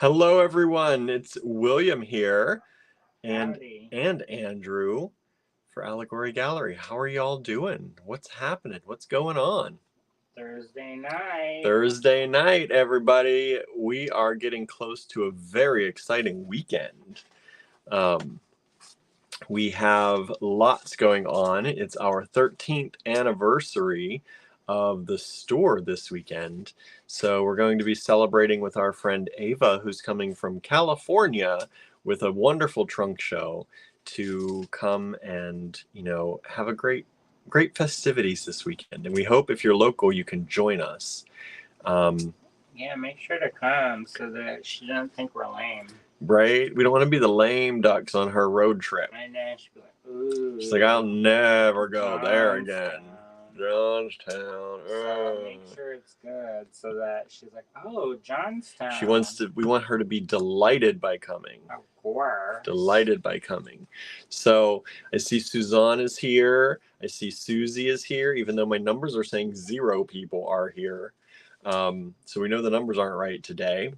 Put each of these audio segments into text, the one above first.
Hello, everyone. It's William here and Howdy. and Andrew for Allegory Gallery. How are y'all doing? What's happening? What's going on? Thursday night. Thursday night, everybody. We are getting close to a very exciting weekend. Um, we have lots going on. It's our 13th anniversary of the store this weekend. So we're going to be celebrating with our friend Ava, who's coming from California with a wonderful trunk show to come and, have a great festivities this weekend. And we hope if you're local, you can join us. Yeah, make sure to come so that she doesn't think we're lame. Right? We don't want to be the lame ducks on her road trip. I know, she'll be like, ooh. She's like, I'll never go there again. Johnstown. Johnstown. So make sure it's good so that she's like, oh, Johnstown. We want her to be delighted by coming. Of course. Delighted by coming. So I see Suzanne is here. I see Susie is here, even though my numbers are saying 0 people are here. So we know the numbers aren't right today.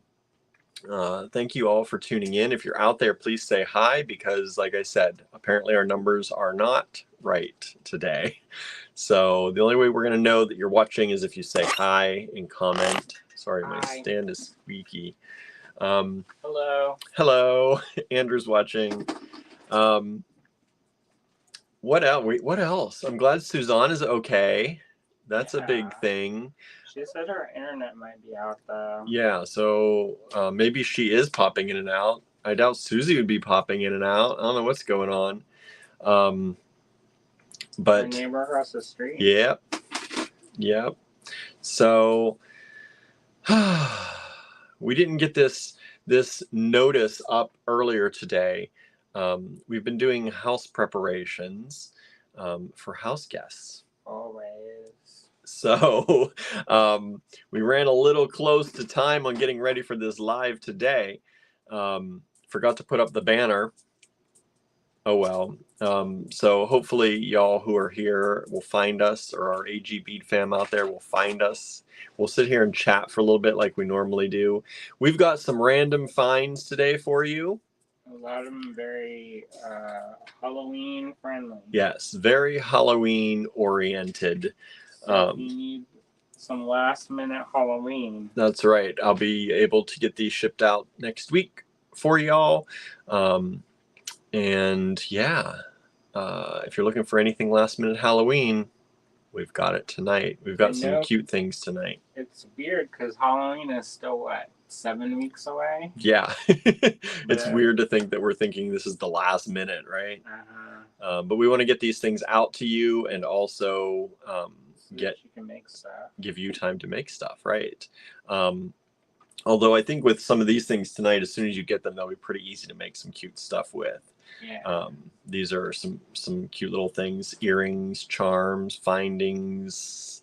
Thank you all for tuning in. If you're out there, please say hi because, like I said, apparently our numbers are not right today. So the only way we're going to know that you're watching is if you say hi and comment. Sorry, my stand is squeaky. Hello. Hello. Andrew's watching. What else? I'm glad Suzanne is okay. That's a big thing. She said her internet might be out though. Yeah, so maybe she is popping in and out. I doubt Susie would be popping in and out. I don't know what's going on. But my neighbor across the street. Yep. So we didn't get this notice up earlier today. We've been doing house preparations for house guests. Always. So we ran a little close to time on getting ready for this live today. Forgot to put up the banner. Oh well. So hopefully y'all who are here will find us, or our AG Bead fam out there will find us. We'll sit here and chat for a little bit like we normally do. We've got some random finds today for you. A lot of them very Halloween friendly. Yes, very Halloween oriented. So if you need some last minute Halloween. That's right. I'll be able to get these shipped out next week for y'all. And yeah, if you're looking for anything last minute Halloween, we've got it tonight. We've got some cute things tonight. It's weird because Halloween is still, what, 7 weeks away? Yeah. It's weird to think that we're thinking this is the last minute, right? But we want to get these things out to you and also you can make stuff. Give you time to make stuff, right? Although I think with some of these things tonight, as soon as you get them, they'll be pretty easy to make some cute stuff with. Yeah. These are some cute little things: earrings, charms, findings,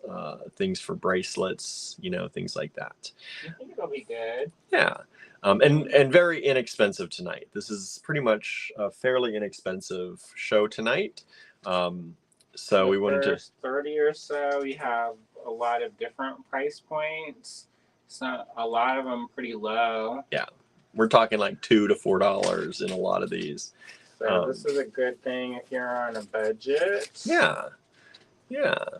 things for bracelets, things like that. I think it'll be good. Yeah. And very inexpensive tonight. This is pretty much a fairly inexpensive show tonight. So we wanted to 30 or so. We have a lot of different price points. So a lot of them pretty low. Yeah, we're talking like $2 to $4 in a lot of these. So this is a good thing if you're on a budget. Yeah.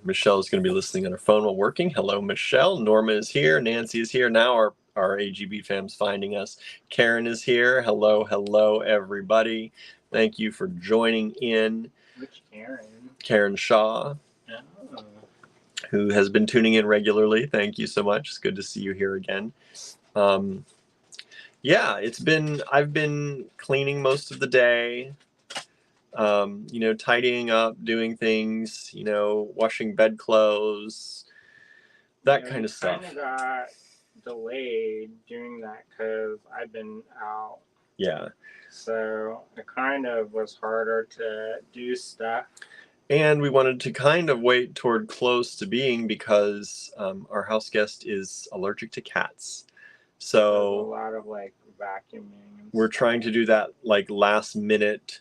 Michelle is going to be listening on her phone while working. Hello, Michelle. Norma is here. Nancy is here. Now our AGB fam's finding us. Karen is here. Hello, everybody. Thank you for joining in. Which Karen? Karen Shaw. Oh. Who has been tuning in regularly. Thank you so much. It's good to see you here again. Yeah, I've been cleaning most of the day, tidying up, doing things, washing bedclothes, that kind of stuff. I kind of got delayed doing that because I've been out. Yeah. So it kind of was harder to do stuff. And we wanted to kind of wait toward close to being because our house guest is allergic to cats. So there's a lot of vacuuming. We're trying to do that last minute,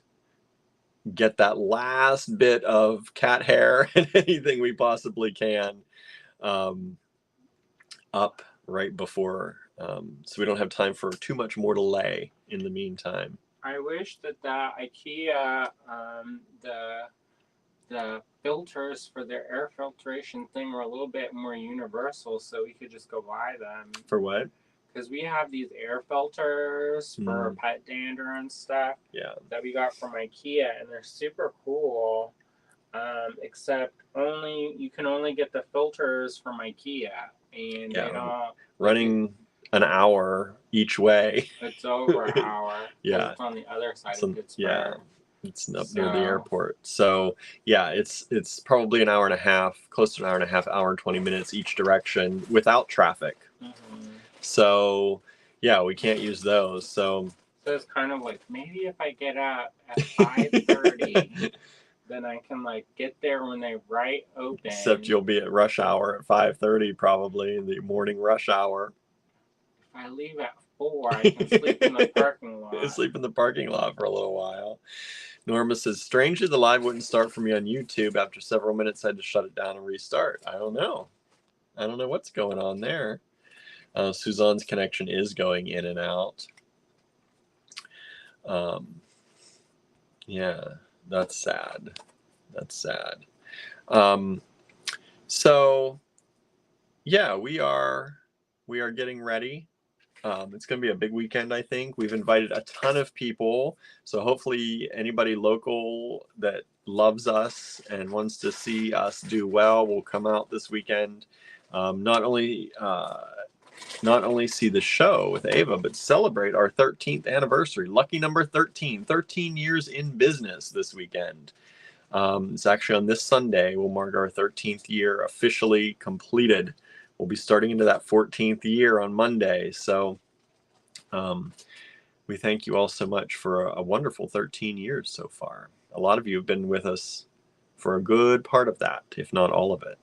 get that last bit of cat hair and anything we possibly can up right before, so we don't have time for too much more delay in the meantime. I wish that the IKEA, the filters for their air filtration thing were a little bit more universal, so we could just go buy them. For what? Because we have these air filters for pet dander and stuff. Yeah. That we got from IKEA, and they're super cool. Except you can only get the filters from IKEA, and they don't. Running an hour each way. It's over an hour. Yeah. It's on the other side of Pittsburgh. Yeah. It's up near the airport. So yeah, it's probably an hour and a half, close to an hour and a half, hour and 20 minutes each direction without traffic. Mm-hmm. So yeah, we can't use those. So it's kind of like, maybe if I get up at 5:30, then I can like get there when they open. Except you'll be at rush hour at 5:30, probably the morning rush hour. If I leave at 4, I can sleep in the parking lot. Sleep in the parking lot for a little while. Norma says, strangely, the live wouldn't start for me on YouTube. After several minutes, I had to shut it down and restart. I don't know what's going on there. Suzanne's connection is going in and out. Yeah, that's sad. So yeah, we are getting ready. It's going to be a big weekend, I think. We've invited a ton of people. So hopefully anybody local that loves us and wants to see us do well will come out this weekend. Not only see the show with Ava, but celebrate our 13th anniversary. Lucky number 13. 13 years in business this weekend. It's actually on this Sunday. We'll mark our 13th year officially completed. We'll be starting into that 14th year on Monday. So we thank you all so much for a wonderful 13 years so far. A lot of you have been with us for a good part of that, if not all of it.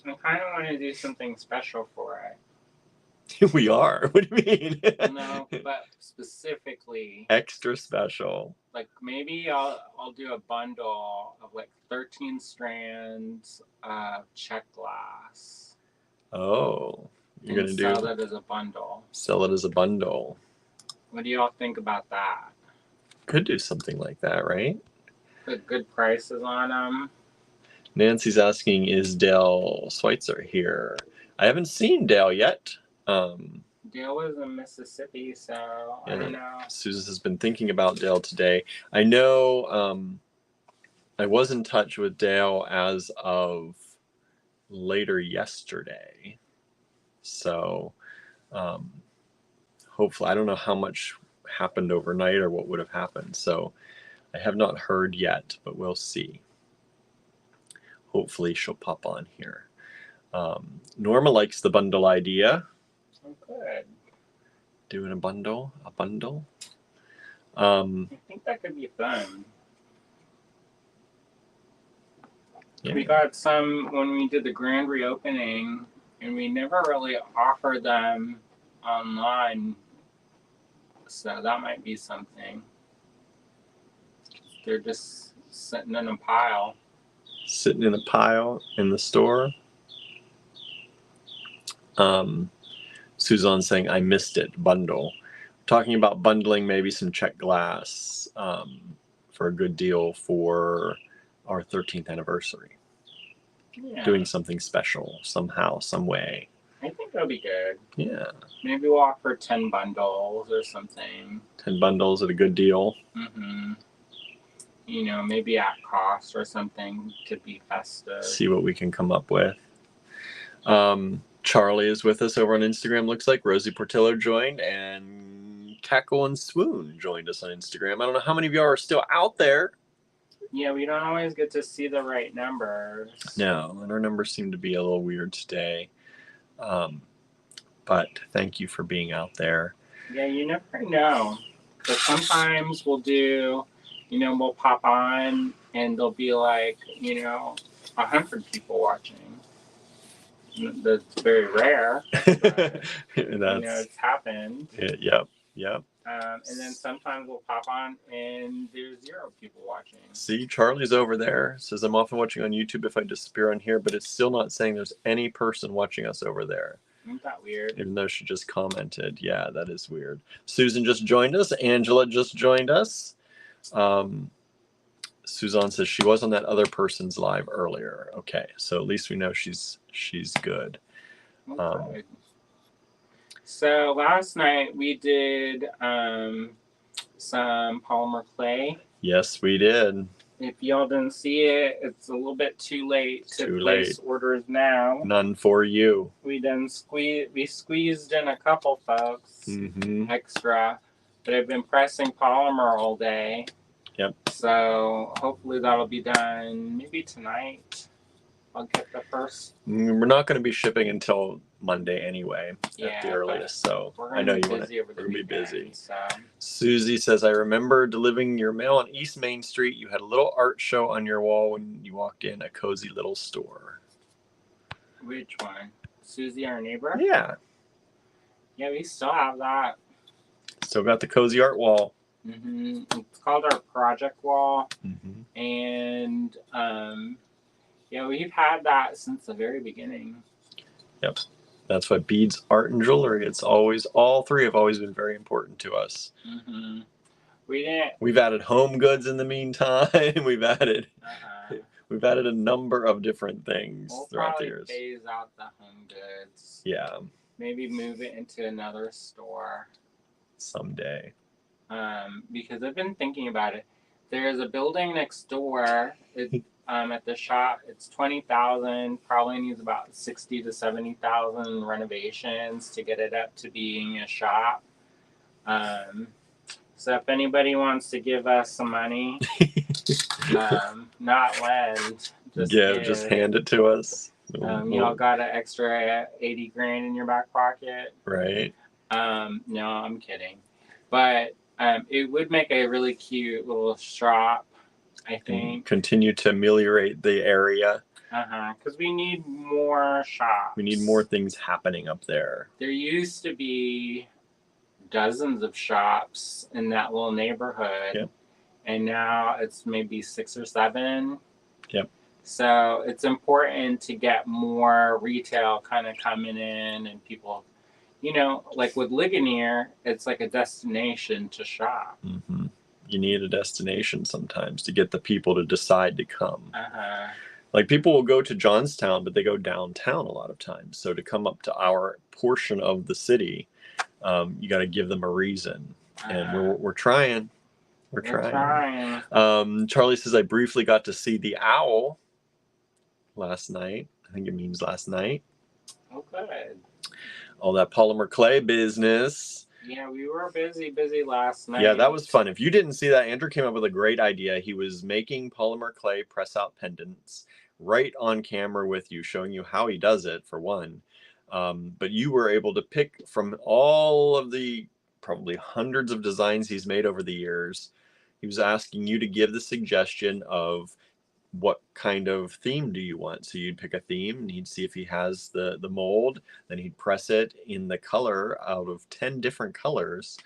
I kind of want to do something special for it. We are. What do you mean? No, but specifically extra special. Like maybe I'll do a bundle of like 13 strands of check glass. Oh, you're gonna sell it as a bundle. Sell it as a bundle. What do y'all think about that? Could do something like that, right? Put good prices on them. Nancy's asking, is Dale Schweitzer here? I haven't seen Dale yet. Dale was in Mississippi, so I don't know. Susan has been thinking about Dale today. I know I was in touch with Dale as of later yesterday. So hopefully, I don't know how much happened overnight or what would have happened. So I have not heard yet, but we'll see. Hopefully she'll pop on here. Norma likes the bundle idea. Oh, good. Doing a bundle. I think that could be fun. Yeah. We got some when we did the grand reopening, and we never really offered them online. So that might be something. They're just sitting in a pile. Sitting in a pile in the store. Suzanne saying, I missed it, bundle. Talking about bundling maybe some check glass for a good deal for our 13th anniversary. Yeah. Doing something special somehow, some way. I think that'll be good. Yeah. Maybe we'll offer 10 bundles or something. 10 bundles at a good deal. Mm-hmm. You know, maybe at cost or something to be festive. See what we can come up with. Charlie is with us over on Instagram, looks like. Rosie Portillo joined, and Cackle and Swoon joined us on Instagram. I don't know how many of y'all are still out there. Yeah, we don't always get to see the right numbers. No, and our numbers seem to be a little weird today. But thank you for being out there. Yeah, you never know. But sometimes we'll do, we'll pop on and there'll be like, 100 people watching. That's very rare. But, it's happened. Yep. And then sometimes we'll pop on and there's 0 people watching. See, Charlie's over there. Says, I'm often watching on YouTube if I disappear on here, but it's still not saying there's any person watching us over there. Isn't that weird? Even though she just commented. Yeah, that is weird. Susan just joined us. Angela just joined us. Suzanne says she was on that other person's live earlier. Okay, so at least we know she's good. Okay. So last night we did some polymer clay. Yes, we did. If y'all didn't see it, it's a little bit too late to place orders now. None for you. We squeezed in a couple folks extra, but I've been pressing polymer all day. Yep. So hopefully that'll be done maybe tonight. I'll get the first. We're not going to be shipping until Monday anyway, at the earliest. So I know you want to. We're going to be busy. So. Susie says, I remember delivering your mail on East Main Street. You had a little art show on your wall when you walked in, a cozy little store. Which one? Susie, our neighbor? Yeah. Yeah, we still have that. Still got the cozy art wall. It's called our project wall. And yeah, we've had that since the very beginning. Yep. That's why beads, art, and jewelry. It's always, all three have always been very important to us. We've added home goods in the meantime. We've added a number of different things throughout the years. We'll probably phase out the home goods. Yeah. Maybe move it into another store someday. Because I've been thinking about it. There's a building next door. At the shop, it's 20,000. Probably needs about 60 to 70,000 renovations to get it up to being a shop. So if anybody wants to give us some money, not lend, just hand it to us. Y'all got an extra 80 grand in your back pocket, right? No, I'm kidding, but it would make a really cute little shop. I think continue to ameliorate the area. Because we need more shops. We need more things happening up there. There used to be dozens of shops in that little neighborhood, and now it's maybe 6 or 7. Yep. So it's important to get more retail kind of coming in, and people, like with Ligonier, it's like a destination to shop. You need a destination sometimes to get the people to decide to come. Like people will go to Johnstown, but they go downtown a lot of times. So to come up to our portion of the city, you got to give them a reason. And we're trying. We're trying. Charlie says, I briefly got to see the owl last night. I think it means last night. Oh, good. All that polymer clay business. Yeah, we were busy last night. Yeah, that was fun. If you didn't see that, Andrew came up with a great idea. He was making polymer clay press out pendants right on camera with you, showing you how he does it, for one. But you were able to pick from all of the probably hundreds of designs he's made over the years. He was asking you to give the suggestion of what kind of theme do you want. So you'd pick a theme and he'd see if he has the mold. Then he'd press it in the color out of 10 different colors.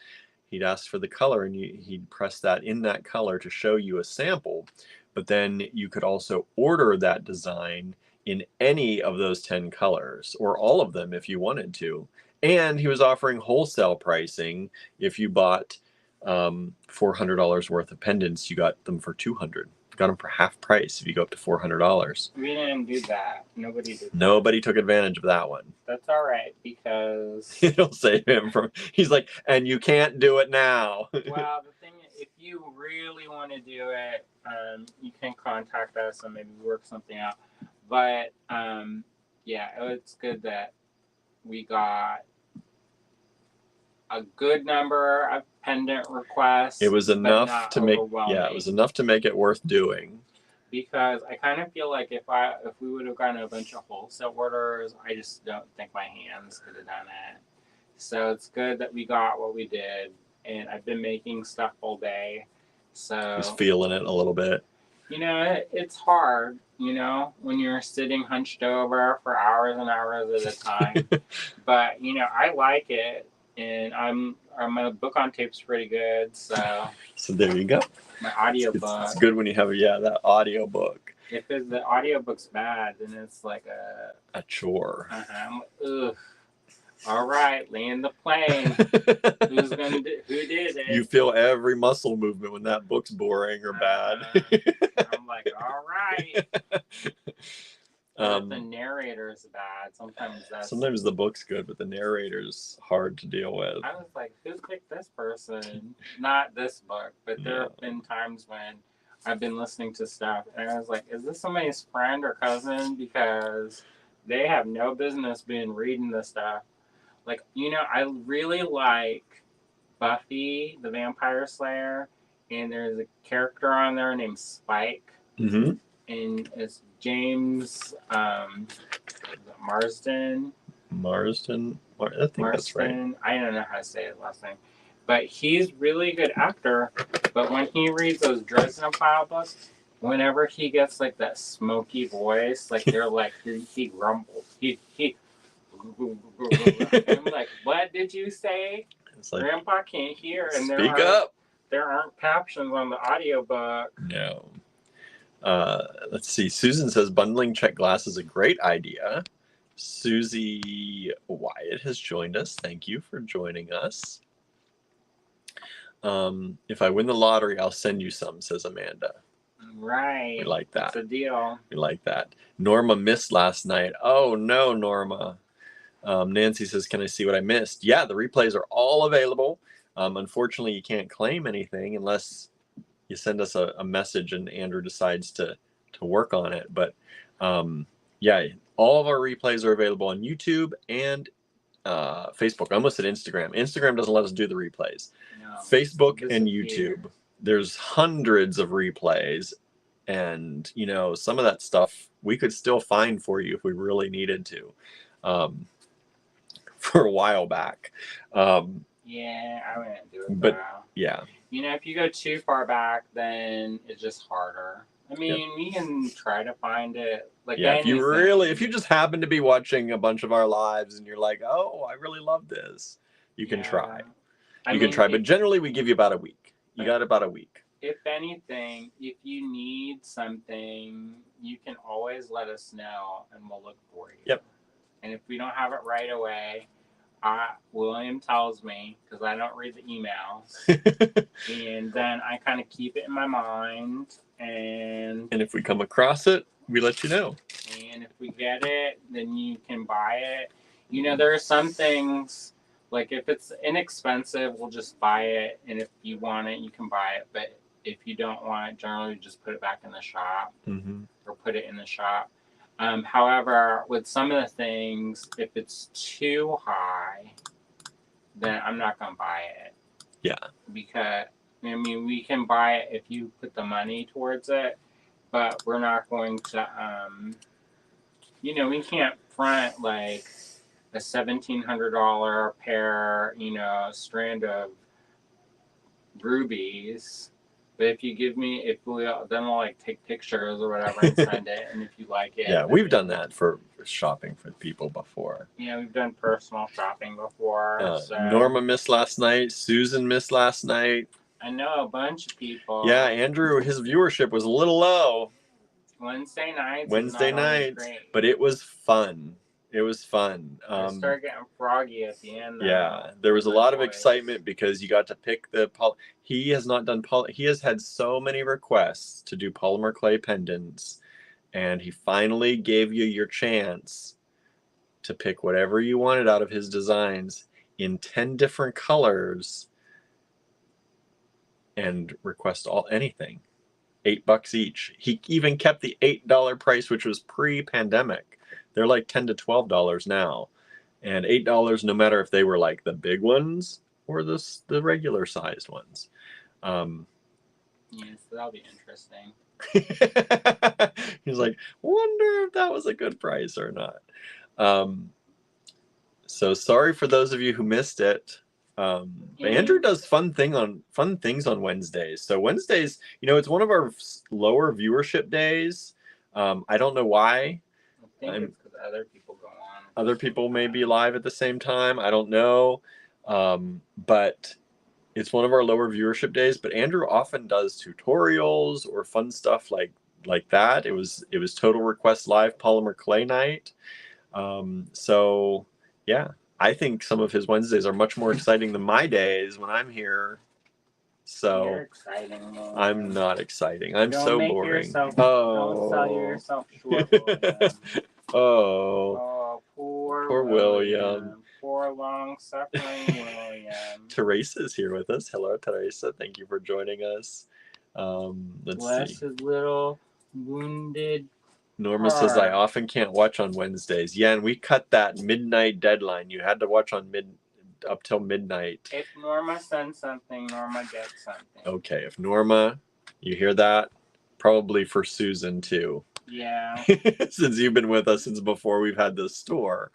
He'd ask for the color and he'd press that in that color to show you a sample. But then you could also order that design in any of those 10 colors, or all of them if you wanted to. And he was offering wholesale pricing. If you bought $400 worth of pendants, you got them for $200. Got them for half price if you go up to $400. We didn't do that. Nobody did that. Nobody took advantage of that one. That's all right, because it'll save him from. He's like, and you can't do it now. Well, the thing is, if you really want to do it, you can contact us and maybe work something out. But yeah, it's good that we got a good number of pendant requests. It was enough to make it was enough to make it worth doing. Because I kind of feel like if we would have gotten a bunch of wholesale orders, I just don't think my hands could have done it. So it's good that we got what we did, and I've been making stuff all day. So just feeling it a little bit. It's hard, when you're sitting hunched over for hours and hours at a time. But I like it. And my book on tape's pretty good, so there you go. My audiobook. It's good when you have that audiobook. If the audiobook's bad, then it's like a chore. Ugh. All right, land the plane. Who did it? You feel every muscle movement when that book's boring or bad. I'm like, all right. If the narrator's bad, sometimes the book's good, but the narrator's hard to deal with. I was like, who picked this person? Not this book, but there have been times when I've been listening to stuff and I was like, is this somebody's friend or cousin? Because they have no business being reading this stuff. Like, I really like Buffy the Vampire Slayer, and there's a character on there named Spike. Mm-hmm. And it's James Marsden. I think that's right. I don't know how to say his last name. But he's really good actor. But when he reads those Dresden File books, whenever he gets like that smoky voice, like they're like he grumbles. I'm like, what did you say? It's like, Grandpa can't hear, and speak up. There aren't captions on the audiobook. No. Let's see. Susan says bundling check glass is a great idea. Susie Wyatt has joined us. Thank you for joining us. If I win the lottery, I'll send you some, says Amanda. Right. We like that. It's a deal. We like that. Norma missed last night. Oh, no, Norma. Nancy says, can I see what I missed? Yeah, the replays are all available. Unfortunately, you can't claim anything unless you send us a message and Andrew decides to work on it. But yeah, all of our replays are available on YouTube and Facebook. I almost said Instagram. Instagram doesn't let us do the replays. No, Facebook and YouTube. There's hundreds of replays. And, some of that stuff we could still find for you if we really needed to. For a while back. Yeah, I wouldn't do it. But yeah. If you go too far back, then it's just harder. I mean, we can try to find it. Like, yeah, if you just happen to be watching a bunch of our lives and you're like, oh, I really love this, you can try. You can try, but generally we give you about a week. You got about a week. If anything, if you need something, you can always let us know and we'll look for you. Yep. And if we don't have it right away, William tells me, because I don't read the emails, and then I kind of keep it in my mind. And if we come across it, we let you know. And if we get it, then you can buy it. There are some things, like if it's inexpensive, we'll just buy it. And if you want it, you can buy it. But if you don't want it, generally just put it back in the shop or put it in the shop. However, with some of the things, if it's too high, then I'm not going to buy it. Yeah. Because, we can buy it if you put the money towards it, but we're not going to, we can't front like a $1,700 pair, strand of rubies. But if you give me, then we'll like take pictures or whatever and send it. And if you like it. Yeah, we've done that for shopping for people before. Yeah, we've done personal shopping before. Norma missed last night. Susan missed last night. I know a bunch of people. Yeah, Andrew, his viewership was a little low. Wednesday nights. But it was fun. It was fun. I started getting froggy at the end. Yeah, there was a lot of excitement because you got to pick the he has not done he has had so many requests to do polymer clay pendants, and he finally gave you your chance to pick whatever you wanted out of his designs in 10 different colors and request anything. $8 each. He even kept the $8 price, which was pre-pandemic. They're like $10 to $12 now, and $8 no matter if they were like the big ones or the regular sized ones. Yes, that'll be interesting. He's like, wonder if that was a good price or not. So sorry for those of you who missed it. Andrew does fun things on Wednesdays. So Wednesdays, it's one of our lower viewership days. I don't know why. I think it's because other people go on. Other people may be live at the same time. I don't know. But it's one of our lower viewership days. But Andrew often does tutorials or fun stuff like that. It was Total Request Live Polymer Clay Night. So yeah, I think some of his Wednesdays are much more exciting than my days when I'm here. So You're exciting, man. I'm not exciting. I'm Don't so make boring. yourself, Oh. Don't sell yourself short, William. Oh. Oh, Poor William. Poor long-suffering William. Teresa's here with us. Hello, Teresa. Thank you for joining us. Let's Bless see. his little wounded Norma says, I heart. often can't watch on Wednesdays. Yeah, and we cut that midnight deadline. You had to watch on up till midnight. If Norma sends something, Norma gets something. Okay, if Norma, you hear that? Probably for Susan too. Yeah. Since you've been with us since before we've had this store.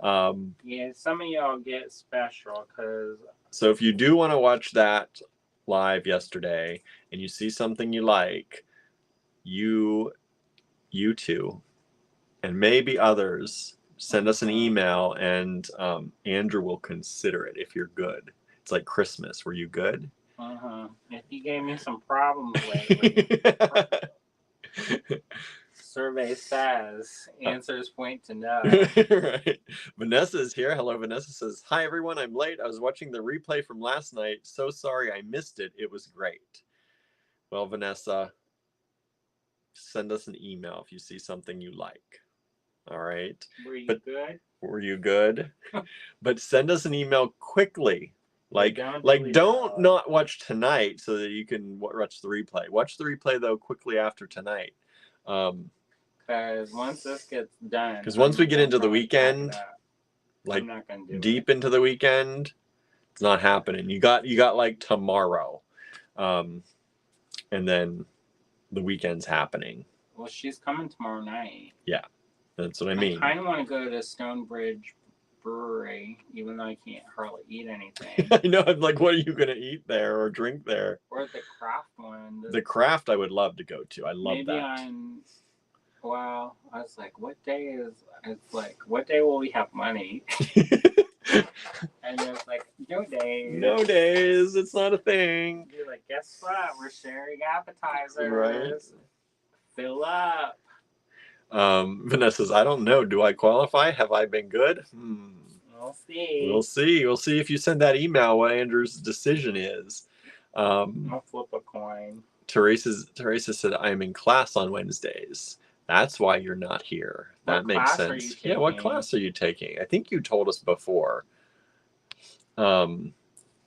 Yeah, some of y'all get special because. So if you do want to watch that live yesterday and you see something you like, you two, and maybe others, send us an email and Andrew will consider it if you're good. It's like Christmas. Were you good? If you gave me some problems lately, survey says answers point to no. Right. Vanessa is here. Hello, Vanessa says, hi everyone, I'm late. I was watching the replay from last night. So sorry I missed it. It was great. Well, Vanessa, send us an email if you see something you like. All right. Were you good? Were you good? But send us an email quickly. Like don't not watch tonight so that you can watch the replay. Watch the replay though quickly after tonight. Because once this gets done. Because once we get into the weekend, like deep into the weekend, it's not happening. You got like tomorrow, and then the weekend's happening. Well, she's coming tomorrow night. Yeah, that's what I mean. I kind of want to go to Stonebridge Brewery, even though I can't hardly eat anything. I know. I'm like, what are you gonna eat there or drink there? Or the craft one. The craft I would love to go to. I love maybe that. Well, I was like, what day will we have money? And it's like, no days. No days. It's not a thing. You're like, guess what? We're sharing appetizers. Right. Fill up. Vanessa says, I don't know. Do I qualify? Have I been good? We'll see. We'll see. We'll see if you send that email what Andrew's decision is. I'll flip a coin. Teresa said, I'm in class on Wednesdays. That's why you're not here. That makes sense. Yeah, what class are you taking? I think you told us before. Susan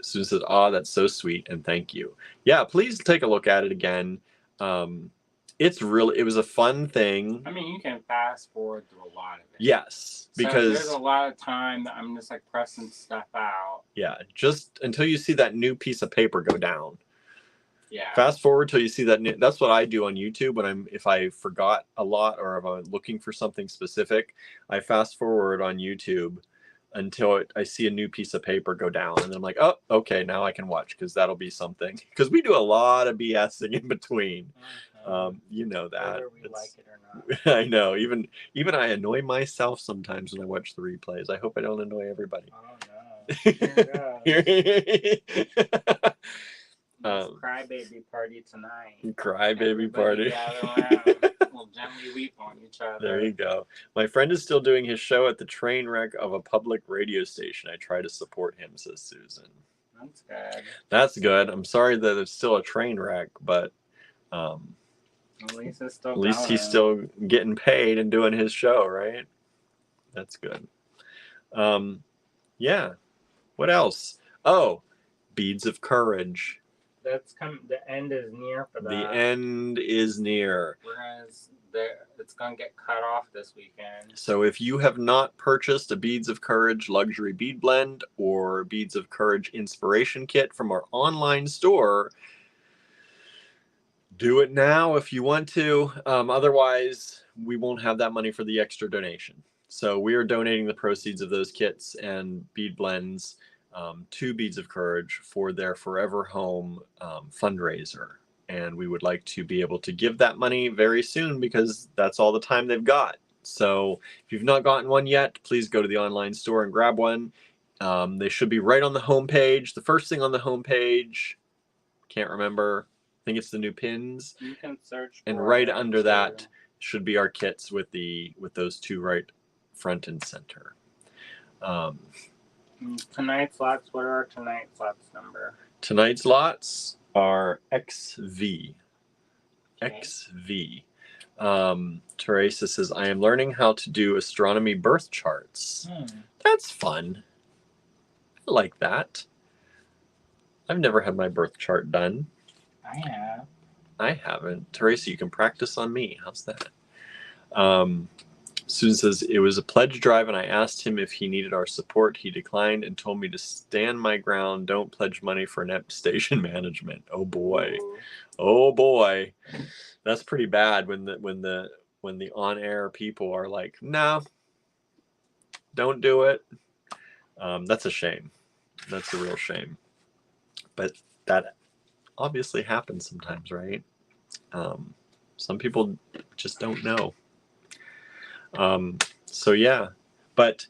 says, that's so sweet and thank you. Yeah, please take a look at it again. It was a fun thing. I mean, you can fast forward through a lot of it. Yes, because there's a lot of time that I'm just like pressing stuff out. Yeah, just until you see that new piece of paper go down. Yeah. Fast forward till you see that. That's what I do on YouTube when if I forgot a lot or if I'm looking for something specific, I fast forward on YouTube until I see a new piece of paper go down, and then I'm like, oh, okay, now I can watch because that'll be something. Because we do a lot of BSing in between. You know that. Whether we like it or not. I know. Even I annoy myself sometimes when I watch the replays. I hope I don't annoy everybody. Oh no. Crybaby party tonight. Crybaby party. We'll gently weep on each other. There you go. My friend is still doing his show at the train wreck of a public radio station. I try to support him, says Susan. That's good. That's good. I'm sorry that it's still a train wreck, but at least it's still. At least he's still getting paid and doing his show, right? That's good. Yeah. What else? Oh, Beads of Courage. The end is near for that. The end is near. It's gonna get cut off this weekend. So if you have not purchased a Beads of Courage luxury bead blend or Beads of Courage inspiration kit from our online store, do it now if you want to. Otherwise, we won't have that money for the extra donation. So we are donating the proceeds of those kits and bead blends to Beads of Courage for their Forever Home fundraiser. And we would like to be able to give that money very soon because that's all the time they've got. So if you've not gotten one yet, please go to the online store and grab one. They should be right on the homepage. The first thing on the homepage, can't remember. I think it's the new pins. You can search. And right under that should be our kits with those two right front and center. Tonight's lots. What are tonight's lots number? Tonight's lots are XV. Okay. XV. Teresa says, I am learning how to do astronomy birth charts. That's fun. I like that. I've never had my birth chart done. I have. I haven't. Teresa, you can practice on me. How's that? Susan says, it was a pledge drive and I asked him if he needed our support. He declined and told me to stand my ground. Don't pledge money for NEP station management. Oh boy. Ooh. Oh boy. That's pretty bad when the on-air people are like, no, don't do it. That's a shame. That's a real shame. But that obviously happens sometimes, right? Some people just don't know. So yeah, but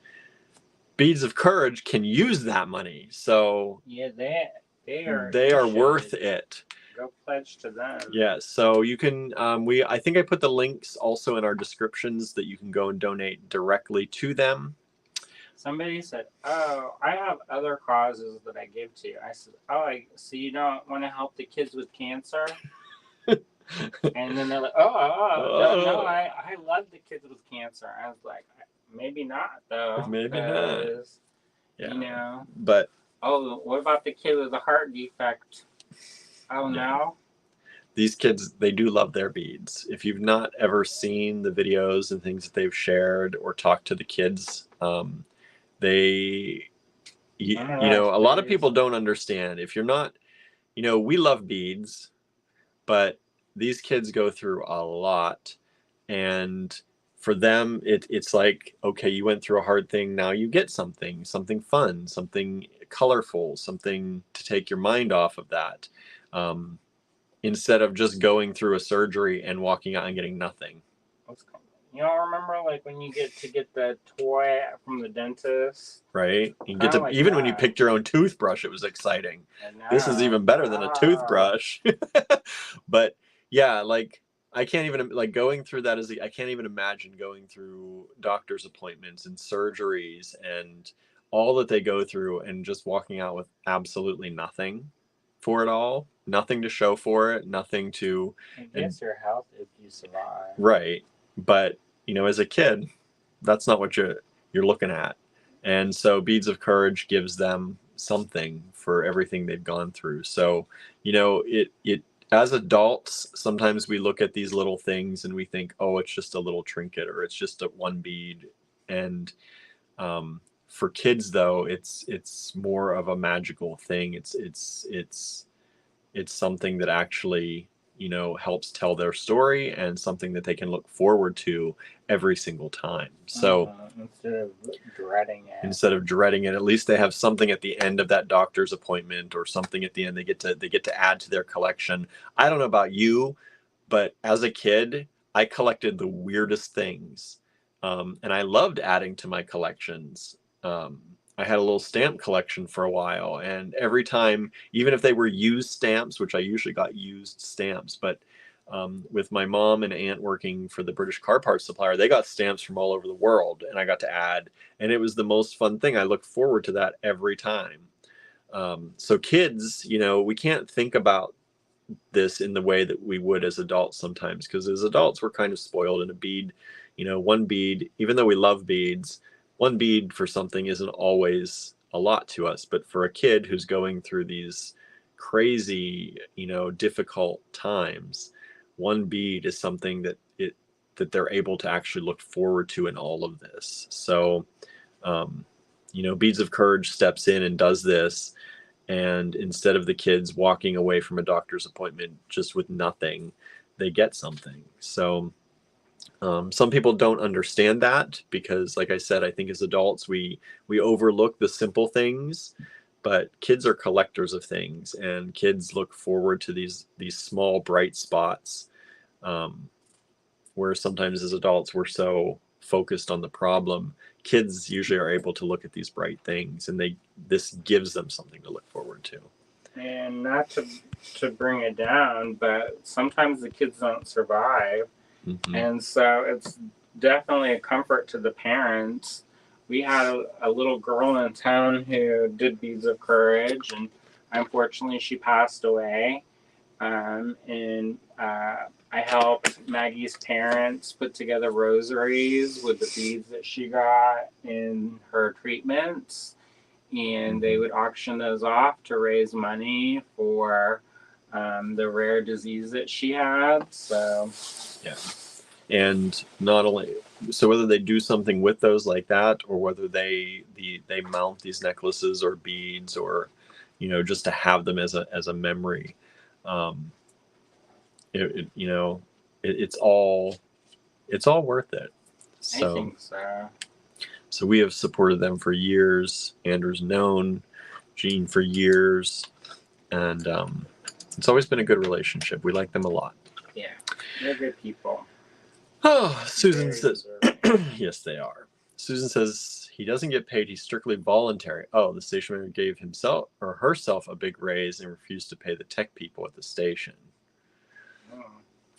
Beads of Courage can use that money. So yeah, they are worth it. Go pledge to them. Yeah, so you can I think I put the links also in our descriptions that you can go and donate directly to them. Somebody said, oh, I have other causes that I give to. I said, so you don't want to help the kids with cancer? And then they're like, no, I love the kids with cancer. I was like, maybe not, though. Maybe not. Yeah. You know. But. Oh, what about the kid with a heart defect? Oh, yeah. No. These kids, they do love their beads. If you've not ever seen the videos and things that they've shared or talked to the kids, you know, a lot of people don't understand. If you're not, you know, we love beads, but these kids go through a lot, and for them it's like, okay, you went through a hard thing, now you get something fun, something colorful, something to take your mind off of that, instead of just going through a surgery and walking out and getting nothing. You know, remember like when you get the toy from the dentist? Right. You get to, like even that. When you picked your own toothbrush, it was exciting. This is even better than a toothbrush. But yeah, like I can't even, like, going through that I can't even imagine going through doctor's appointments and surgeries and all that they go through and just walking out with absolutely nothing for it all. Nothing to show for it. Nothing to. Against your health if you survive. Right. But, you know, as a kid, that's not what you're looking at. And so Beads of Courage gives them something for everything they've gone through. So, you know, it as adults, sometimes we look at these little things and we think, oh, it's just a little trinket or it's just a one bead. And for kids, though, it's more of a magical thing. It's something that actually, you know, helps tell their story and something that they can look forward to every single time. So instead of dreading it, at least they have something at the end of that doctor's appointment or something at the end they get to add to their collection. I don't know about you, but as a kid, I collected the weirdest things. And I loved adding to my collections. I had a little stamp collection for a while, and every time, even if they were used stamps, which I usually got used stamps, but with my mom and aunt working for the British car parts supplier, they got stamps from all over the world, and I got to add, and it was the most fun thing. I look forward to that every time. So kids, you know, we can't think about this in the way that we would as adults sometimes, because as adults, we're kind of spoiled in a bead. You know, one bead, even though we love beads, one bead for something isn't always a lot to us, but for a kid who's going through these crazy, you know, difficult times, one bead is something that they're able to actually look forward to in all of this. So, you know, Beads of Courage steps in and does this, and instead of the kids walking away from a doctor's appointment just with nothing, they get something. So some people don't understand that because, like I said, I think as adults we overlook the simple things, but kids are collectors of things, and kids look forward to these small bright spots, where sometimes as adults we're so focused on the problem. Kids usually are able to look at these bright things, and this gives them something to look forward to. And not to bring it down, but sometimes the kids don't survive. Mm-hmm. And so it's definitely a comfort to the parents we had a little girl in town who did Beads of Courage, and unfortunately she passed away. I helped Maggie's parents put together rosaries with the beads that she got in her treatments, and they would auction those off to raise money for the rare disease that she had. So, yeah. And not only so, whether they do something with those like that, or whether they mount these necklaces or beads, or just to have them as a memory. It's all worth it. So, I think so. So we have supported them for years. Andrew's known Jean for years, and it's always been a good relationship. We like them a lot. Yeah, they're good people. Oh, Susan says, yes, they are. Susan says he doesn't get paid. He's strictly voluntary. Oh, the station manager gave himself or herself a big raise and refused to pay the tech people at the station. Oh.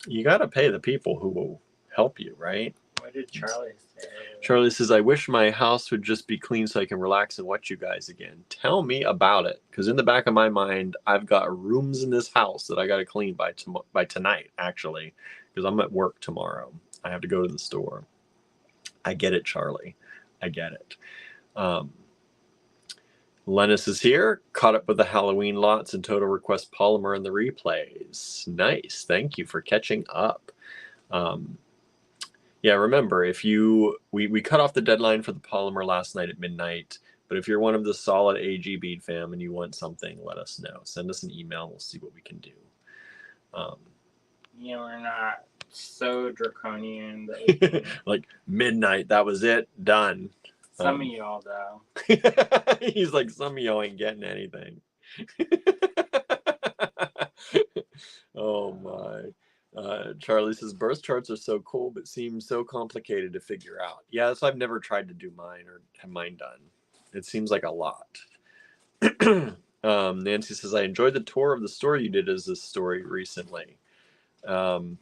You got to pay the people who will help you, right? What did Charlie say? Charlie says, I wish my house would just be clean so I can relax and watch you guys again. Tell me about it. Because in the back of my mind, I've got rooms in this house that I got to clean by tonight, actually. Because I'm at work tomorrow. I have to go to the store. I get it, Charlie. I get it. Lennis is here. Caught up with the Halloween lots and Total Request Polymer and the replays. Nice. Thank you for catching up. Yeah, remember, if we cut off the deadline for the polymer last night at midnight, but if you're one of the solid AG Bead fam and you want something, let us know. Send us an email. We'll see what we can do. Yeah, we're not so draconian that like midnight, that was it, done. Some of y'all, though. He's like, some of y'all ain't getting anything. Oh, my. Charlie says, birth charts are so cool, but seem so complicated to figure out. Yeah, so I've never tried to do mine or have mine done. It seems like a lot. Nancy says, I enjoyed the tour of the store you did as a story recently. The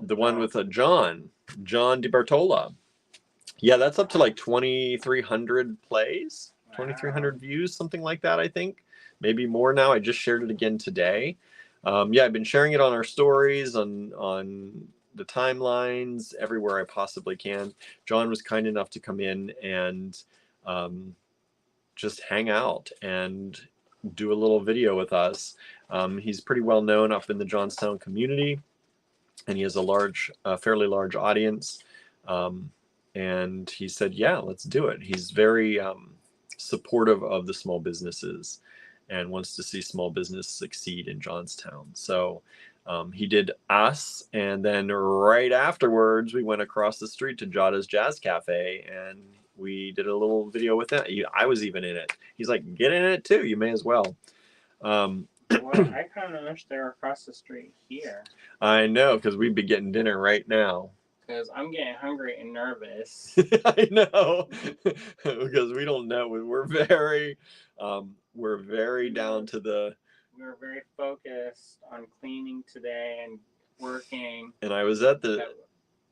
one with John DiBartola. Yeah, that's up to like 2,300 plays, 2,300 views, something like that, I think. Maybe more now. I just shared it again today. Yeah, I've been sharing it on our stories, on the timelines, everywhere I possibly can. John was kind enough to come in and just hang out and do a little video with us. He's pretty well known up in the Johnstown community, and he has a fairly large audience. And he said, yeah, let's do it. He's very supportive of the small businesses and wants to see small business succeed in Johnstown. So he did us, and then right afterwards, we went across the street to Jada's Jazz Cafe, and we did a little video with that. I was even in it. He's like, get in it too. You may as well. Well, I kind of wish they were across the street here. I know, because we'd be getting dinner right now. Because I'm getting hungry and nervous. I know, because we don't know. We're very down to the. We're very focused on cleaning today and working. And I was at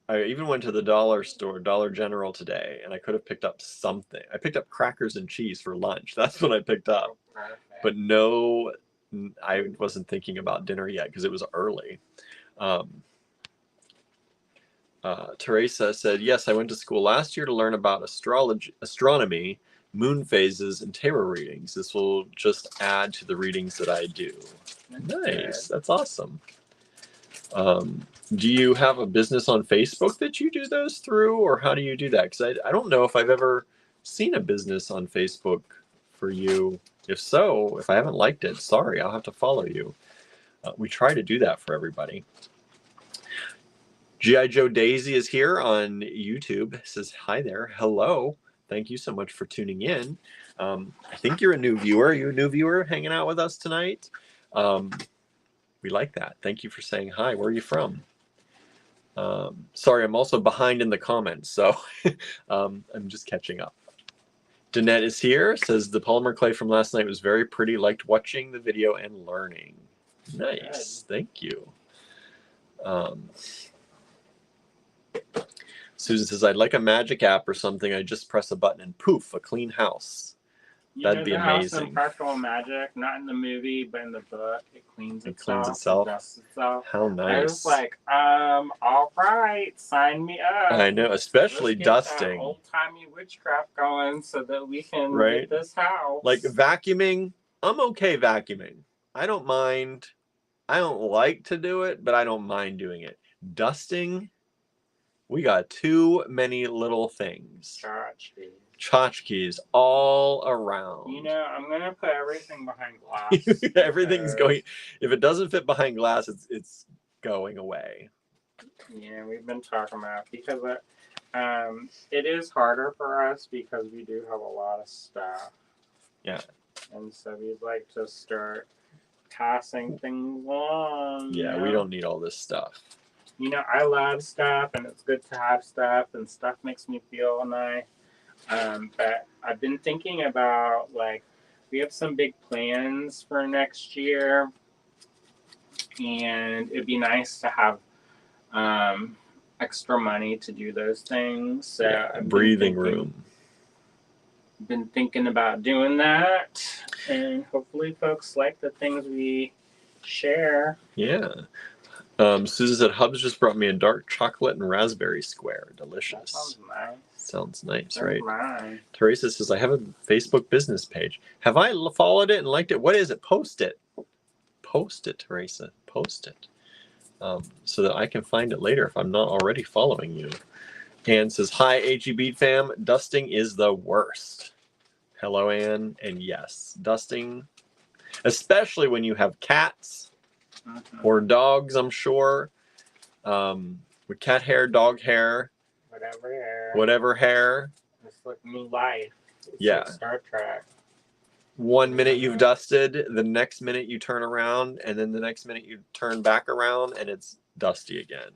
I even went to the dollar store, Dollar General today, and I could have picked up something. I picked up crackers and cheese for lunch. That's what I picked up. Perfect. But no, I wasn't thinking about dinner yet because it was early. Teresa said, yes, I went to school last year to learn about astronomy, moon phases, and tarot readings. This will just add to the readings that I do. Nice. That's awesome. Do you have a business on Facebook that you do those through, or how do you do that? Because I don't know if I've ever seen a business on Facebook for you. If so, if I haven't liked it, sorry, I'll have to follow you. We try to do that for everybody. G.I. Joe Daisy is here on YouTube. Says, hi there. Hello. Thank you so much for tuning in. I think you're a new viewer. Are you a new viewer hanging out with us tonight? We like that. Thank you for saying hi. Where are you from? Sorry, I'm also behind in the comments, so I'm just catching up. Danette is here. Says, the polymer clay from last night was very pretty. Liked watching the video and learning. Nice. Thank you. Susan says, I'd like a magic app or something. I just press a button and poof, a clean house. That'd be amazing. Some practical magic, not in the movie, but in the book, it cleans It itself. cleans itself. It dusts itself. How nice. I was like, all right, sign me up. I know, especially Let's get dusting. that old-timey witchcraft going so that we can Right? get this house. Like vacuuming, I'm okay vacuuming. I don't mind. I don't like to do it, but I don't mind doing it. Dusting, we got too many little things. Tchotchkes all around. You know, I'm gonna put everything behind glass. Everything's going. If it doesn't fit behind glass, it's going away. Yeah, we've been talking about it because it is harder for us because we do have a lot of stuff. Yeah. And so we'd like to start passing things along. Yeah, we don't need all this stuff. You know, I love stuff, and it's good to have stuff, and stuff makes me feel nice. But I've been thinking about, like, we have some big plans for next year, and it'd be nice to have extra money to do those things. So yeah, breathing room. Been thinking about doing that, and hopefully folks like the things we share. Yeah. Susan said, Hubs just brought me a dark chocolate and raspberry square. Delicious. That sounds nice. Sounds nice, That's right? nice. Teresa says, I have a Facebook business page. Have I followed it and liked it? What is it? Post it. Post it, Teresa. Post it. So that I can find it later if I'm not already following you. Anne says, hi, AG Beat fam. Dusting is the worst. Hello, Anne. And yes, dusting, especially when you have cats or dogs, I'm sure. With cat hair, dog hair. Whatever hair. It's like new life. It's yeah. like Star Trek. 1 minute you've dusted, the next minute you turn around, and then the next minute you turn back around, and it's dusty again.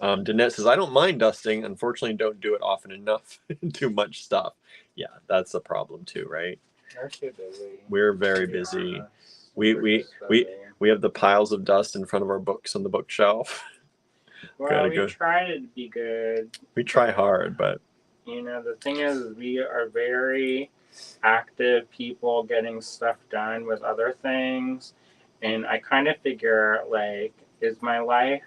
Danette says, I don't mind dusting. Unfortunately, don't do it often enough. Too much stuff. Yeah, that's a problem too, right? We're too busy. We're very busy. We have the piles of dust in front of our books on the bookshelf. Well, we try to be good. We try hard, but you know, the thing is, we are very active people getting stuff done with other things, and I kind of figure, like, is my life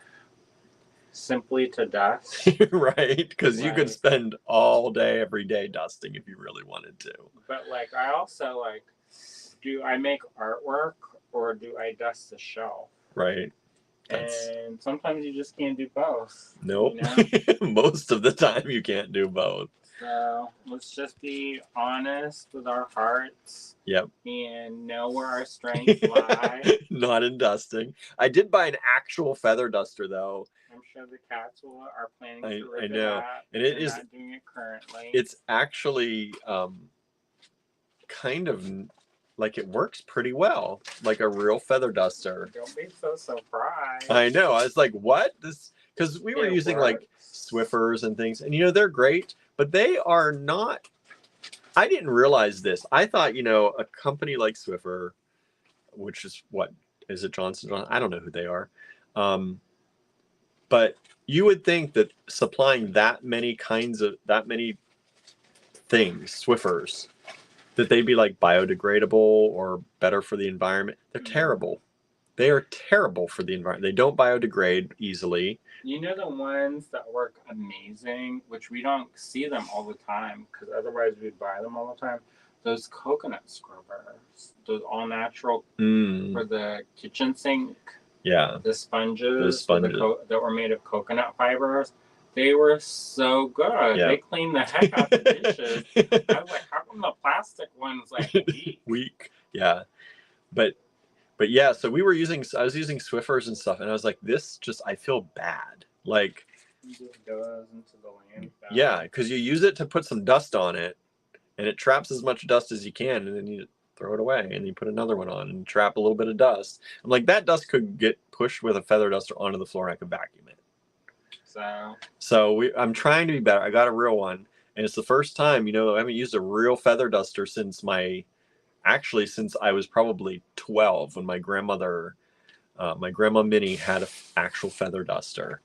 simply to dust? Right, because you could spend all day, every day dusting if you really wanted to. But like, I also like, do I make artwork or do I dust the shelf? Right. And sometimes you just can't do both. Nope. You know? Most of the time you can't do both. So let's just be honest with our hearts. Yep. And know where our strengths lie. Not in dusting. I did buy an actual feather duster though. I'm sure the cats are planning to rip I know. it out. And it is not doing it currently. It's actually kind of like it works pretty well, like a real feather duster. Don't be so surprised. I know. I was like, what? This, because we were using like Swiffers and things, and you know, they're great, but they are not. I didn't realize this. I thought, you know, a company like Swiffer, which is what is it, Johnson? I don't know who they are, but you would think that supplying that many things, Swiffers, that they'd be like biodegradable or better for the environment. They're terrible. They are terrible for the environment. They don't biodegrade easily. You know the ones that work amazing, which we don't see them all the time because otherwise we'd buy them all the time. Those coconut scrubbers, those all natural for the kitchen sink. Yeah. The sponges, that were made of coconut fibers. They were so good. Yeah. They cleaned the heck out the dishes. I was like, how come the plastic one's like weak? Weak. Yeah. But yeah, so I was using Swiffers and stuff, and I was like, I feel bad. Like, it just goes into the landfill. Yeah, because you use it to put some dust on it, and it traps as much dust as you can, and then you throw it away, and you put another one on and trap a little bit of dust. I'm like, that dust could get pushed with a feather duster onto the floor, and I could vacuum it. So I'm trying to be better. I got a real one, and it's the first time, you know, I haven't used a real feather duster since I was probably 12 when my grandma Minnie had an actual feather duster.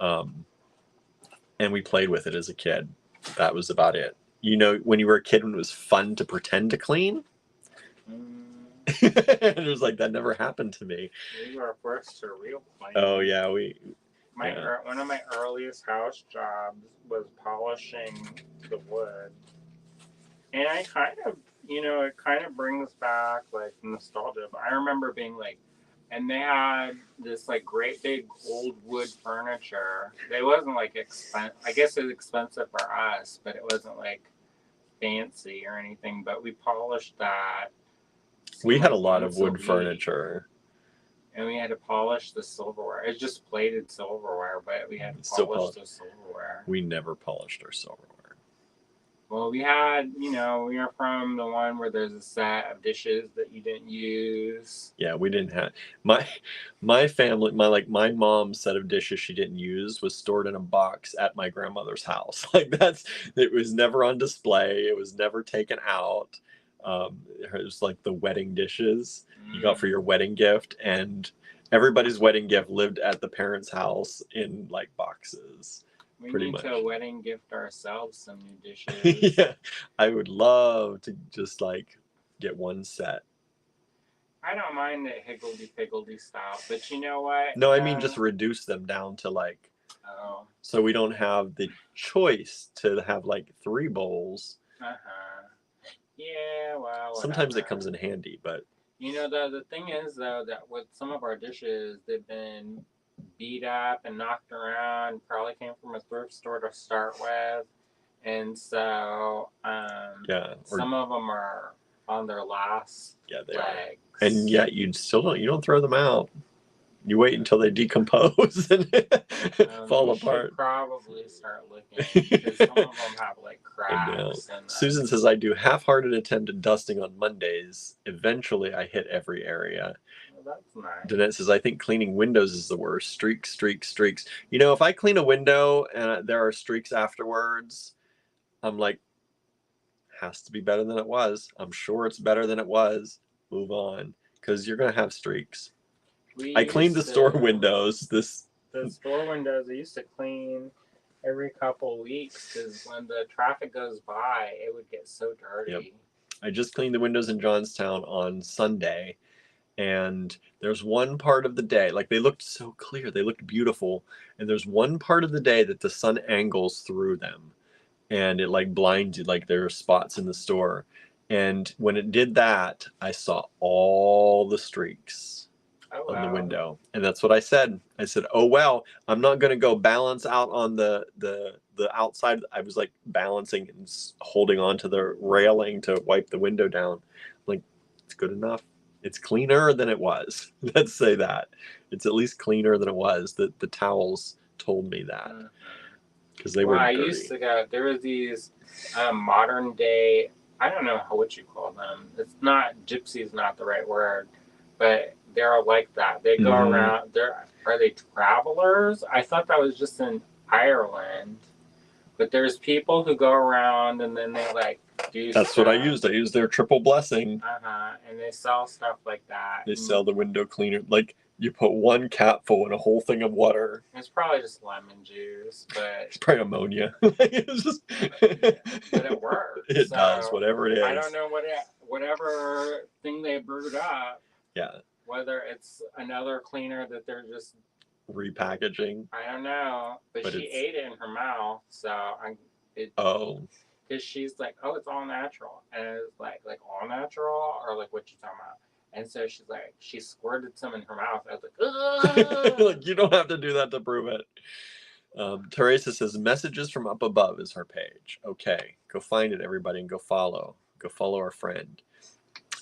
And we played with it as a kid. That was about it. You know, when you were a kid, when it was fun to pretend to clean. It was like that never happened to me. We were forced to real clean. Oh yeah, one of my earliest house jobs was polishing the wood, and I kind of, it kind of brings back like nostalgia. But I remember being like, and they had this like great big old wood furniture. It wasn't like expensive. I guess it was expensive for us, but it wasn't like fancy or anything. But we polished that. We had a lot of wood furniture. And we had to polish the silverware. It's just plated silverware, but we had to polish the silverware. We never polished our silverware. Well, we had, we were from the one where there's a set of dishes that you didn't use. Yeah, we didn't have my family. My mom's set of dishes she didn't use was stored in a box at my grandmother's house. Like it was never on display. It was never taken out. It was like the wedding dishes you got for your wedding gift, and everybody's wedding gift lived at the parents' house in like boxes. We need to wedding gift ourselves some new dishes. Yeah, I would love to just like get one set. I don't mind the higgledy-piggledy style, but you know what? No, I mean just reduce them down to like, so we don't have the choice to have like 3 bowls. Yeah, well, whatever. Sometimes it comes in handy, but the thing is though that with some of our dishes, they've been beat up and knocked around. Probably came from a thrift store to start with, and so some of them are on their last legs. And yet you don't throw them out. You wait until they decompose and fall apart. Should probably start looking because some of them have like cracks. Susan says, I do half-hearted attempt at dusting on Mondays. Eventually, I hit every area. Well, that's nice. Danette says, I think cleaning windows is the worst. Streaks, streaks, streaks. If I clean a window and there are streaks afterwards, I'm like, has to be better than it was. I'm sure it's better than it was. Move on, because you're going to have streaks. I cleaned the store windows. The store windows I used to clean every couple weeks because when the traffic goes by, it would get so dirty. Yep. I just cleaned the windows in Johnstown on Sunday, and there's one part of the day, like they looked so clear, they looked beautiful, and there's one part of the day that the sun angles through them, and it like blinds you, like there are spots in the store. And when it did that, I saw all the streaks on the window. And that's what I said. I said, oh, well, I'm not going to go balance out on the outside. I was like balancing and holding on to the railing to wipe the window down. Like, it's good enough. It's cleaner than it was. Let's say that. It's at least cleaner than it was. The towels told me that. Because they were dirty. I used to go, there were these modern day, I don't know what you call them. It's not, gypsy is not the right word, but they're like that. They go around. Are they travelers? I thought that was just in Ireland. But there's people who go around and then they like do That's stuff. What I used. I used their triple blessing. And they sell stuff like that. They sell the window cleaner. Like you put one capful in a whole thing of water. It's probably just lemon juice, but it's probably ammonia. It's just but it works. It does, whatever it is. I don't know whatever thing they brewed up. Yeah. Whether it's another cleaner that they're just repackaging. I don't know, but she ate it in her mouth, so because she's like, oh, it's all natural, and it's like all natural, or like what you talking about? And so she's like, she squirted some in her mouth. I was like, like you don't have to do that to prove it. Teresa says messages from up above is her page. Okay, go find it, everybody, and go follow our friend.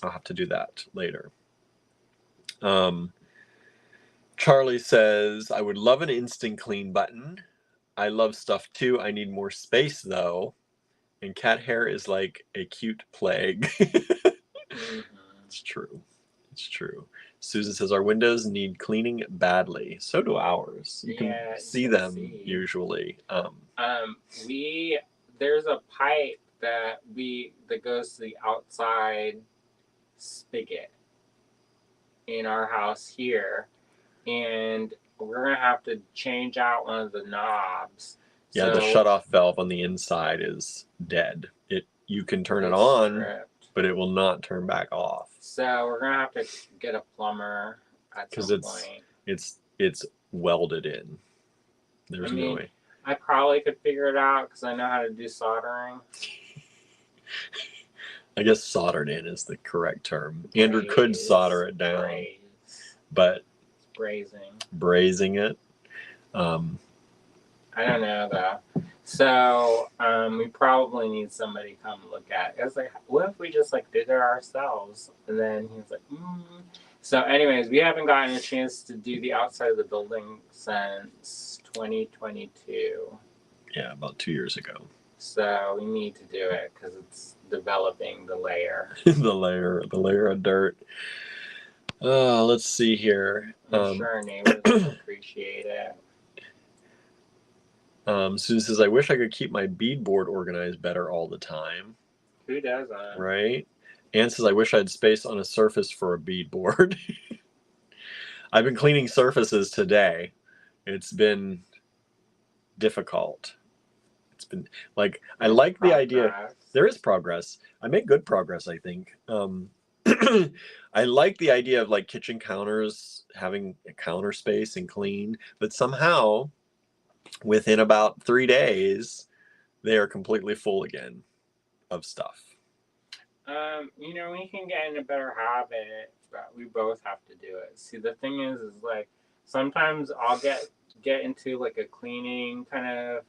I'll have to do that later. Charlie says, I would love an instant clean button. I love stuff too. I need more space though. And cat hair is like a cute plague. It's true. It's true. Susan says our windows need cleaning badly. So do ours. You can see them usually. There's a pipe that goes to the outside spigot in our house here, and we're gonna have to change out one of the knobs. Yeah, the shut-off valve on the inside is dead. You can turn it on, stripped. but it will not turn back off. So we're gonna have to get a plumber at some point. It's welded in. There's no way. I probably could figure it out because I know how to do soldering. I guess soldered in is the correct term. Andrew could solder it down, but brazing it. I don't know though. So we probably need somebody to come look at it. It's like, what if we just like did it ourselves? And then he's like, So anyways, we haven't gotten a chance to do the outside of the building since 2022. Yeah, about 2 years ago. So we need to do it because it's developing the layer. the layer of dirt. Let's see here. I'm sure our neighbors will appreciate it. Susan says, I wish I could keep my beadboard organized better all the time. Who doesn't? Right? Ann says, I wish I had space on a surface for a beadboard. I've been cleaning surfaces today. It's been difficult. It's been like, I like the idea. There is progress. I make good progress, I think. I like the idea of like kitchen counters having a counter space and clean, but somehow within about 3 days, they are completely full again of stuff. We can get in a better habit, but we both have to do it. See, the thing is like sometimes I'll get into like a cleaning kind of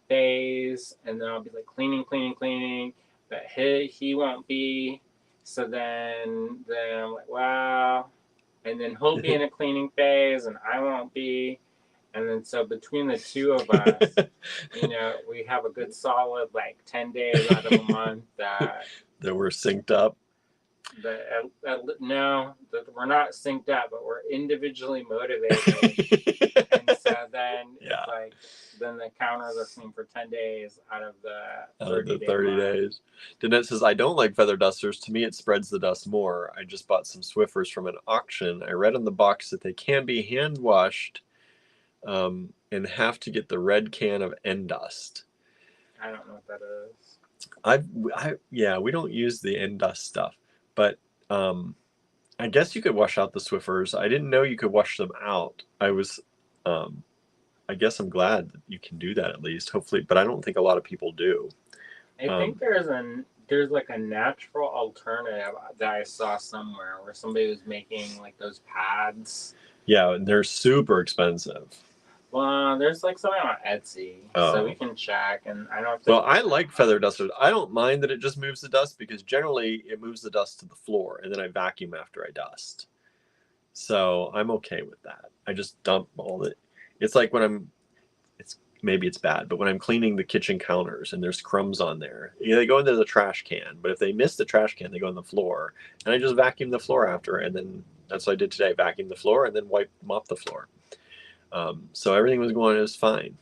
phase, and then I'll be like cleaning, but he won't be. So then I'm like, wow. And then he'll be in a cleaning phase, and I won't be. And then so between the two of us, we have a good solid like 10 days out of a month that we're synced up. No, that we're not synced up, but we're individually motivated. And so then it's like then the counters are clean for 10 days out of the 30 days. Danette says, I don't like feather dusters. To me, it spreads the dust more. I just bought some Swiffers from an auction. I read on the box that they can be hand washed. And have to get the red can of Endust. I don't know what that is. We don't use the Endust stuff, but I guess you could wash out the Swiffers. I didn't know you could wash them out. I guess I'm glad that you can do that at least, hopefully, but I don't think a lot of people do. I think there's like a natural alternative that I saw somewhere where somebody was making like those pads. Yeah, and they're super expensive. Well, there's like something on Etsy, so we can check. And I don't. Well, I like feather dusters. I don't mind that it just moves the dust because generally it moves the dust to the floor, and then I vacuum after I dust. So I'm okay with that. I just dump all the. It's like when maybe it's bad, but when I'm cleaning the kitchen counters and there's crumbs on there, they go into the trash can. But if they miss the trash can, they go on the floor, and I just vacuum the floor after, and then that's what I did today: vacuum the floor and then mop the floor. So everything was going, it was fine.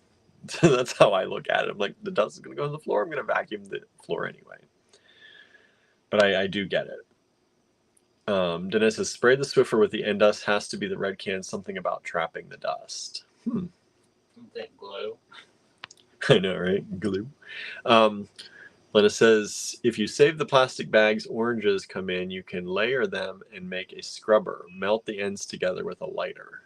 That's how I look at it. I'm like, the dust is going to go on the floor. I'm going to vacuum the floor anyway. But I do get it. Dennis says, spray the Swiffer with the Endust. Has to be the red can. Something about trapping the dust. That glue. I know, right? Glue. Lena says, if you save the plastic bags, oranges come in, you can layer them and make a scrubber. Melt the ends together with a lighter.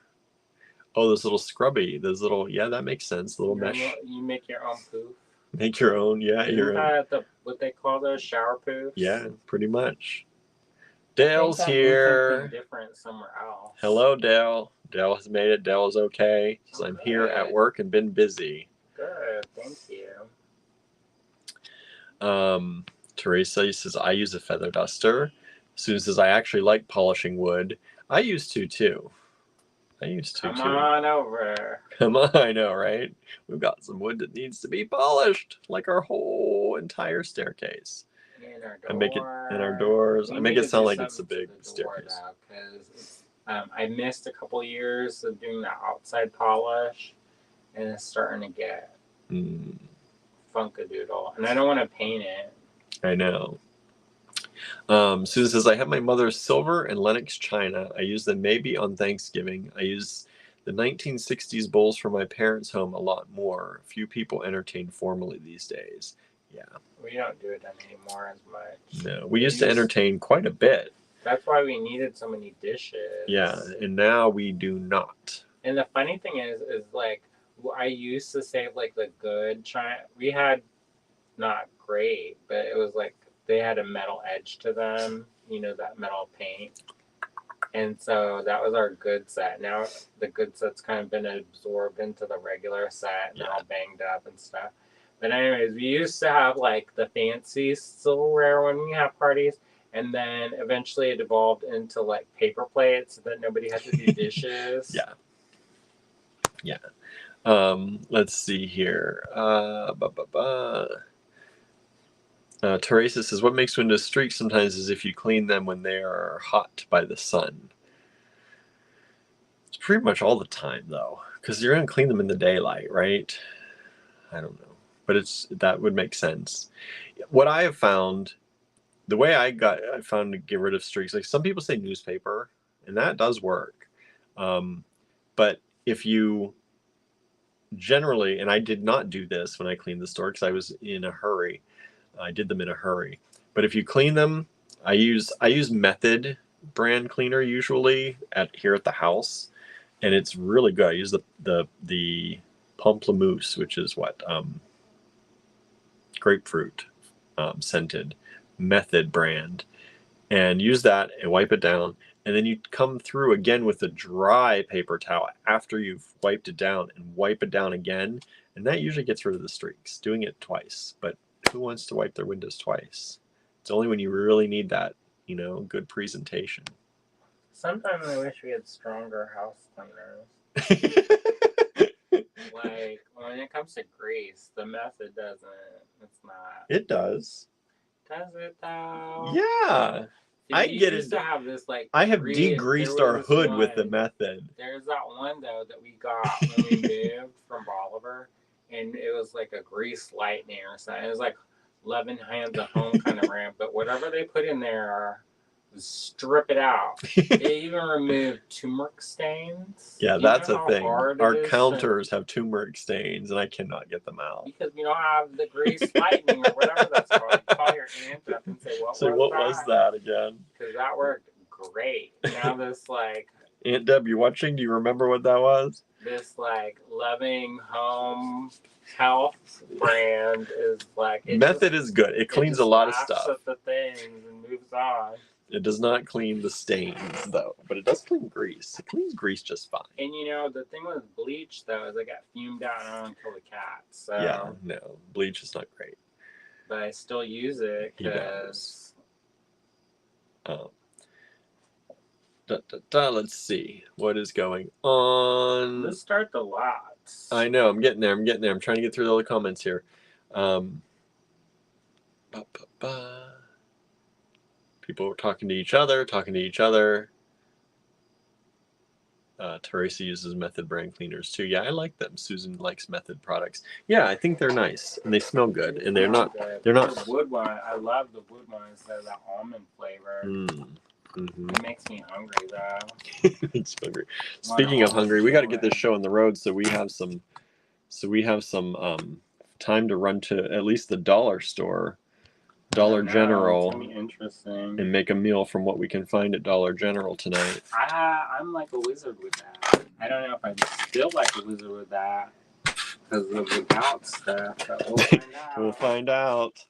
Oh, those little scrubby, that makes sense. Little mesh. You make your own poof. Make your own, yeah. What they call those shower poofs? Yeah, pretty much. Dale's here. Different somewhere else. Hello, Dale. Dale has made it. Dale is okay. Says, I'm here at work and been busy. Good, thank you. Teresa says, I use a feather duster. Susan says, I actually like polishing wood. I used to too. Come on over. Come on, I know, right? We've got some wood that needs to be polished, like our whole entire staircase. And our doors. I make it sound like it's a big staircase. Because I missed a couple years of doing the outside polish, and it's starting to get funkadoodle. And I don't want to paint it. I know. Susan says, I have my mother's silver and Lenox china. I use them maybe on Thanksgiving. I use The 1960s bowls from my parents' home a lot more. Few people entertain formally these days. Yeah. We don't do it anymore as much. No, we used to entertain quite a bit. That's why we needed so many dishes. Yeah, and now we do not. And the funny thing is like I used to save like the good china. We had not great, but it was like they had a metal edge to them. You know, that metal paint. And so that was our good set. Now the good set's kind of been absorbed into the regular set, and they're all banged up and stuff. But anyways, we used to have like the fancy silverware when we have parties, and then eventually it evolved into like paper plates so that nobody had to do dishes. Yeah. Let's see here. Teresa says, what makes windows streak sometimes is if you clean them when they are hot by the sun. It's pretty much all the time, though, because you're going to clean them in the daylight, right? I don't know, but that would make sense. What I have found, the way I found to get rid of streaks, like some people say newspaper, and that does work. But if you generally, and I did not do this when I cleaned the store because I was in a hurry. I did them in a hurry. But if you clean them, I use Method brand cleaner usually here at the house, and it's really good. I use the Pamplemousse, which is what grapefruit scented Method brand, and use that and wipe it down. And then you come through again with a dry paper towel after you've wiped it down and wipe it down again. And that usually gets rid of the streaks, doing it twice. But who wants to wipe their windows twice? It's only when you really need that, good presentation. Sometimes I wish we had stronger house cleaners. Like, when it comes to grease, the Method doesn't. It's not. It does. Does it, though? Yeah. I get it. To have this, like, I have degreased our hood with the Method. There's that one, though, that we got when we moved from Bolivar, and it was like a grease lightning or something. It was like 11 hands at home kind of ramp, but whatever they put in there, strip it out. It even removed turmeric stains. Yeah, that's a thing. Our counters have turmeric stains, and I cannot get them out. Because we don't have the grease lightning or whatever that's called. You call your aunt up and say, what was that again? Because that worked great. Now this, like... Aunt Deb, you watching? Do you remember what that was? This, like, loving home health brand is like... Method is good. It cleans a lot of stuff. It just laughs at the things and moves on. It does not clean the stains, though, but it does clean grease. It cleans grease just fine. And, the thing with bleach, though, is I got fumed out and I don't kill the cats. So. Yeah, no, bleach is not great. But I still use it because... Let's see. What is going on? Let's start the lots. I know, I'm getting there. I'm trying to get through all the comments here. People were talking to each other. Teresa uses Method brand cleaners too. Yeah, I like them. Susan likes Method products. Yeah, I think they're nice and they smell good. And they're not. The wood one. I love the wood ones. They're the almond flavor. Mm-hmm. It makes me hungry though. It's hungry. Speaking of hungry, we got to get this show on the road so we have some. Time to run to at least the dollar store. Dollar General, interesting, and make a meal from what we can find at Dollar General tonight. I'm like a wizard with that. I don't know if I'm still like a wizard with that because of the gout stuff, but we'll find out. We'll find out.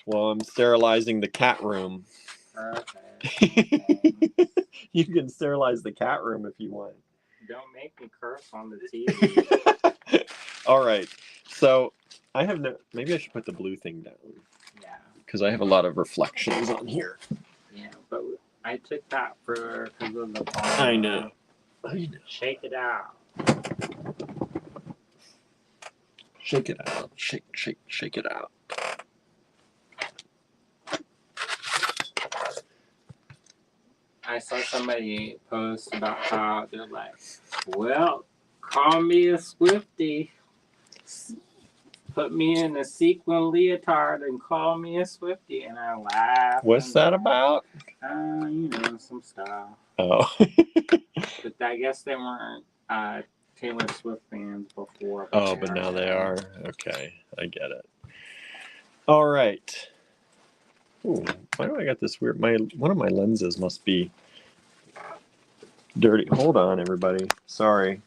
Well, I'm sterilizing the cat room. Okay. You can sterilize the cat room if you want. Don't make me curse on the TV. All right. So maybe I should put the blue thing down. Yeah. Because I have a lot of reflections on here. Yeah, but I took that because of the ball. I know. Shake it out. Shake it out. Shake it out. I saw somebody post about how they're like, well, call me a Swiftie. Put me in a sequin leotard and call me a Swiftie. And I laughed. What's that about? Some stuff. Oh. But I guess they weren't Taylor Swift fans before. Oh, but now they are. Okay, I get it. All right. Ooh, why do I got this weird? One of my lenses must be dirty. Hold on, everybody. Sorry.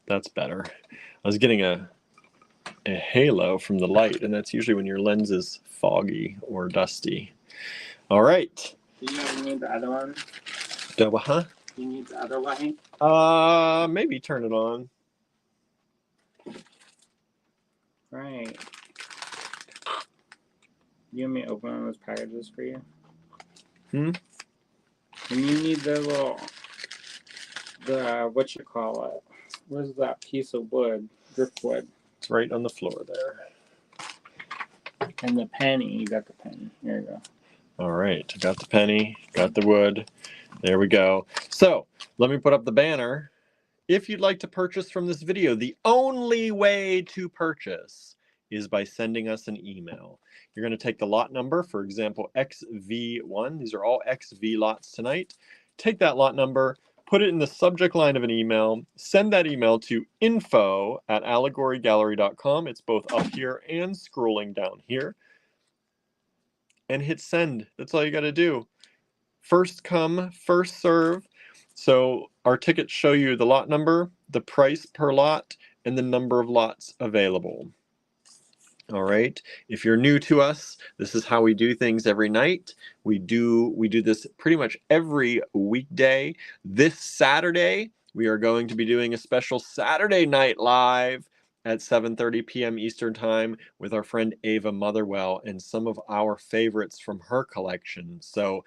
That's better. I was getting a halo from the light, and that's usually when your lens is foggy or dusty. All right. Do you need the other one? Double, huh? You need the other light? Maybe turn it on. Right. You want me to open one of those packages for you? Hmm? And you need the what you call it? Where's that piece of wood? Driftwood. It's right on the floor there. And the penny. You got the penny. Here you go. All right. Got the penny. Got the wood. There we go. So let me put up the banner. If you'd like to purchase from this video, the only way to purchase is by sending us an email. You're going to take the lot number, for example, XV1. These are all XV lots tonight. Take that lot number, put it in the subject line of an email, send that email to info@allegorygallery.com. It's both up here and scrolling down here. And hit send. That's all you got to do. First come, first serve. So our tickets show you the lot number, the price per lot, and the number of lots available. All right. If you're new to us, this is how we do things every night. We do this pretty much every weekday. This Saturday, we are going to be doing a special Saturday Night Live at 7:30 p.m. Eastern Time with our friend Ava Motherwell and some of our favorites from her collection. So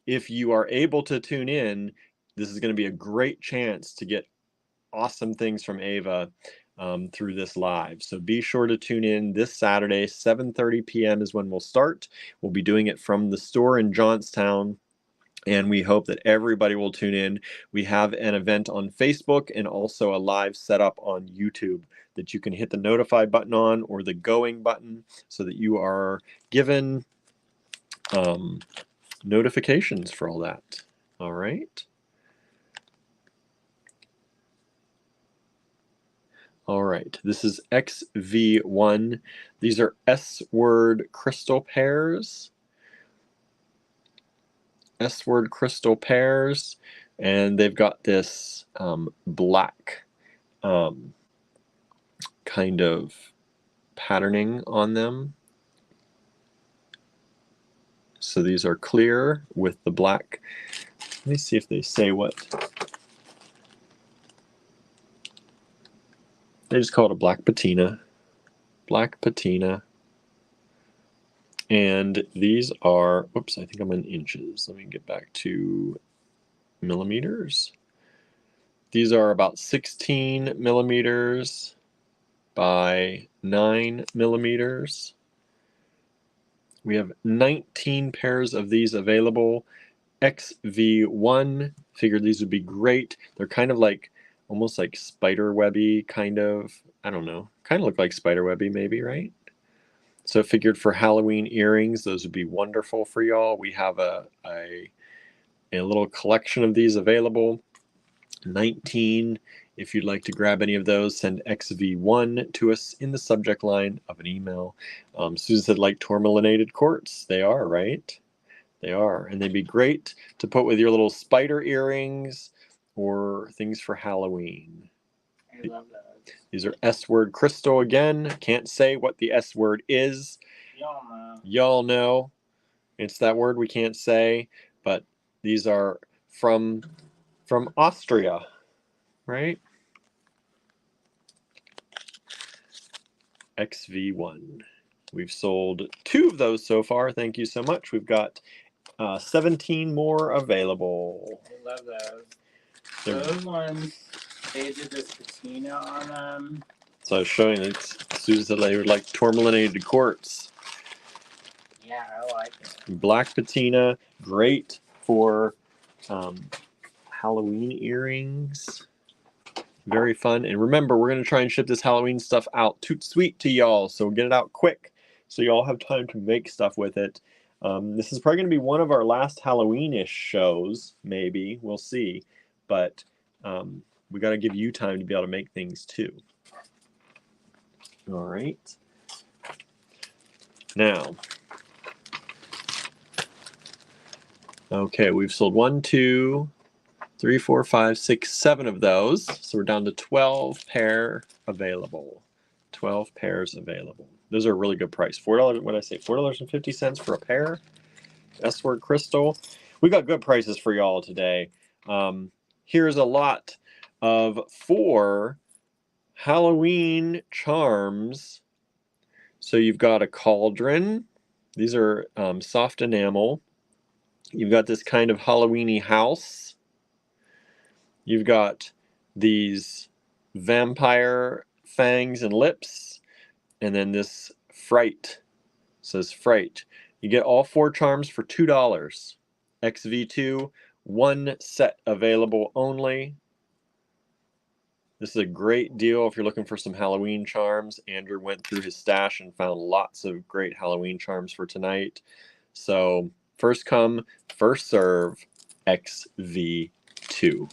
if you are able to tune in, this is going to be a great chance to get awesome things from Ava through this live. So be sure to tune in this Saturday, 7:30 p.m. is when we'll start. We'll be doing it from the store in Johnstown, and we hope that everybody will tune in. We have an event on Facebook and also a live setup on YouTube that you can hit the notify button on or the going button so that you are given notifications for all that. All right. All right, this is XV1. These are S-word crystal pairs. S-word crystal pairs, and they've got this black kind of patterning on them. So these are clear with the black. Let me see if they say what. They just call it a black patina. Black patina. And these are, oops, I think I'm in inches. Let me get back to millimeters. These are about 16 millimeters by 9 millimeters. We have 19 pairs of these available. XV1, figured these would be great. They're kind of like, almost like spider webby, kind of, I don't know, kind of look like spider webby maybe, right? So figured for Halloween earrings, those would be wonderful for y'all. We have a little collection of these available. 19. If you'd like to grab any of those, send XV1 to us in the subject line of an email. Susan said, like tourmalinated quartz. They are, right? They are. And they'd be great to put with your little spider earrings or things for Halloween. I love those. These are S-word crystal again. Can't say what the S word is. Y'all know. Y'all know. It's that word we can't say, but these are from Austria, right? XV1. We've sold 2 of those so far. Thank you so much. We've got 17 more available. I love those. Those ones, they did this patina on them. So I was showing that Susan said they were like tourmalinated quartz. Yeah, I like it. Black patina, great for Halloween earrings. Very fun. And remember, we're going to try and ship this Halloween stuff out toot sweet to y'all. So get it out quick so y'all have time to make stuff with it. This is probably going to be one of our last Halloween-ish shows, maybe. We'll see. But We got to give you time to be able to make things too. All right. Now, okay, we've sold 1, 2, 3, 4, 5, 6, 7 of those. So we're down to 12 pair available. 12 pairs available. Those are a really good price. $4, what did I say? $4.50 for a pair. S-word crystal. We got good prices for y'all today. Here's a lot of 4 Halloween charms. So you've got a cauldron. These are soft enamel. You've got this kind of Halloweeny house. You've got these vampire fangs and lips. And then this fright. It says fright. You get all 4 charms for $2. XV2, 1 set available only. This is a great deal if you're looking for some Halloween charms. Andrew went through his stash and found lots of great Halloween charms for tonight. So first come, first serve, XV2.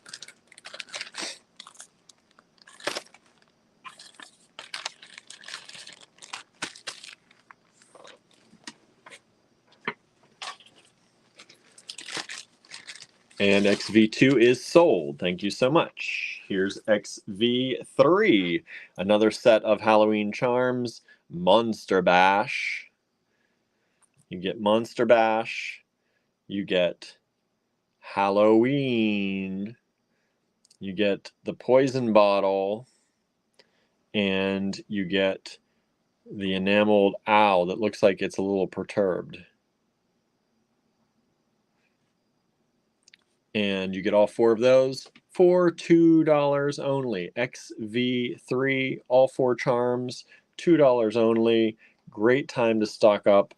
And XV2 is sold. Thank you so much. Here's XV3, another set of Halloween charms, Monster Bash. You get Monster Bash, you get Halloween, you get the poison bottle, and you get the enameled owl that looks like it's a little perturbed. And you get all 4 of those for $2 only. XV3, all 4 charms, $2 only. Great time to stock up.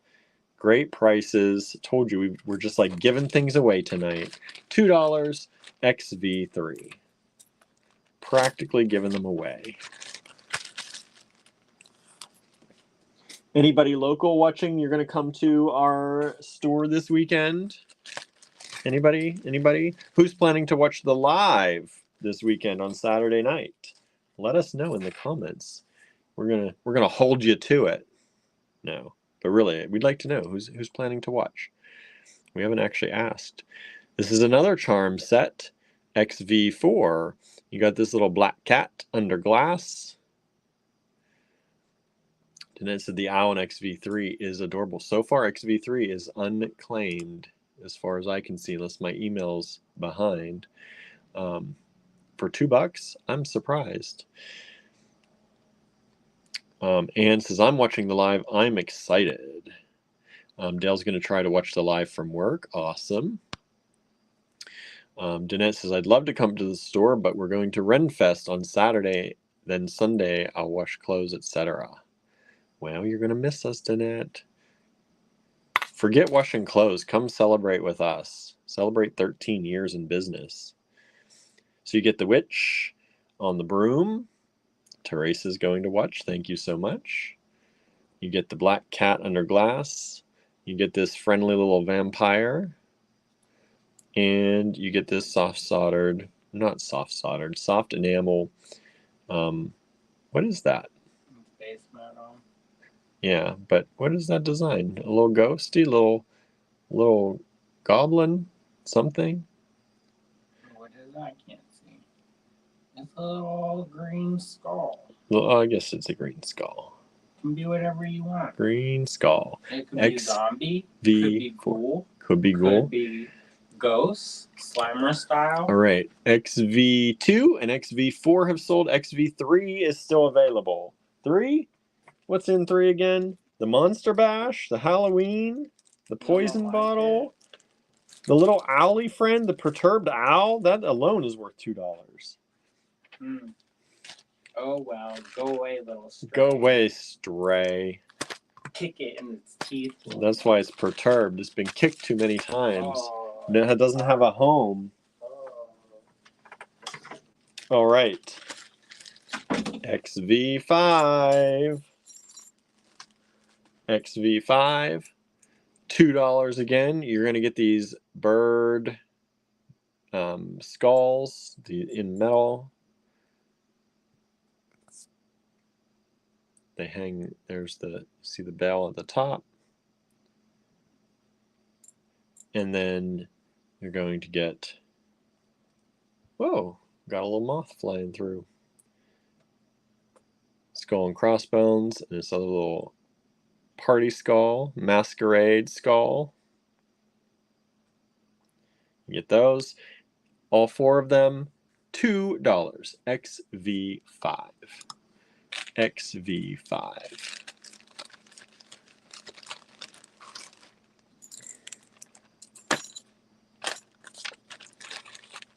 Great prices. Told you we're just like giving things away tonight. $2, XV3. Practically giving them away. Anybody local watching, you're going to come to our store this weekend? Anybody? Who's planning to watch the live this weekend on Saturday night? Let us know in the comments. We're gonna hold you to it. No, but really, we'd like to know who's planning to watch. We haven't actually asked. This is another charm set, XV4. You got this little black cat under glass. And it said the owl in XV3 is adorable. So far, XV3 is unclaimed, as far as I can see, unless my email's behind. For $2, I'm surprised. Anne says, I'm watching the live. I'm excited. Dale's going to try to watch the live from work. Awesome. Danette says, I'd love to come to the store, but we're going to Renfest on Saturday. Then Sunday, I'll wash clothes, etc. Well, you're going to miss us, Danette. Forget washing clothes. Come celebrate with us. Celebrate 13 years in business. So you get the witch on the broom. Teresa's going to watch. Thank you so much. You get the black cat under glass. You get this friendly little vampire. And you get this soft enamel. What is that? Base metal. Yeah, but what is that design? A little ghosty, little goblin, something? What is that? I can't see. It's a little green skull. Well, I guess it's a green skull. It can be whatever you want. Green skull. It could be zombie. Could be ghoul. Could be ghoul. Could be ghost. Slimer style. All right. XV2 and XV4 have sold. XV3 is still available. 3? What's in 3 again? The Monster Bash, the Halloween, the poison bottle, the little owly friend, the perturbed owl. That alone is worth $2. Oh, well. Go away, little stray. Go away, stray. Kick it in its teeth. That's why it's perturbed. It's been kicked too many times. Oh. It doesn't have a home. Oh. All right. XV5. XV5. $2 again. You're going to get these bird skulls in metal. They hang, see the bell at the top. And then you're going to get, whoa, got a little moth flying through. Skull and crossbones, and this other little party skull, masquerade skull. You get those. All 4 of them, $2. XV5. XV5.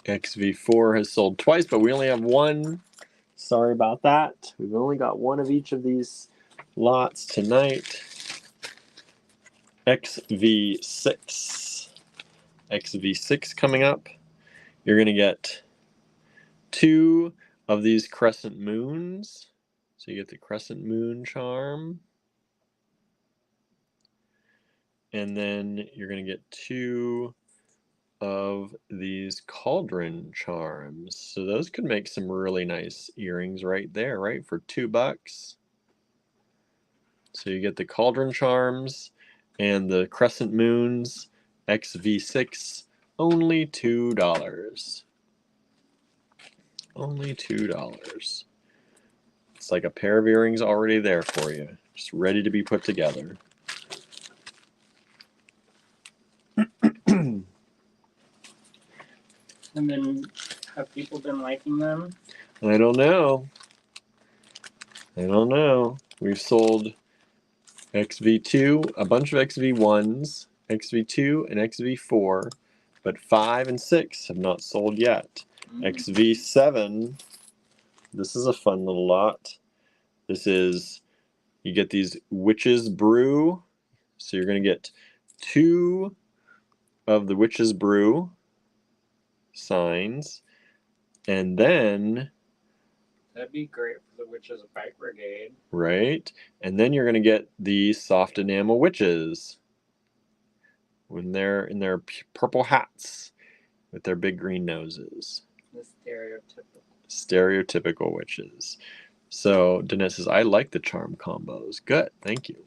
XV4 has sold twice, but we only have one. Sorry about that. We've only got one of each of these lots tonight. XV6. XV6 coming up. You're going to get 2 of these crescent moons. So you get the crescent moon charm. And then you're going to get 2 of these cauldron charms. So those could make some really nice earrings right there, right? For $2. So you get the cauldron charms and the crescent moons. XV6, only $2. Only $2. It's like a pair of earrings already there for you, just ready to be put together. And then, have people been liking them? I don't know. We've sold XV2, a bunch of XV1s, XV2 and XV4, but 5 and 6 have not sold yet. XV7, this is a fun little lot. This is, you get these Witch's Brew. So you're going to get 2 of the Witch's Brew signs, and then that'd be great for the Witches Bike Brigade, right? And then you're going to get the soft enamel witches when they're in their purple hats with their big green noses. The Stereotypical witches. So Danette says, I like the charm combos. Good, thank you.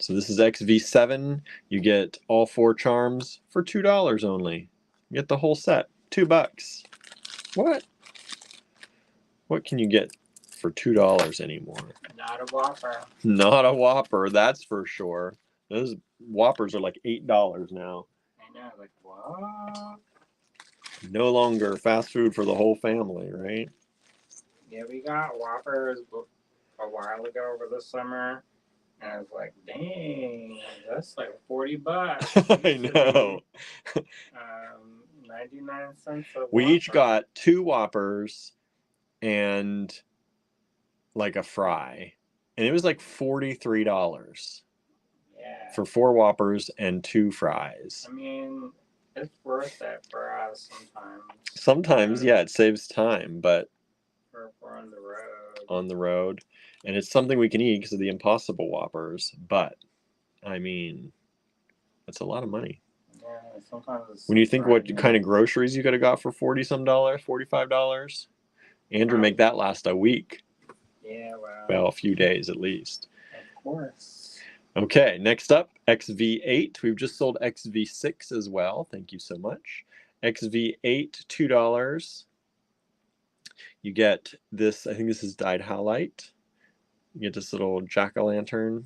So this is XV7. You get all 4 charms for $2 only. You get the whole set, $2. What? What can you get for $2 anymore? Not a Whopper. Not a Whopper, that's for sure. Those Whoppers are like $8 now. I know, like what? No longer fast food for the whole family, right? Yeah, we got Whoppers a while ago over the summer. And I was like, dang, that's like $40. I know. 99 cents a Whopper. We each got 2 Whoppers and like a fry. And it was like $43. Yeah. For 4 Whoppers and 2 fries. I mean, it's worth it for us sometimes. Sometimes, yeah, it saves time, but we're on the road. On the road. And it's something we can eat because of the Impossible Whoppers. But, I mean, that's a lot of money. Yeah, sometimes when you think what kind of groceries you could have got for $40-some, $45, Andrew make that last a week. Yeah, well, a few days at least. Of course. Okay, next up, XV8. We've just sold XV6 as well. Thank you so much. XV8, $2. You get this, I think this is dyed halite. You get this little jack-o'-lantern.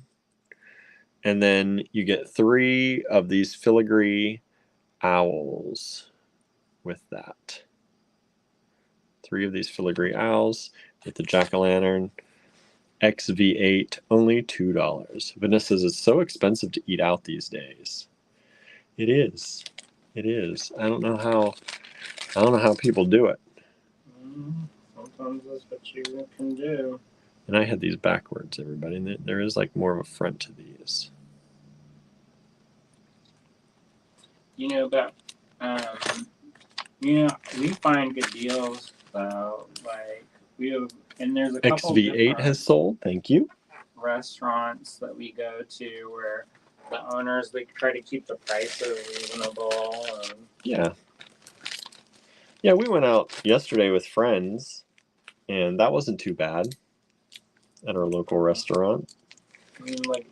And then you get 3 of these filigree owls with that. 3 of these filigree owls with the jack-o'-lantern. XV8, only $2. Vanessa says it's so expensive to eat out these days. It is. It is. I don't know how people do it. Sometimes that's what you can do. And I had these backwards, everybody. And there is like more of a front to these. You know, but you know, we find good deals though. Like we have, and there's a couple XV8 has sold. Thank you. restaurants that we go to where the owners, they try to keep the prices reasonable. And Yeah. Yeah, we went out yesterday with friends, and that wasn't too bad at our local restaurant. I mean, like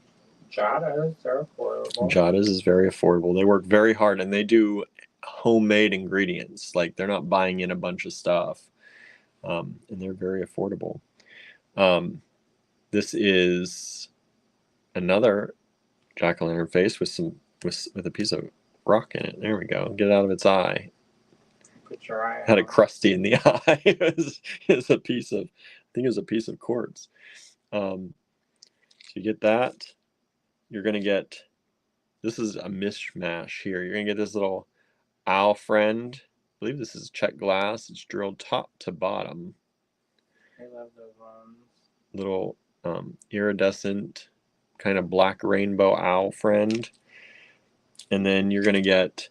Jada's, they're affordable. Jada's is very affordable. They work very hard, and they do homemade ingredients. Like, they're not buying in a bunch of stuff, and they're very affordable. This is another jack-o'-lantern face with a piece of rock in it. There we go. Get it out of its eye. Put your eye Had a out. crusty in the eye. It's a piece of, I think it was a piece of quartz. So you get that. You're gonna get, this is a mishmash here. You're gonna get this little owl friend. I believe this is check glass. It's drilled top to bottom. I love those ones. Little iridescent kind of black rainbow owl friend. And then you're gonna get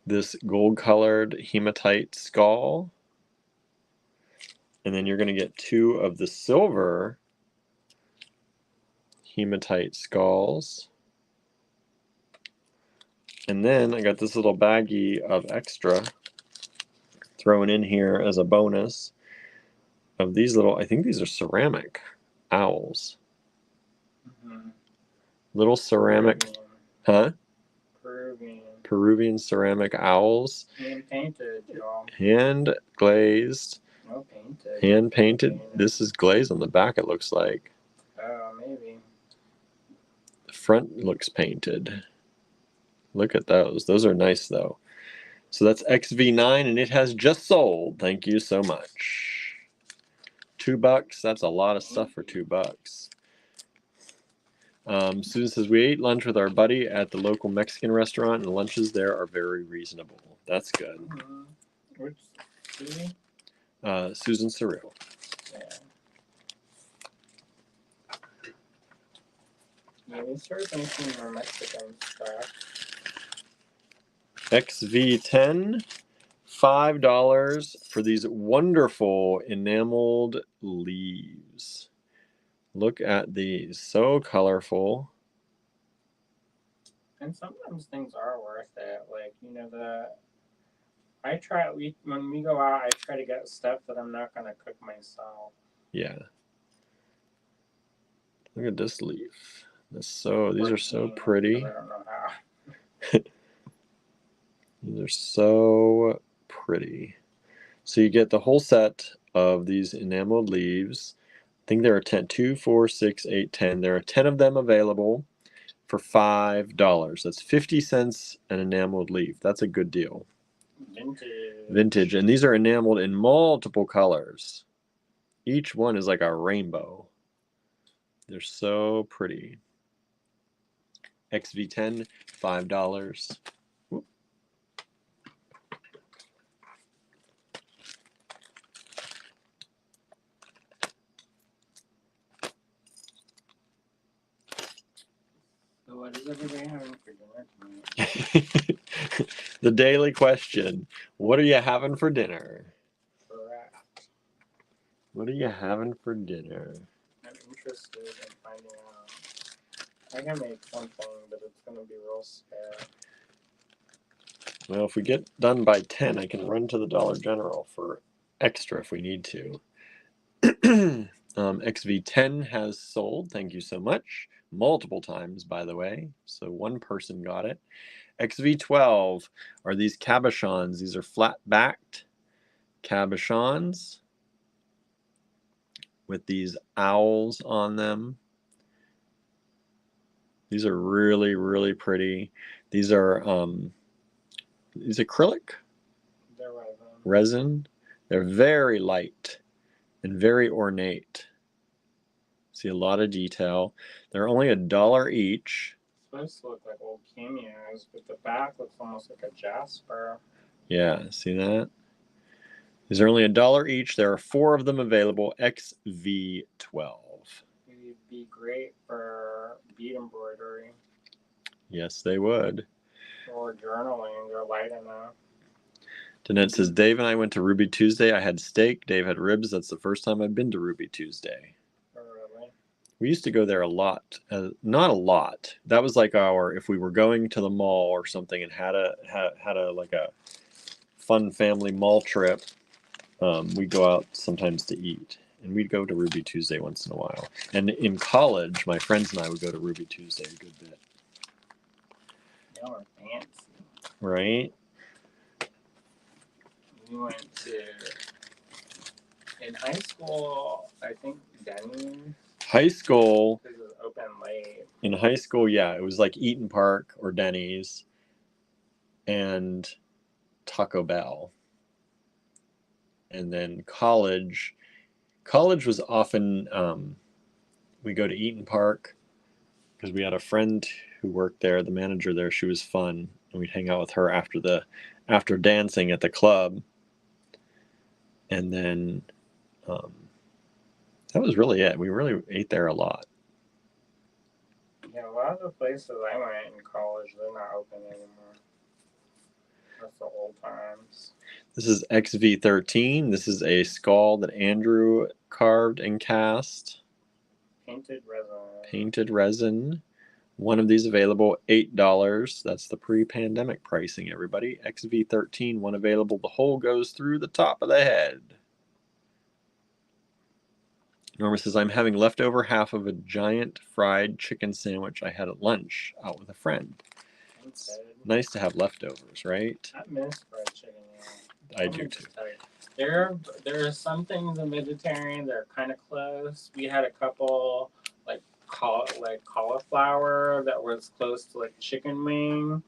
this gold colored hematite skull. And then you're going to get 2 of the silver hematite skulls. And then I got this little baggie of extra thrown in here as a bonus of these little, I think these are ceramic owls. Mm-hmm. Little ceramic, Peruvian ceramic owls. Hand painted, y'all. Hand glazed. No painted. Hand painted. This is glazed on the back, it looks like. Oh, maybe. The front looks painted. Look at those. Those are nice, though. So that's XV9, and it has just sold. Thank you so much. $2. That's a lot of stuff for $2. Susan says, we ate lunch with our buddy at the local Mexican restaurant, and the lunches there are very reasonable. That's good. Mm-hmm. Which Susie? Susan Surreal. Yeah, we started making more Mexican stuff. XV10, $5 for these wonderful enameled leaves. Look at these, so colorful. And sometimes things are worth it. Like, you know, when we go out, I try to get stuff that I'm not gonna cook myself. Yeah. Look at this leaf. These are so pretty. I don't know how. These are so pretty. So you get the whole set of these enameled leaves. I think there are 10, 2, 4, 6, 8, 10. There are 10 of them available for $5. That's 50 cents an enameled leaf. That's a good deal. Vintage. And these are enameled in multiple colors. Each one is like a rainbow. They're so pretty. XV10, $5. Whoop. So what is everybody having for dinner tonight? The daily question. What are you having for dinner? Correct. What are you having for dinner? I'm interested in finding out. I can make something, but it's going to be real spare. Well, if we get done by 10, I can run to the Dollar General for extra if we need to. XV10 has sold. Thank you so much. Multiple times, by the way. So one person got it. XV12 are these cabochons. These are flat-backed cabochons with these owls on them. These are really, really pretty. These are acrylic? They're resin. They're very light and very ornate. See a lot of detail. They're only $1 each. Supposed to look like old cameos, but the back looks almost like a jasper. Yeah, see that? These are only $1 each. There are 4 of them available. XV12. They'd be great for bead embroidery. Yes, they would. Or journaling. They're light enough. Danette says, Dave and I went to Ruby Tuesday. I had steak. Dave had ribs. That's the first time I've been to Ruby Tuesday. Oh, really? We used to go there a lot. Not a lot. That was like if we were going to the mall or something and had a like a fun family mall trip, we'd go out sometimes to eat. And we'd go to Ruby Tuesday once in a while. And in college, my friends and I would go to Ruby Tuesday a good bit. Y'all are fancy. Right? We went to, in high school, I think Denny's. High school. Because it was open late. In high school, yeah, it was like Eaton Park or Denny's and Taco Bell. And then college was often, we go to Eaton Park because we had a friend who worked there, the manager there. She was fun, and we'd hang out with her after dancing at the club. And then that was really it. We really ate there a lot. Yeah, a lot of the places I went in college, they're not open anymore. That's the old times. This is XV13. This is a skull that Andrew carved and cast. Painted resin. One of these available, $8. That's the pre-pandemic pricing, everybody. XV13, one available. The hole goes through the top of the head. Norma says, I'm having leftover half of a giant fried chicken sandwich I had at lunch out with a friend. It's nice to have leftovers, right? I miss fried chicken. Yeah. I do too. There are some things in vegetarian that are kind of close. We had a couple like cauliflower that was close to like chicken wing,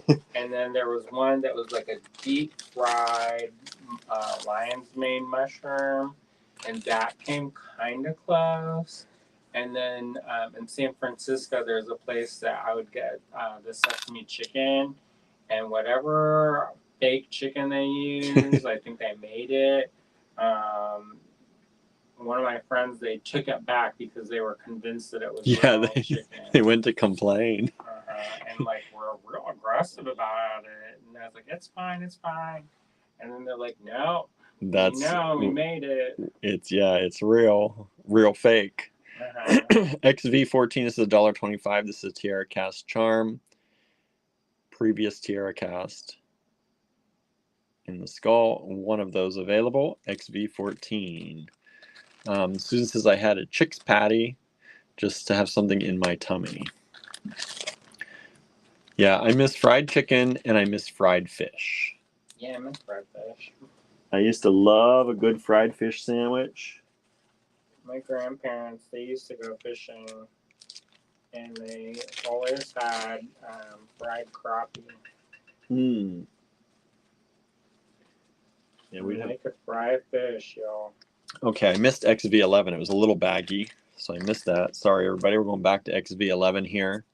and then there was one that was like a deep fried lion's mane mushroom, and that came kind of close. And then in San Francisco, there's a place that I would get the sesame chicken, and whatever fake chicken they use, I think they made it. One of my friends, they took it back because they were convinced that it was real chicken. They went to complain. And like were real aggressive about it. And I was like, it's fine. And then they're like, no, we made it. It's real fake. XV14, this is $1.25. This is a Tiara Cast charm. Previous Tiara Cast in the skull. One of those available. XV14. Susan says, I had a chick's patty just to have something in my tummy. Yeah, I miss fried chicken and I miss fried fish. Yeah, I miss fried fish. I used to love a good fried fish sandwich. My grandparents, they used to go fishing, and they always had fried crappie. Yeah, we'd make a fried fish, y'all. Okay, I missed XV11. It was a little baggy, so I missed that. Sorry, everybody. We're going back to XV11 here.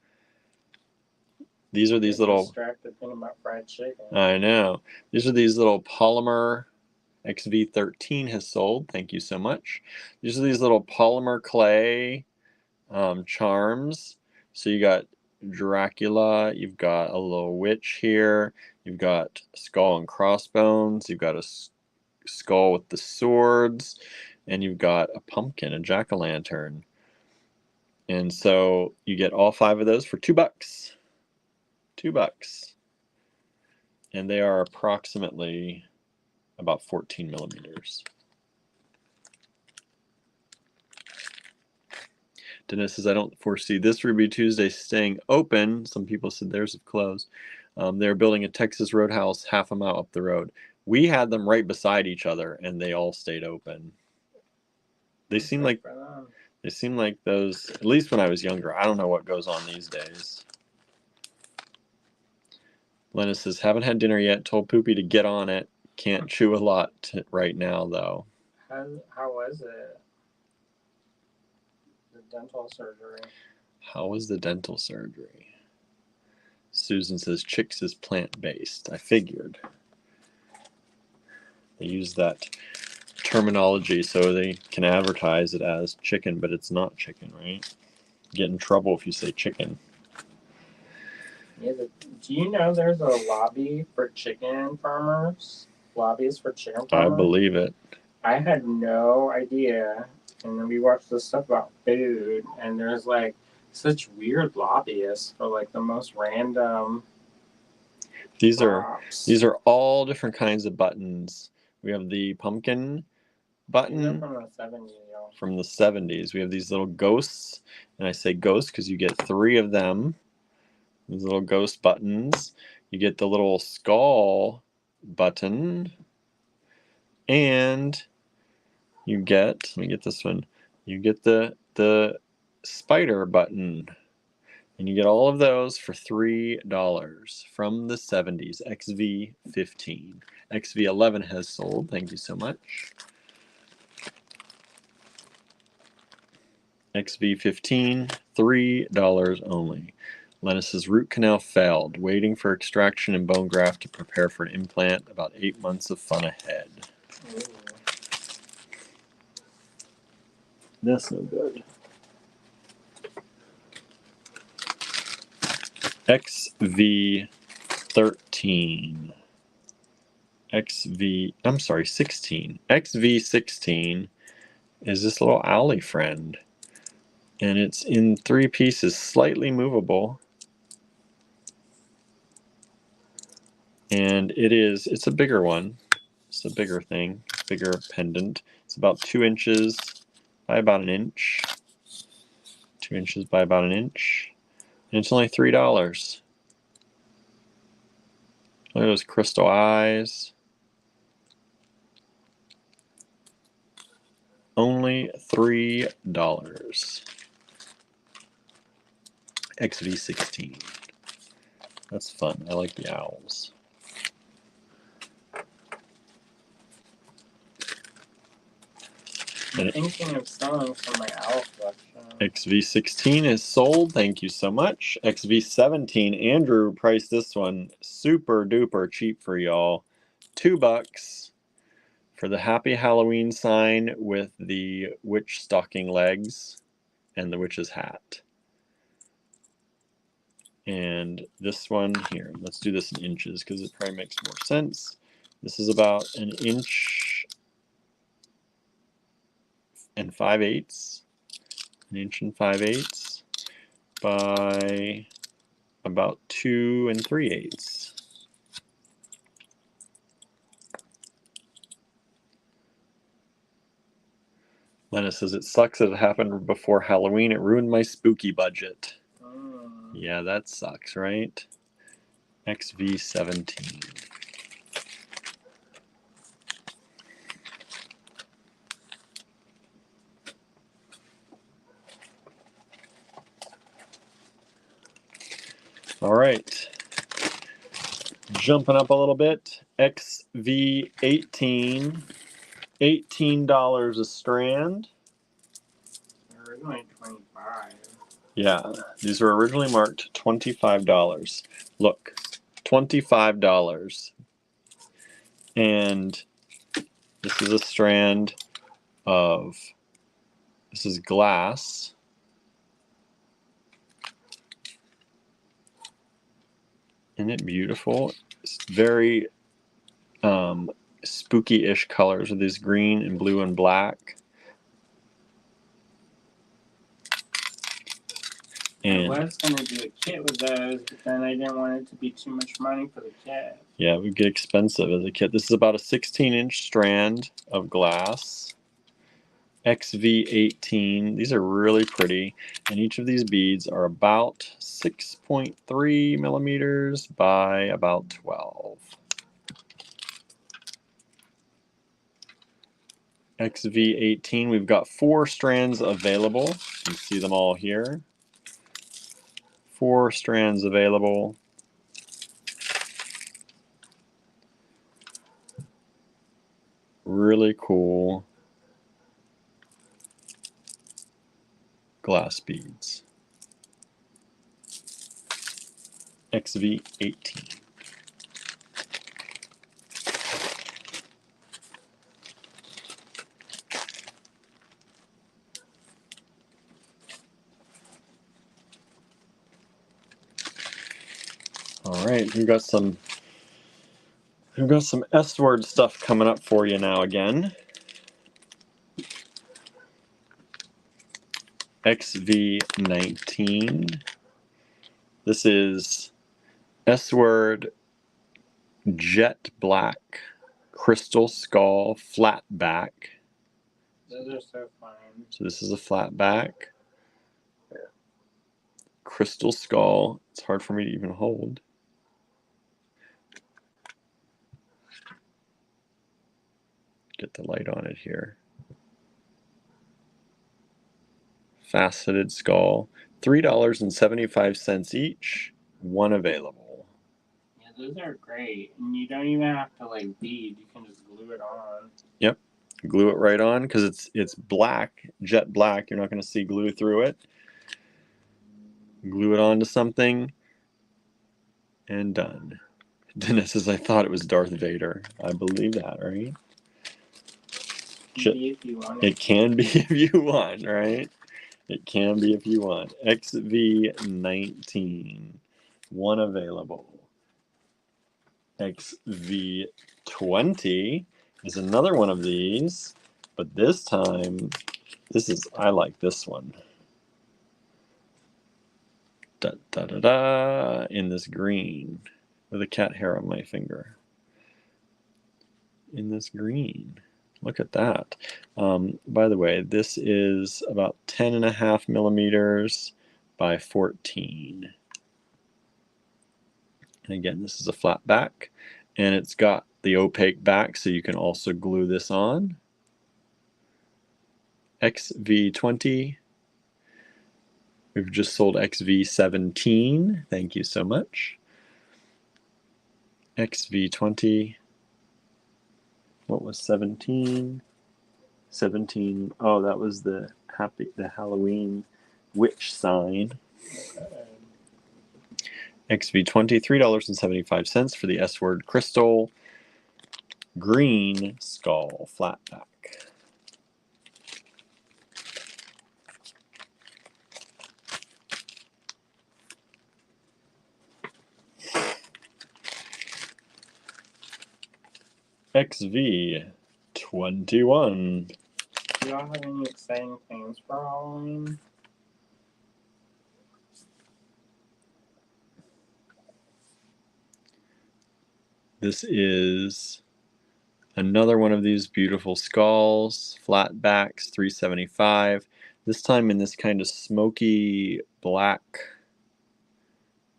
These are these little... distracted thinking about fried chicken. I know. These are these little polymer... XV13 has sold. Thank you so much. These are these little polymer clay charms. So you got Dracula, you've got a little witch here, you've got skull and crossbones, you've got a skull with the swords, and you've got a pumpkin, a jack-o'-lantern. And so you get all 5 of those for $2. $2. And they are approximately about 14 millimeters. Dennis says, I don't foresee this Ruby Tuesday staying open. Some people said theirs have closed. They're building a Texas Roadhouse half a mile up the road. We had them right beside each other, and they all stayed open. They seem like those, at least when I was younger. I don't know what goes on these days. Lena says, haven't had dinner yet. Told Poopy to get on it. Can't chew a lot right now, though. How was it? The dental surgery. How was the dental surgery? Susan says Chicks is plant-based. I figured. They use that terminology so they can advertise it as chicken, but it's not chicken, right? Get in trouble if you say chicken. Yeah, do you know there's a lobby for chicken farmers? Lobbies for chicken farmers? I believe it. I had no idea and then we watch this stuff about food, and there's like such weird lobbyists for like the most random These props. are all different kinds of buttons. We have the pumpkin button These are from the 70s, y'all. from the 70s. We have these little ghosts, and I say ghosts because you get 3 of them. These little ghost buttons. You get the little skull button, and you get, let me get this one, you get the spider button, and you get all of those for $3 from the 70s. XV15. XV11 has sold. Thank you so much. XV15, $3 only. Lennis's root canal failed. Waiting for extraction and bone graft to prepare for an implant. About 8 months of fun ahead. Ooh. That's no good. XV13. I'm sorry, 16. XV16 is this little owlie friend. And it's in 3 pieces, slightly movable. And it's a bigger one. It's a bigger thing, bigger pendant. It's about 2 inches by about an inch. 2 inches by about an inch. And it's only $3. Look at those crystal eyes. Only $3. XV16. That's fun. I like the owls. I'm thinking of selling some of my owl collection. XV16 is sold. Thank you so much. XV17, Andrew priced this one super duper cheap for y'all. $2 for the Happy Halloween sign with the witch stocking legs and the witch's hat. And this one here, let's do this in inches because it probably makes more sense. This is about 1 inch and 5/8. 1 inch and 5/8 by about 2 3/8. Lena says, it sucks that it happened before Halloween. It ruined my spooky budget. Yeah, that sucks, right? XV17. All right. Jumping up a little bit. XV18. $18 a strand. Originally 25. Yeah, these were originally marked $25. Look, $25. And this is a strand of, this is glass. Isn't it beautiful? It's very spooky-ish colors with these green and blue and black. And I was going to do a kit with those, but then I didn't want it to be too much money for the kit. Yeah, it would get expensive as a kit. This is about a 16-inch strand of glass. XV18. These are really pretty. And each of these beads are about 6.3 millimeters by about 12. XV18. We've got 4 strands available. You can see them all here. 4 strands available. Really cool glass beads. XV18. All right, we've got some S-word stuff coming up for you now again. XV19. This is S-Word Jet Black Crystal Skull Flat Back. Those are so fun. So this is a flat back. Crystal Skull. It's hard for me to even hold. Get the light on it here. Faceted skull. $3.75 each. One available. Yeah, those are great. And you don't even have to like bead. You can just glue it on. Yep. Glue it right on because it's black, jet black. You're not going to see glue through it. Glue it onto something. And done. Dennis says, I thought it was Darth Vader. I believe that, right? If you want it can be if you want, right? It can be if you want. XV19. One available. XV20 is another one of these, but this time, I like this one. Da, da, da, da, in this green with a cat hair on my finger. In this green. Look at that. By the way, this is about 10.5 millimeters by 14. And again, this is a flat back, and it's got the opaque back, so you can also glue this on. XV20. We've just sold XV17. Thank you so much. XV20. What was 17? 17. Oh, that was the Halloween witch sign. XV20, $3.75 for the S-Word Crystal Green Skull Flat Back. XV21. Do y'all have any exciting plans for Halloween? This is another one of these beautiful skulls, flat backs, $3.75. This time in this kind of smoky black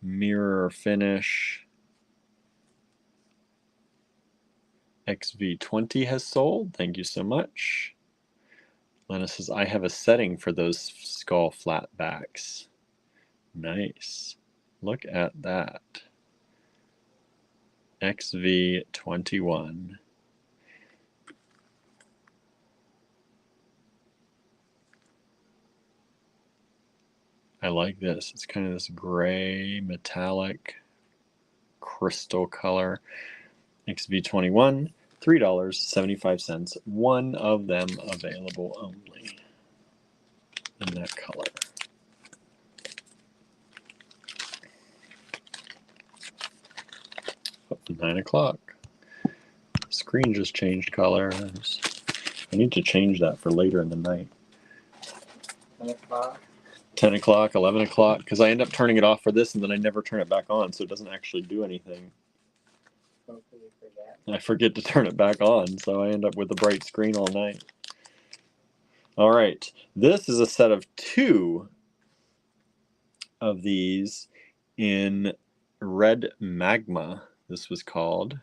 mirror finish. XV20 has sold. Thank you so much. Lena says, I have a setting for those skull flat backs. Nice. Look at that. XV21. I like this. It's kind of this gray metallic crystal color. XV21, $3.75. One of them available only in that color. Up to 9 o'clock. Screen just changed colors. I need to change that for later in the night. 10 o'clock? 10 o'clock, 11 o'clock, because I end up turning it off for this and then I never turn it back on, so it doesn't actually do anything. Hopefully forget. I forget to turn it back on, so I end up with a bright screen all night. All right, this is a set of 2 of these in Red Magma. This was called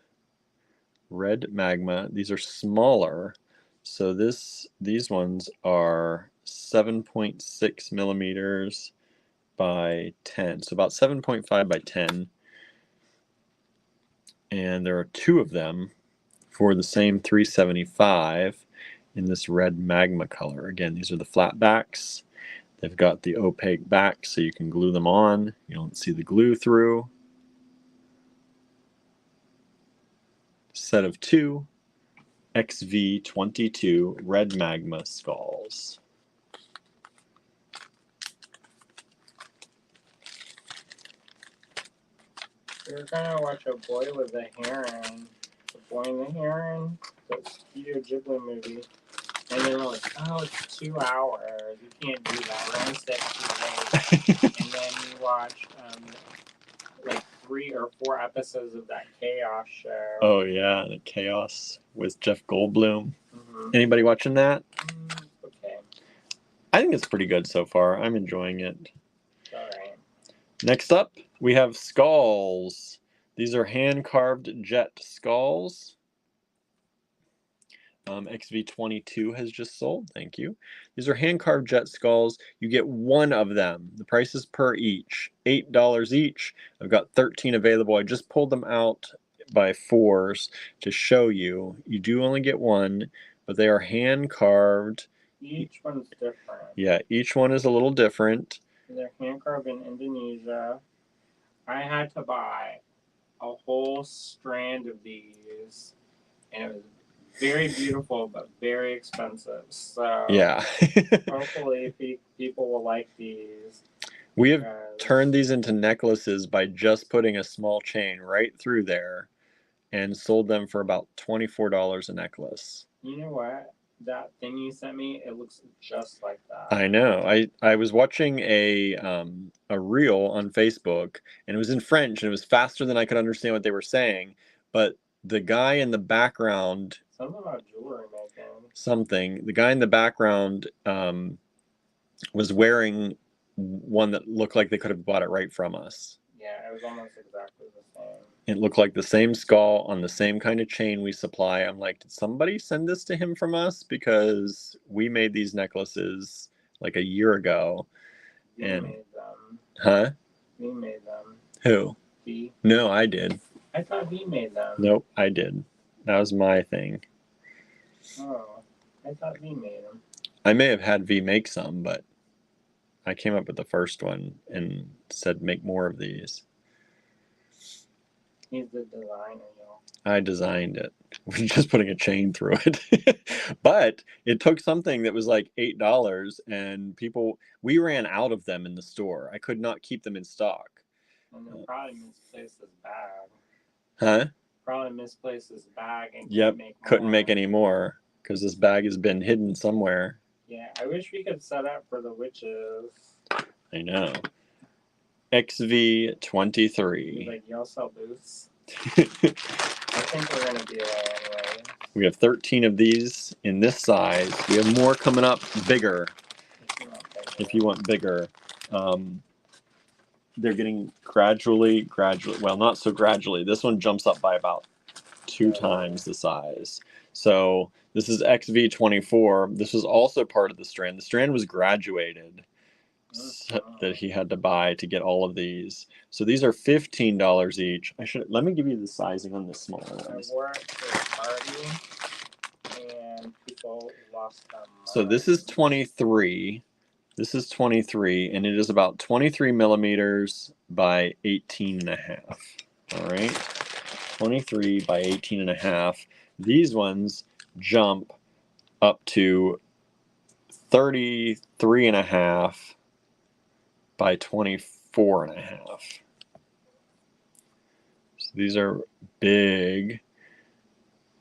Red Magma. These are smaller, so these ones are 7.6 millimeters by 10, so about 7.5 by 10. And there are 2 of them for the same $3.75 in this red magma color. Again, these are the flat backs. They've got the opaque back, so you can glue them on. You don't see the glue through. Set of 2 XV22 red magma skulls. We're gonna watch A Boy with a Heron. The Boy and the Heron, the Studio Ghibli movie. And they were like, "Oh, it's 2 hours. You can't do that. We're gonna stay up too late." And then we watched like 3 or 4 episodes of that Chaos show. Oh yeah, the Chaos with Jeff Goldblum. Mm-hmm. Anybody watching that? Okay. I think it's pretty good so far. I'm enjoying it. All right. Next up, we have skulls. These are hand-carved jet skulls. XV22 has just sold. Thank you. These are hand-carved jet skulls. You get one of them. The price is per each. $8 each. I've got 13 available. I just pulled them out by fours to show you. You do only get one, but they are hand-carved. Each one's different. Yeah, each one is a little different. They're hand-carved in Indonesia. I had to buy a whole strand of these, and it was very beautiful but very expensive. So yeah. hopefully people will like these. We have turned these into necklaces by just putting a small chain right through there and sold them for about $24 a necklace. You know what? That thing you sent me, it looks just like that. I know. I was watching a reel on Facebook, and it was in French, and it was faster than I could understand what they were saying, but the guy in the background, something about jewelry making. The guy in the background was wearing one that looked like they could have bought it right from us. Yeah, it was almost exactly the same. It looked like the same skull on the same kind of chain we supply. I'm like, did somebody send this to him from us? Because we made these necklaces like a year ago. We and made them. Huh? We made them. Who? V. No, I did. I thought V made them. Nope, I did. That was my thing. Oh, I thought V made them. I may have had V make some, but I came up with the first one and said make more of these. He's the designer, y'all. I designed it. We're just putting a chain through it. But it took something that was like $8, and we ran out of them in the store. I could not keep them in stock. And then probably misplaced his bag. Huh? Probably misplaced his bag and couldn't make any more because this bag has been hidden somewhere. Yeah, I wish we could set up for the witches. I know. XV23. Like, y'all sell booths? I think we're going to be there anyway. We have 13 of these in this size. We have more coming up bigger. If you want bigger. They're getting gradually, well, not so gradually. This one jumps up by about 2 times the size. So this is XV24. This was also part of the strand. The strand was graduated that he had to buy to get all of these. So these are $15 each. Let me give you the sizing on the smaller ones. I wore it to a party and people lost them. So this is 23. This is 23, and it is about 23 millimeters by 18 and a half. All right, 23 by 18 and a half. These ones jump up to 33 and a half by 24 and a half. So these are big.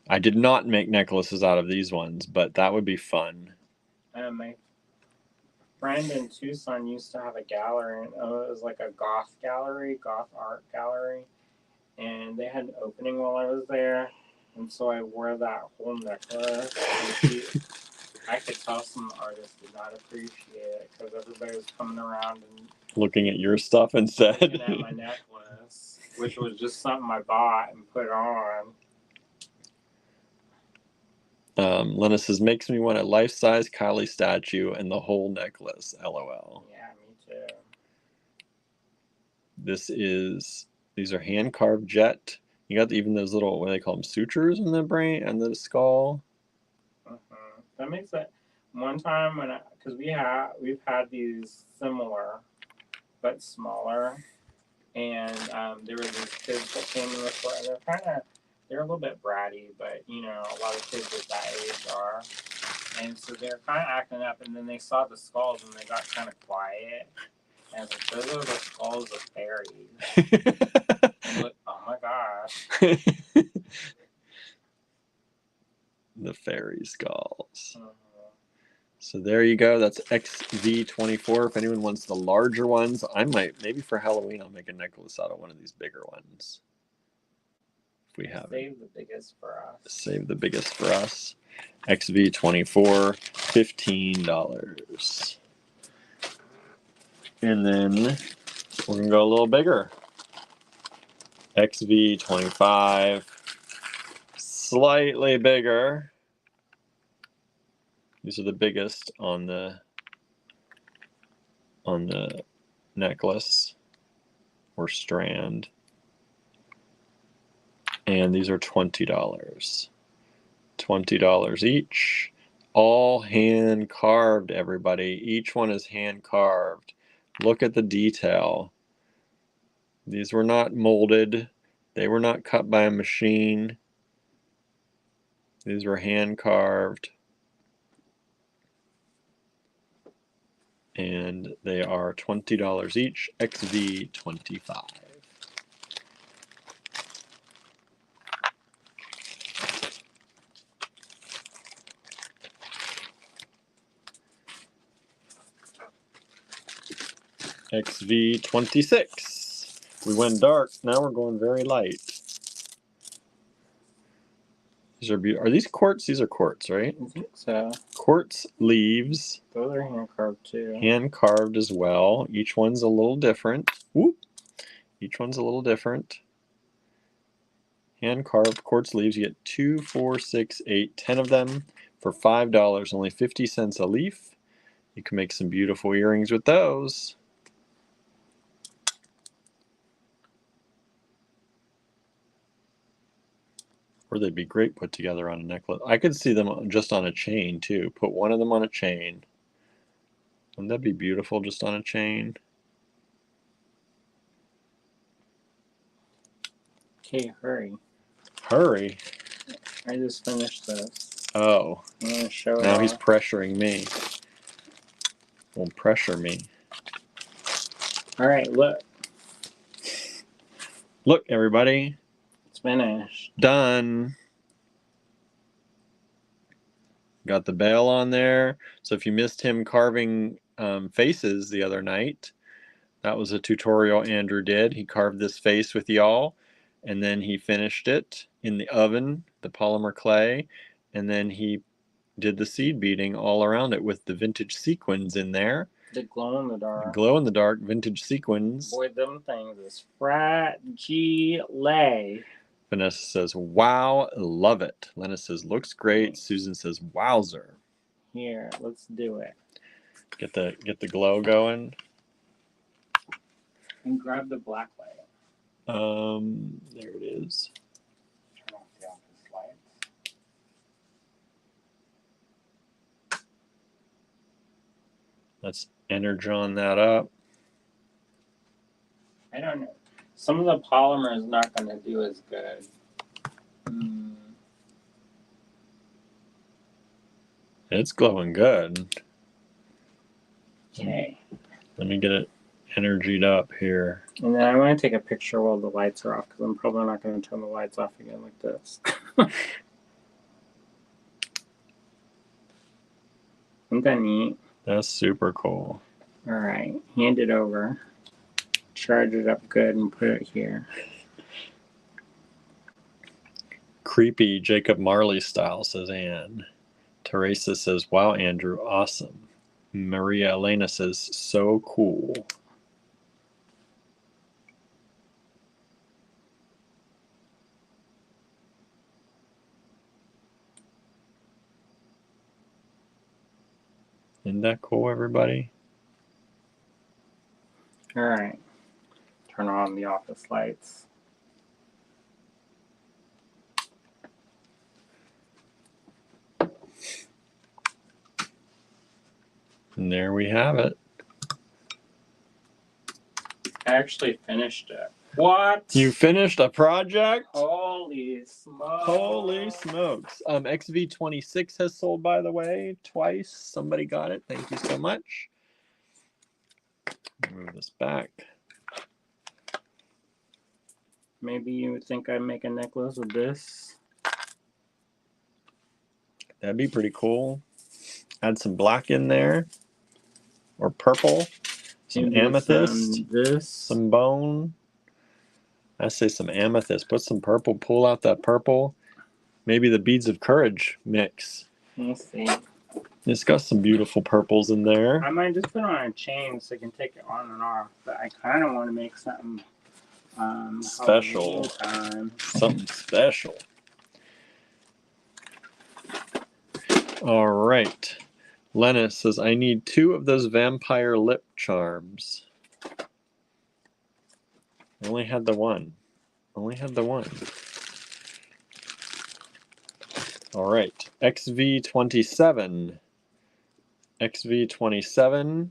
I did not make necklaces out of these ones, but that would be fun. My friend in Tucson used to have a gallery, and it was like a goth art gallery, and they had an opening while I was there, and so I wore that whole necklace. I could tell some artists did not appreciate it because everybody was coming around and looking at your stuff and said, looking at my necklace, which was just something I bought and put on. Lena says, makes me want a life-size Kylie statue and the whole necklace. LOL. Yeah, me too. These are hand-carved jet. You got even those little, what do they call them, sutures in the brain and the skull. That makes it. One time because we've had these similar but smaller, and there were these kids that came in the store, and they're a little bit bratty, but you know, a lot of kids at that age are, and so they're kind of acting up, and then they saw the skulls and they got kind of quiet, and I was like, those are the skulls of fairies. Like, oh my gosh. The fairy skulls. So there you go. That's XV24. If anyone wants the larger ones, I might, maybe for Halloween, I'll make a necklace out of one of these bigger ones. If we have Save the biggest for us. Save the biggest for us. XV24, $15. And then we're going to go a little bigger. XV25, slightly bigger. These are the biggest on the necklace or strand. And these are $20. $20 each. All hand carved, everybody. Each one is hand carved. Look at the detail. These were not molded. They were not cut by a machine. These were hand carved. And they are $20 each, XV25. XV26. We went dark, now we're going very light. These are beautiful. Are these quartz? These are quartz, right? I think so. Quartz leaves. Those are hand carved too. Hand carved as well. Each one's a little different. Whoop. Each one's a little different. Hand carved quartz leaves. You get 2, 4, 6, 8, 10 of them for $5. Only 50 cents a leaf. You can make some beautiful earrings with those. Or they'd be great put together on a necklace. I could see them just on a chain too. Put one of them on a chain. Wouldn't that be beautiful just on a chain? Okay, hurry. Hurry. I just finished this. Oh. I'm going to show it Now off. he's pressuring me. Won't pressure me. All right, look. Look, everybody. It's finished. Done. Got the bell on there. So if you missed him carving faces the other night, that was a tutorial Andrew did. He carved this face with y'all, and then he finished it in the oven, the polymer clay, and then he did the seed beading all around it with the vintage sequins in there. The glow in the dark. Glow in the dark vintage sequins. Boy, them things is fragile. Vanessa says, wow, love it. Lena says, looks great. Susan says, wowzer. Here, let's do it. Get the glow going. And grab the black light. There it is. Turn off the office lights. Let's energon that up. I don't know. Some of the polymer is not going to do as good. It's glowing good. Okay. Let me get it energied up here. And then I want to take a picture while the lights are off because I'm probably not going to turn the lights off again like this. Isn't that neat? That's super cool. All right. Hand it over. Charge it up good and put it here. Creepy Jacob Marley style, says Anne. Teresa says, wow, Andrew, awesome. Maria Elena says, so cool. Isn't that cool, everybody? All right. Turn on the office lights. And there we have it. I actually finished it. What? You finished a project? Holy smokes. Holy smokes. XV26 has sold, by the way, twice. Somebody got it. Thank you so much. Move this back. Maybe you think I'd make a necklace with this? That'd be pretty cool. Add some black in there. Or purple. Some Maybe amethyst. this. Some bone. I say some amethyst. Put some purple. Pull out that purple. Maybe the beads of courage mix. Let's see. It's got some beautiful purples in there. I might just put it on a chain so I can take it on and off. But I kind of want to make something special. Something special. All right. Lena says, I need 2 of those vampire lip charms. I only had the one. All right. XV27. XV27.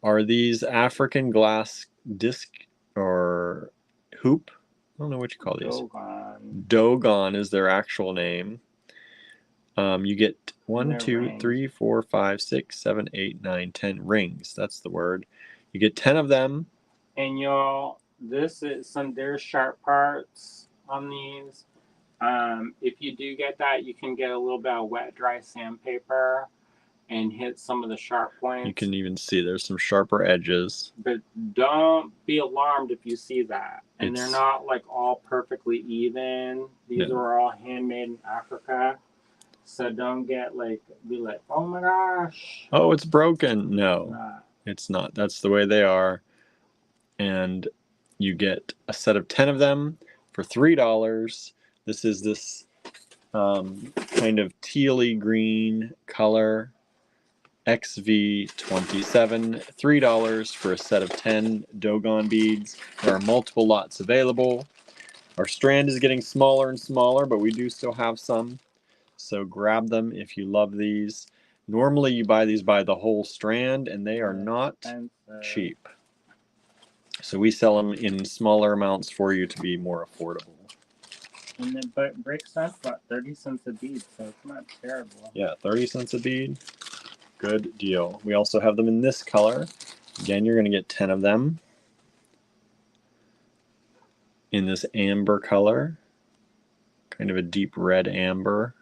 Are these African glass disc or hoop? I don't know what you call these. Dogon is their actual name. You get 1, 2, 3, 4, 5, 6, 7, 8, 9, 10 rings. That's the word. You get 10 of them. And y'all, this is there's sharp parts on these. If you do get that, you can get a little bit of wet, dry sandpaper and hit some of the sharp points. You can even see there's some sharper edges. But don't be alarmed if you see that. And they're not like all perfectly even. These are all handmade in Africa. So don't be like, oh my gosh. Oh, it's broken. No, it's not. That's the way they are. And you get a set of 10 of them for $3. This is this kind of tealy green color. XV27, $3 for a set of 10 Dogon beads. There are multiple lots available. Our strand is getting smaller and smaller, but we do still have some. So grab them if you love these. Normally you buy these by the whole strand, and they are not cheap. So we sell them in smaller amounts for you to be more affordable. And the brick stuff's about 30 cents a bead, so it's not terrible. Yeah, 30 cents a bead. Good deal. We also have them in this color. Again, you're going to get 10 of them. In this amber color. Kind of a deep red amber.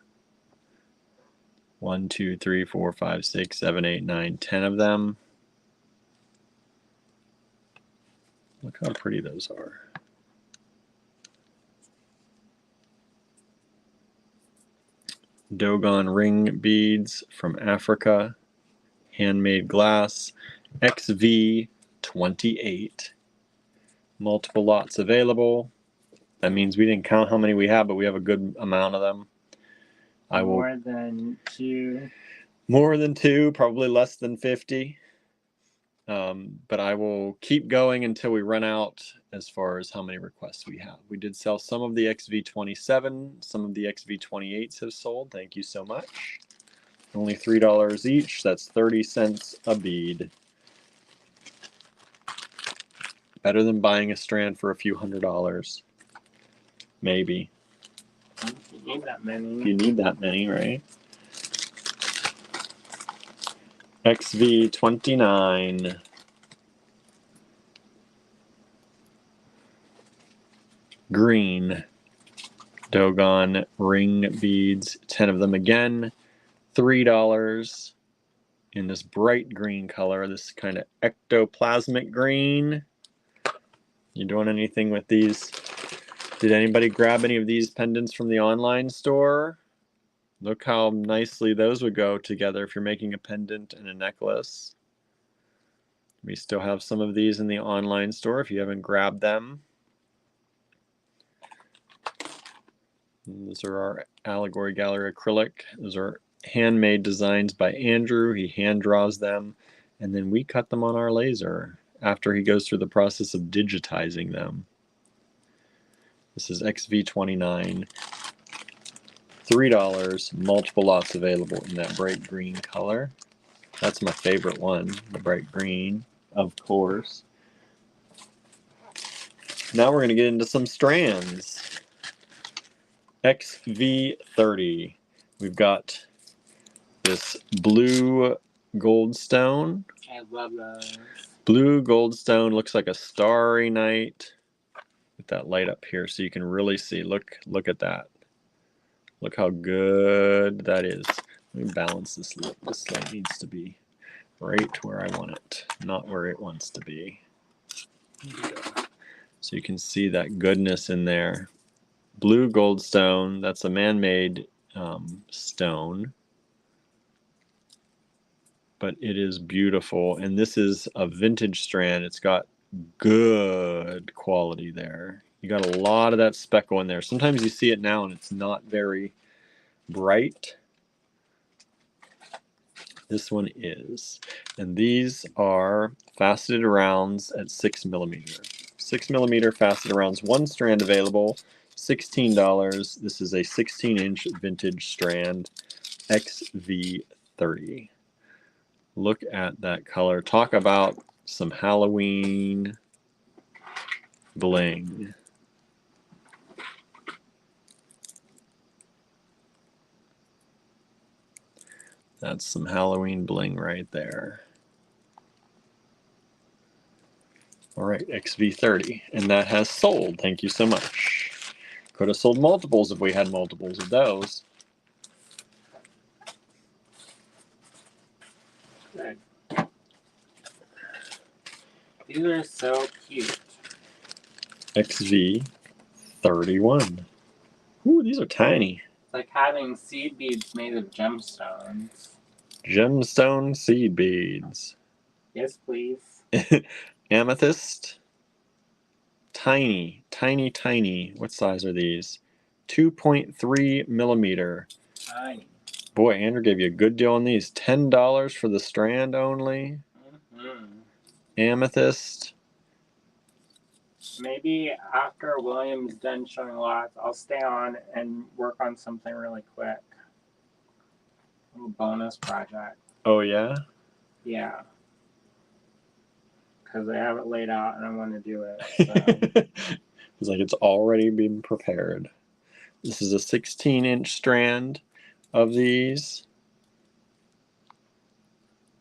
1, 2, 3, 4, 5, 6, 7, 8, 9, 10 of them. Look how pretty those are. Dogon ring beads from Africa. Handmade glass. XV28. Multiple lots available. That means we didn't count how many we have, but we have a good amount of them. More than 2. More than 2, probably less than 50. But I will keep going until we run out as far as how many requests we have. We did sell some of the XV27. Some of the XV28s have sold. Thank you so much. Only $3 each. That's 30 cents a bead. Better than buying a strand for a few $100s. Maybe. You need that many. You need that many, right? XV29. Green. Dogon ring beads. 10 of them again. $3 in this bright green color. This kind of ectoplasmic green. You doing anything with these? Did anybody grab any of these pendants from the online store? Look how nicely those would go together if you're making a pendant and a necklace. We still have some of these in the online store if you haven't grabbed them. And those are our Allegory Gallery acrylic. Those are handmade designs by Andrew. He hand draws them, and then we cut them on our laser after he goes through the process of digitizing them. This is XV29. $3, multiple lots available in that bright green color. That's my favorite one, the bright green, of course. Now we're going to get into some strands. XV30. We've got this blue goldstone. I love those. Blue goldstone looks like a starry night. With that light up here so you can really see. Look at that. Look how good that is. Let me balance this light. This light needs to be right where I want it, not where it wants to be. So you can see that goodness in there. Blue goldstone, that's a man-made stone. But it is beautiful. And this is a vintage strand. It's got good quality there. You got a lot of that speckle in there. Sometimes you see it now and it's not very bright. This one is. And these are faceted rounds at 6 millimeter. 6 millimeter faceted rounds, one strand available, $16. This is a 16-inch vintage strand, XV30. Look at that color. Talk about some Halloween bling. That's some Halloween bling right there. All right, XV30. And that has sold. Thank you so much. Could have sold multiples if we had multiples of those. Good. These are so cute. XV31. Ooh, these are tiny. It's like having seed beads made of gemstones. Gemstone seed beads. Yes, please. Amethyst. Tiny, tiny, tiny. What size are these? 2.3 millimeter. Tiny. Boy, Andrew gave you a good deal on these. $10 for the strand only. Mm-hmm. Amethyst. Maybe after William's done showing lots, I'll stay on and work on something really quick. A little bonus project. Oh, yeah? Yeah. Because I have it laid out and I want to do it. So. It's like it's already been prepared. This is a 16-inch strand of these.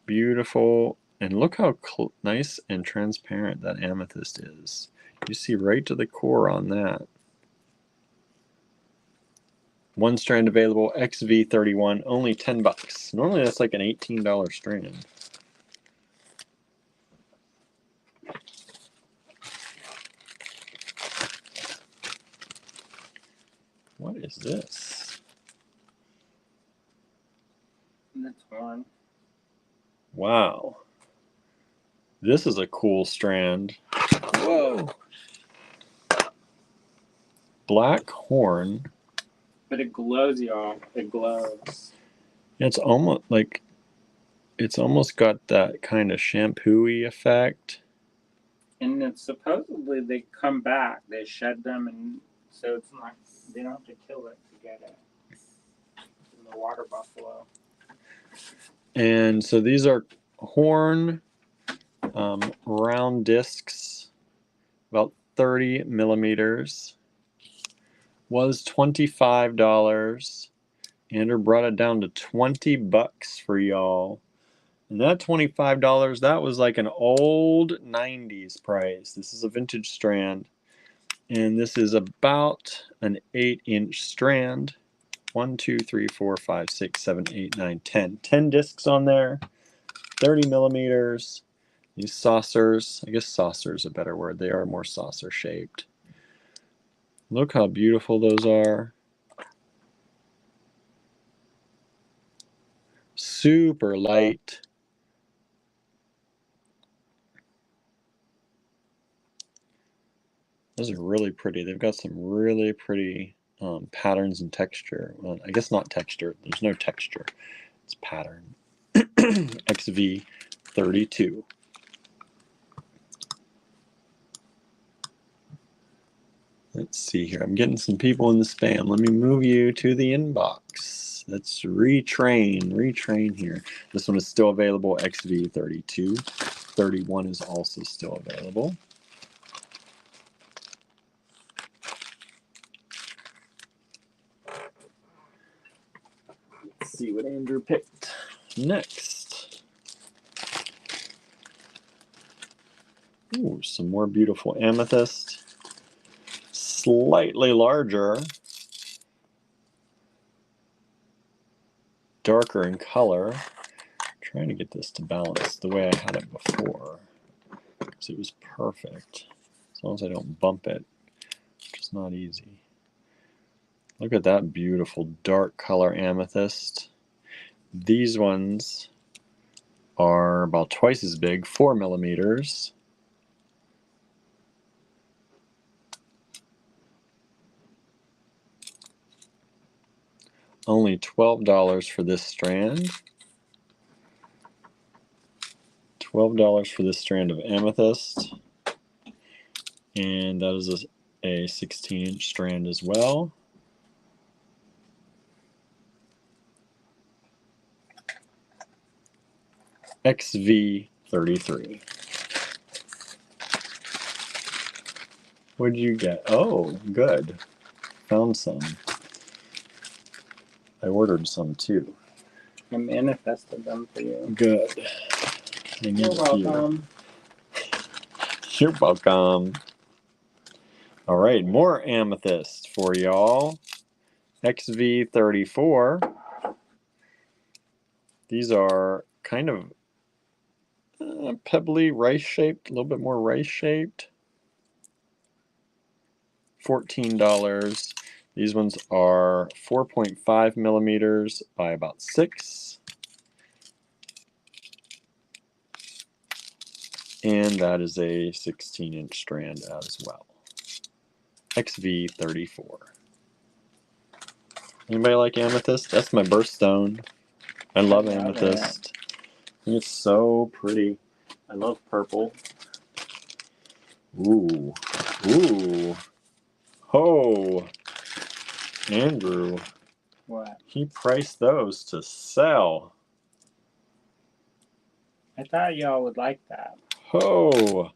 Beautiful. And look how nice and transparent that amethyst is. You see right to the core on that. One strand available, XV31, only $10. Normally that's like an $18 strand. What is this? That's one. Wow. This is a cool strand. Whoa. Black horn. But it glows, y'all. It glows. It's almost like, it's almost got that kind of shampoo-y effect. And it's supposedly they come back. They shed them, and so it's not. They don't have to kill it to get it. In the water buffalo. And so these are horn round discs, about 30 millimeters. Was $25. Andrew brought it down to $20 for y'all. And that $25, that was like an old 90s price. This is a vintage strand. And this is about an 8-inch strand. 1, 2, 3, 4, 5, 6, 7, 8, 9, 10. 10 discs on there. 30 millimeters. These saucers, I guess saucer is a better word. They are more saucer shaped. Look how beautiful those are. Super light. Those are really pretty. They've got some really pretty patterns and texture. Well, I guess not texture. There's no texture. It's pattern. XV32. Let's see here. I'm getting some people in the spam. Let me move you to the inbox. Let's retrain here. This one is still available, XV32. 31 is also still available. Let's see what Andrew picked next. Ooh, some more beautiful amethyst. Slightly larger. darker in color. I'm trying to get this to balance the way I had it before, because it was perfect. As long as I don't bump it, which is not easy. Look at that beautiful dark color amethyst. These ones are about twice as big, 4 millimeters. Only $12 for this strand. $12 for this strand of amethyst. And that is a 16-inch strand as well. XV33. What did you get? Oh, good. Found some. I ordered some too. I manifested them for you. Good. You're welcome. You're welcome. All right, more amethyst for y'all. XV34. These are kind of pebbly, rice-shaped, a little bit more rice-shaped. $14. These ones are 4.5 millimeters by about 6. And that is a 16-inch strand as well. XV34. Anybody like amethyst? That's my birthstone. I love amethyst. I think it's so pretty. I love purple. Ooh. Ooh. Oh. Andrew. What? He priced those to sell. I thought y'all would like that. Oh.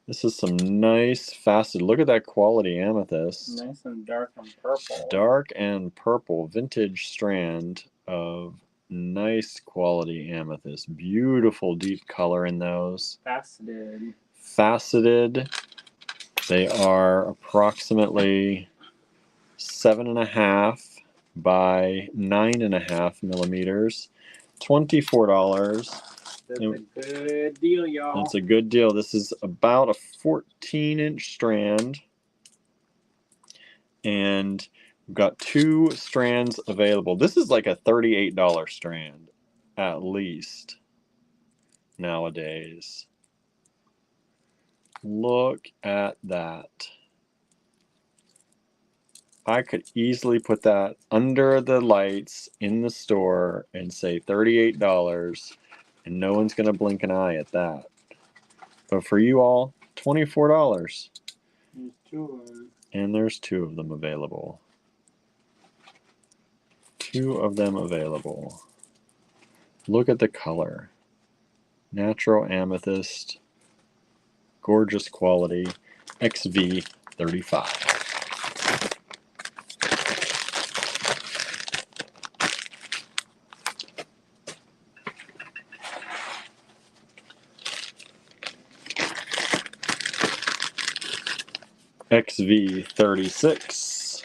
This is some nice faceted. Look at that quality amethyst. Nice and dark and purple. Dark and purple vintage strand of nice quality amethyst. Beautiful deep color in those. Faceted. Faceted. They are approximately 7.5 by 9.5 millimeters. $24. That's a good deal, y'all. That's a good deal. This is about a 14-inch strand. And we've got 2 strands available. This is like a $38 strand, at least, nowadays. Look at that. I could easily put that under the lights in the store and say $38, and no one's going to blink an eye at that. But for you all, $24. There's 2 of them. And there's 2 of them available. 2 of them available. Look at the color. Natural amethyst. Gorgeous quality. XV35. XV36.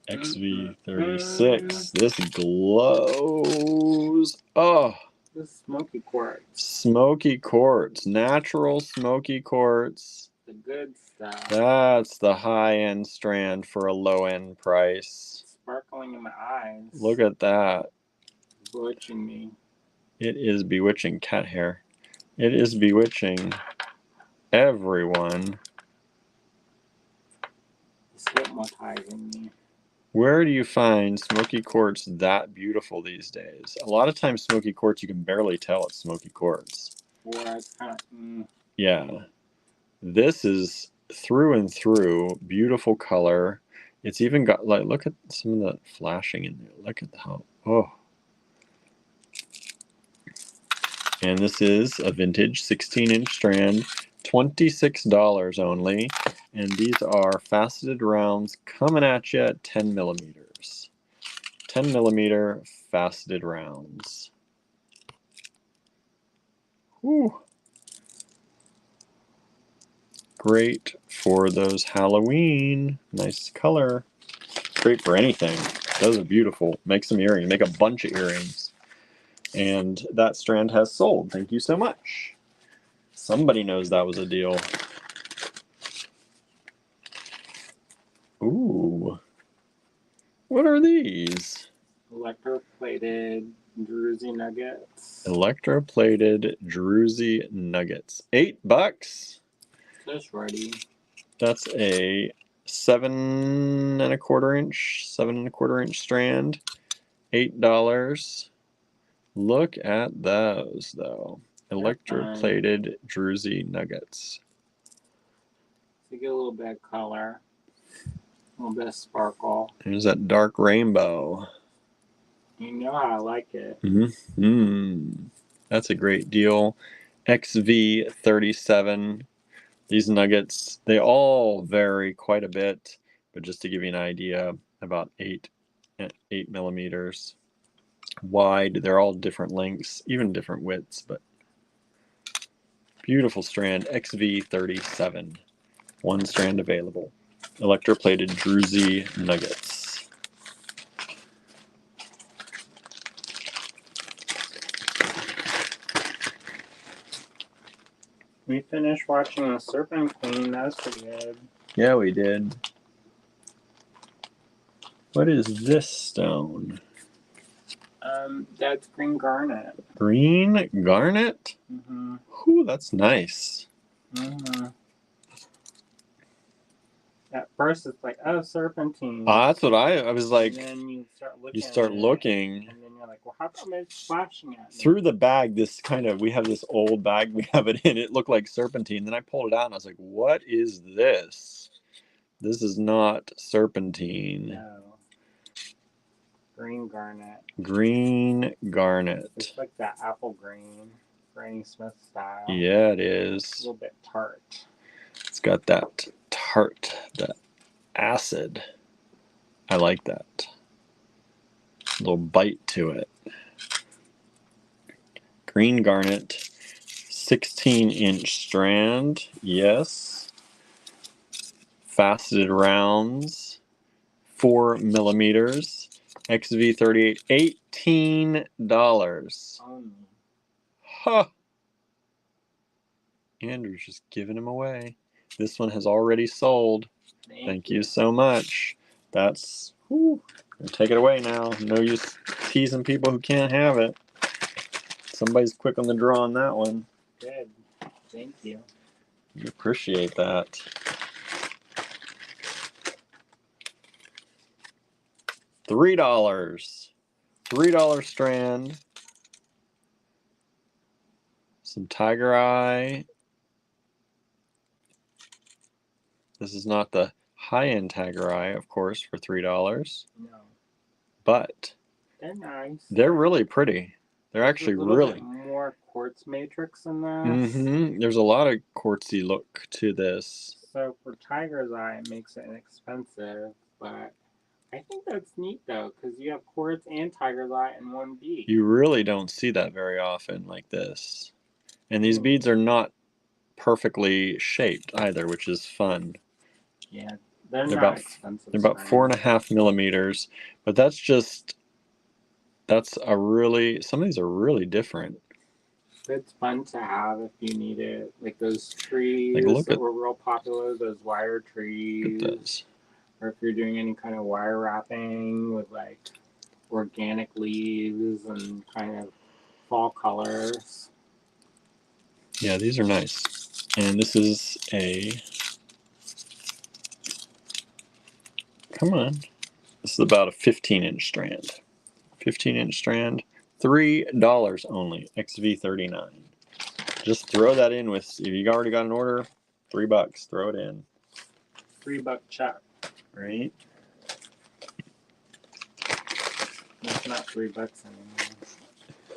XV36. This glows. Oh, This is smoky quartz. smoky quartz. Natural smoky quartz. The good stuff. That's the high-end strand for a low-end price. Sparkling in my eyes. Look at that. Bewitching me. It is bewitching cat hair. It is bewitching everyone. It's hypnotizing me. Where do you find smoky quartz that beautiful these days? A lot of times smoky quartz, you can barely tell it's smoky quartz. Or it's kind of, Yeah. This is through and through beautiful color. It's even got, like, look at some of the flashing in there. Look at how, oh. And this is a vintage 16-inch strand, $26 only. And these are faceted rounds coming at you at 10 millimeters. 10 millimeter faceted rounds. Whew. Great for those Halloween. Nice color. Great for anything. Those are beautiful. Make some earrings. Make a bunch of earrings. And that strand has sold. Thank you so much. Somebody knows that was a deal. Ooh. What are these? Electroplated Druzy nuggets. Electroplated Druzy nuggets. $8. Just ready. That's a 7.25 inch strand. $8. Look at those though. Electroplated Druzy nuggets. To get a little bit of color, a little bit of sparkle. There's that dark rainbow. You know how I like it. That's a great deal. XV37. These nuggets, they all vary quite a bit, but just to give you an idea, about 8 millimeters wide. They're all different lengths, even different widths, but beautiful strand. XV37. One strand available. Electroplated Druzy nuggets. We finished watching The Serpent Queen. That was pretty good. Yeah, we did. What is this stone? That's green garnet. Green garnet? Mm-hmm. Ooh, that's nice. Mm-hmm. At first, it's like, oh, serpentine. That's what I was like. And then you start looking. And then you're like, well, how come it's flashing at me? Through the bag, we have this old bag we have it in. It looked like serpentine. Then I pulled it out and I was like, what is this? This is not serpentine. No. Green garnet. Green garnet. It's like that apple green, Granny Smith style. Yeah, it is. A little bit tart. It's got that tart, that acid. I like that. A little bite to it. Green garnet, 16-inch strand. Yes. Faceted rounds, 4 millimeters. XV38, $18. Huh. Andrew's just giving them away. This one has already sold. Thank you so much. That's, take it away now. No use teasing people who can't have it. Somebody's quick on the draw on that one. Good. Thank you. We appreciate that. $3. $3 strand. Some tiger eye. This is not the high-end tiger eye, of course, for $3. No. But they're nice. They're really pretty. They're actually really more quartz matrix in this. There's a lot of quartzy look to this. So for tiger's eye, it makes it inexpensive, but I think that's neat though, because you have quartz and tiger's eye in one bead. You really don't see that very often like this. And these beads are not perfectly shaped either, which is fun. Yeah, they're not expensive. They're about 4.5 millimeters, but some of these are really different. It's fun to have if you need it. Like those trees that were real popular, those wire trees. Or if you're doing any kind of wire wrapping with like organic leaves and kind of fall colors. Yeah, these are nice. And this is this is about a 15-inch strand. 15-inch strand, $3 only, XV39. Just throw that in with, if you already got an order, $3, throw it in. $3 check. Right? It's not $3 anymore.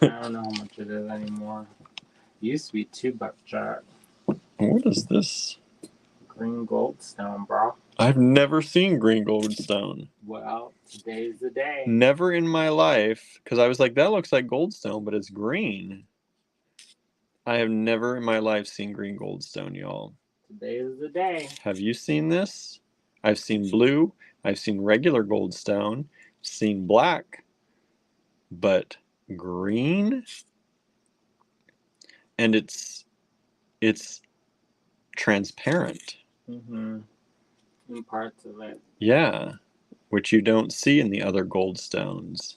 I don't know how much it is anymore. It used to be $2 check. What is this? Green goldstone, bro. I've never seen green goldstone. Well, today's the day. Never in my life, because I was like, that looks like goldstone, but it's green. I have never in my life seen green goldstone, y'all. Today is the day. Have you seen this? I've seen blue. I've seen regular goldstone. seen black, but green, and it's transparent. In parts of it. Yeah, which you don't see in the other goldstones.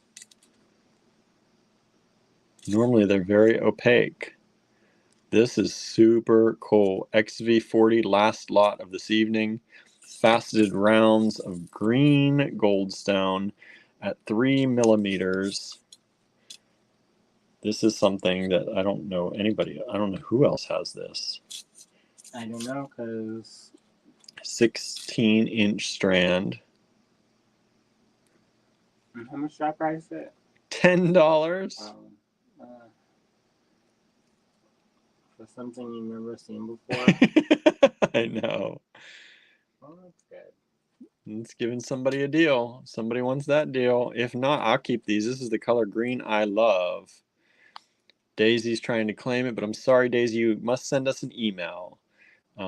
Normally they're very opaque. This is super cool. XV40, last lot of this evening. Faceted rounds of green goldstone at 3 millimeters. This is something that I don't know who else has this. I don't know, because 16-inch strand. And how much did that price it? $10. For something you've never seen before. I know. Well, that's good. It's giving somebody a deal. Somebody wants that deal. If not, I'll keep these. This is the color green I love. Daisy's trying to claim it, but I'm sorry, Daisy, you must send us an email.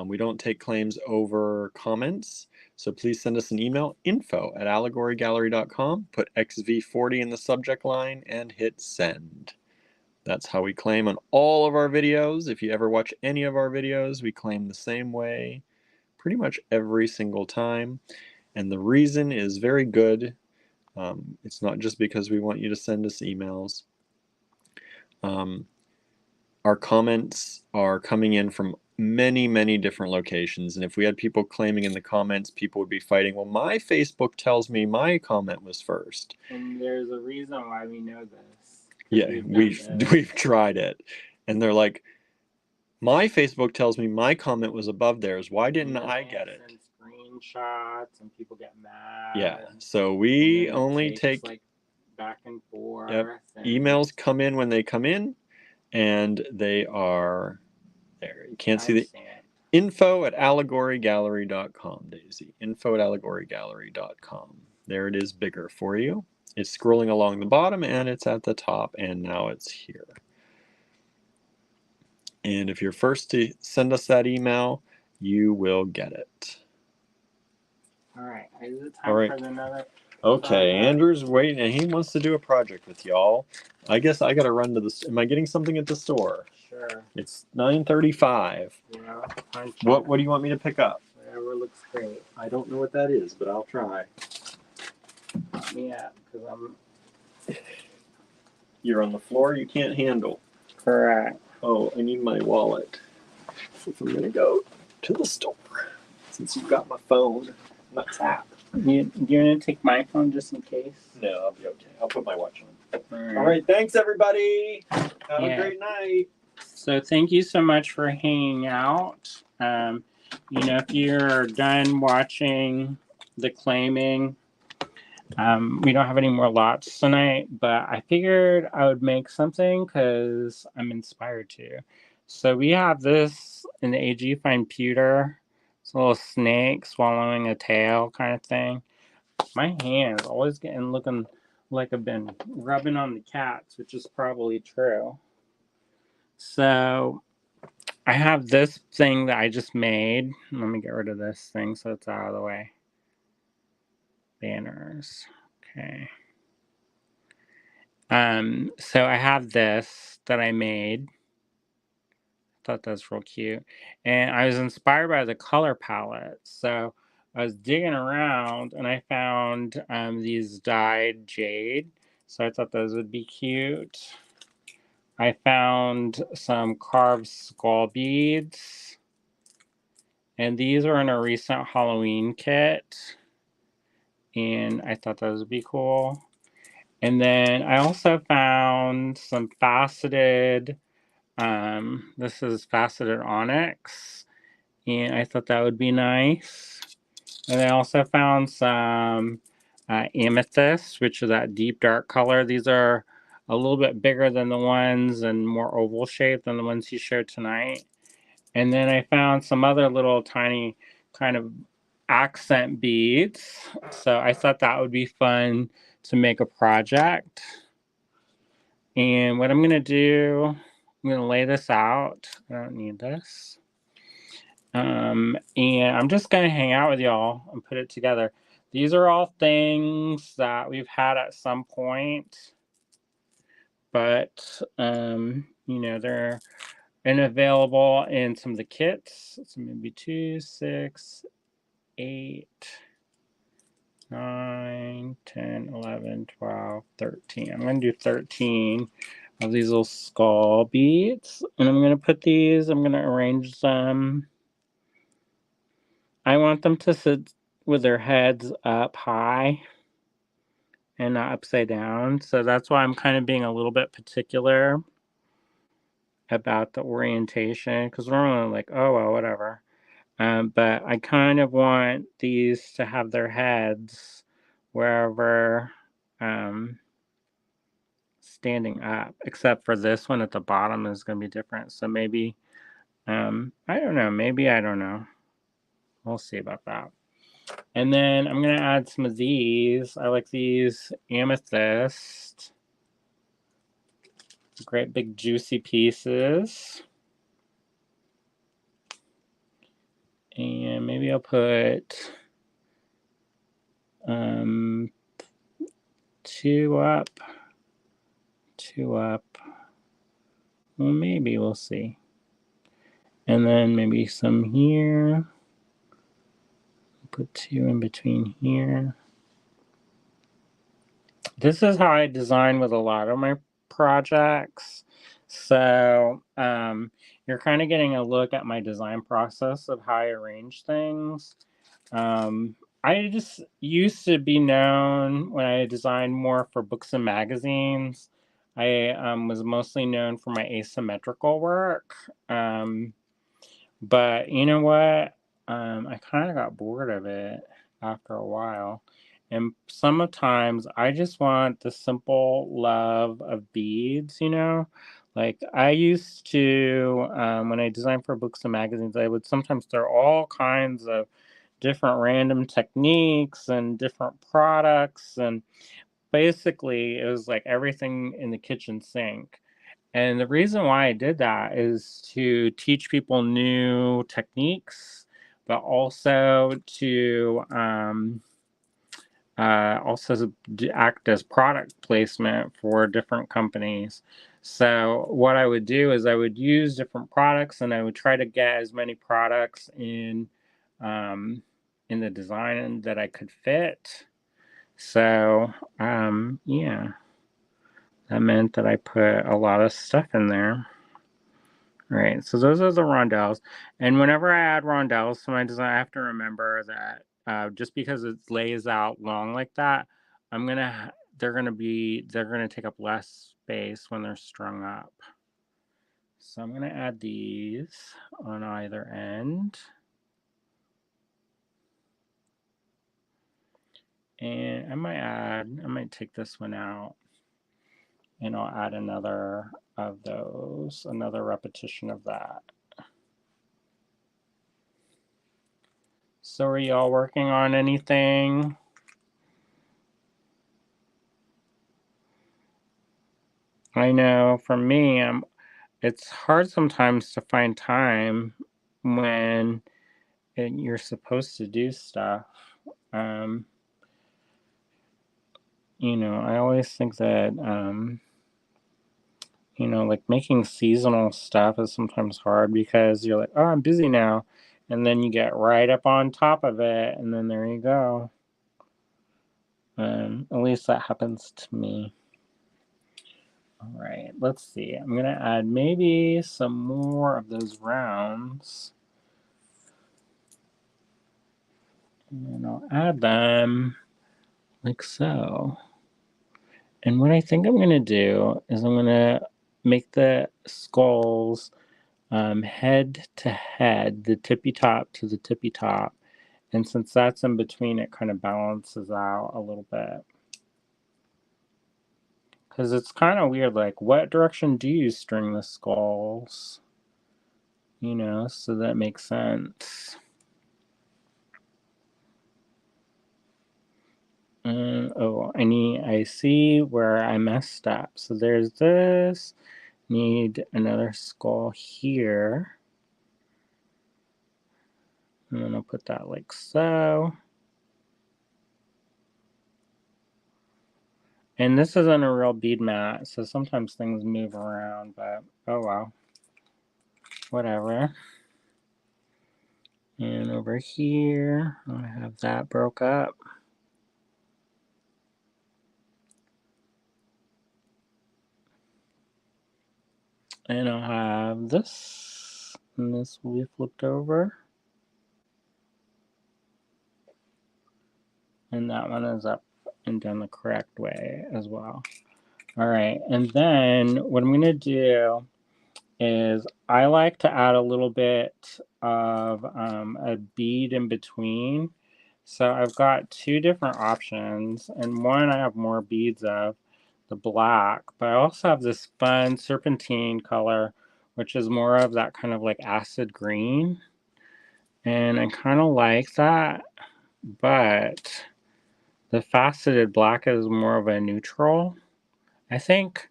We don't take claims over comments, so please send us an email, info@allegorygallery.com, put XV40 in the subject line, and hit send. That's how we claim on all of our videos. If you ever watch any of our videos, we claim the same way pretty much every single time. And the reason is very good. It's not just because we want you to send us emails. Our comments are coming in from many, many different locations. And if we had people claiming in the comments, people would be fighting, well, my Facebook tells me my comment was first. And there's a reason why we know this. Yeah, we've tried it. And they're like, my Facebook tells me my comment was above theirs. Why didn't I get it? Screenshots and people get mad. Yeah, so we only take like back and forth. Yep. Emails come in when they come in, and they are there. You can't see the info@allegorygallery.com, Daisy. info@allegorygallery.com. There it is, bigger for you. It's scrolling along the bottom, and it's at the top, and now it's here. And if you're first to send us that email, you will get it. All right. Is it time for another? Okay, Andrew's waiting, and he wants to do a project with y'all. I guess I gotta run to the. Am I getting something at the store? Sure. It's 9:35. Yeah. What do you want me to pick up? Whatever looks great. I don't know what that is, but I'll try. Yeah, because I'm. You're on the floor. You can't handle. Correct. Oh, I need my wallet. If I'm gonna go to the store, since you've got my phone, my tap. You're gonna take my phone just in case? No, I'll be okay. I'll put my watch on. All right. Thanks, everybody. Have a great night. So thank you so much for hanging out. If you're done watching the claiming, we don't have any more lots tonight, but I figured I would make something because I'm inspired to. So we have this in the AG Fine pewter. It's a little snake swallowing a tail kind of thing. My hands always looking like I've been rubbing on the cats, which is probably true. So I have this thing that I just made. Let me get rid of this thing so it's out of the way. Banners. Okay. So I have this that I made. Thought that's real cute, and I was inspired by the color palette. So I was digging around and I found these dyed jade, so I thought those would be cute. I found some carved skull beads, and these are in a recent Halloween kit, and I thought those would be cool. And then I also found some faceted this is faceted onyx, and I thought that would be nice. And I also found some amethyst, which is that deep dark color. These are a little bit bigger than the ones and more oval shaped than the ones he showed tonight. And then I found some other little tiny kind of accent beads. So I thought that would be fun to make a project. And what I'm going to do, I'm going to lay this out. I don't need this. And I'm just going to hang out with y'all and put it together. these are all things that we've had at some point, but you know, they're unavailable in some of the kits. So maybe 2, 6, 8, 9, 10, 11, 12, 13. I'm going to do 13 of these little skull beads. And I'm going to put these, I'm going to arrange them. I want them to sit with their heads up high and not upside down. So that's why I'm kind of being a little bit particular about the orientation, because we're only like, oh, well, whatever. But I kind of want these to have their heads wherever standing up, except for this one at the bottom is going to be different. So maybe, I don't know. Maybe I don't know. We'll see about that. And then I'm going to add some of these. I like these amethyst. Great big juicy pieces. And maybe I'll put 2 up. 2 up. Well, maybe we'll see. And then maybe some here. Put 2 in between here. This is how I design with a lot of my projects. So you're kind of getting a look at my design process of how I arrange things. I just used to be known when I designed more for books and magazines. I was mostly known for my asymmetrical work. But you know what? I kind of got bored of it after a while. And sometimes I just want the simple love of beads, you know? Like I used to, when I designed for books and magazines, I would sometimes throw all kinds of different random techniques and different products. And basically, it was like everything in the kitchen sink. And the reason why I did that is to teach people new techniques, but also to act as product placement for different companies. So what I would do is I would use different products, and I would try to get as many products in the design that I could fit. So yeah. That meant that I put a lot of stuff in there. All right, so those are the rondelles. And whenever I add rondelles to my design, I have to remember that just because it lays out long like that, they're gonna take up less space when they're strung up. So I'm gonna add these on either end. And I might take this one out. And I'll add another of those, another repetition of that. So are y'all working on anything? I know for me, it's hard sometimes to find time when you're supposed to do stuff. You know, I always think that you know, like making seasonal stuff is sometimes hard because you're like, oh, I'm busy now. And then you get right up on top of it, and then there you go. At least that happens to me. All right, let's see. I'm going to add maybe some more of those rounds. And I'll add them like so. And what I think I'm going to do is I'm going to make the skulls head to head, the tippy top to the tippy top. And since that's in between, it kind of balances out a little bit. Because it's kind of weird, like, what direction do you string the skulls? You know, so that makes sense. I see where I messed up. So there's this. Need another skull here. And then I'll put that like so. And this isn't a real bead mat, so sometimes things move around, but oh well. Whatever. And over here, I have that broke up. And I'll have this, and this will be flipped over. And that one is up and done the correct way as well. All right, and then what I'm gonna do is I like to add a little bit of a bead in between. So I've got two different options, and one I have more beads of, the black, but I also have this fun serpentine color, which is more of that kind of like acid green. And I kind of like that, but the faceted black is more of a neutral. I think,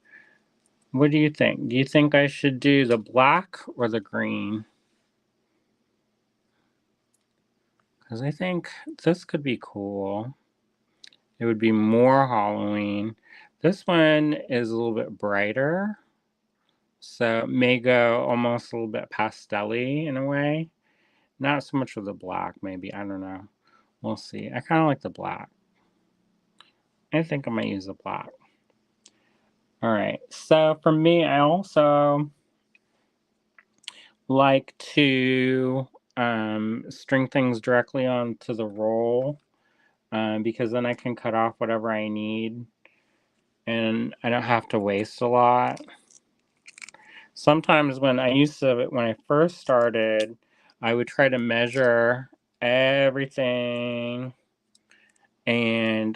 what do you think? Do you think I should do the black or the green? Because I think this could be cool. It would be more Halloween. This one is a little bit brighter, so it may go almost a little bit pastel-y in a way. Not so much with the black, maybe. I don't know. We'll see. I kind of like the black. I think I might use the black. All right. So for me, I also like to string things directly onto the roll because then I can cut off whatever I need and I don't have to waste a lot. Sometimes when I first started, I would try to measure everything. And,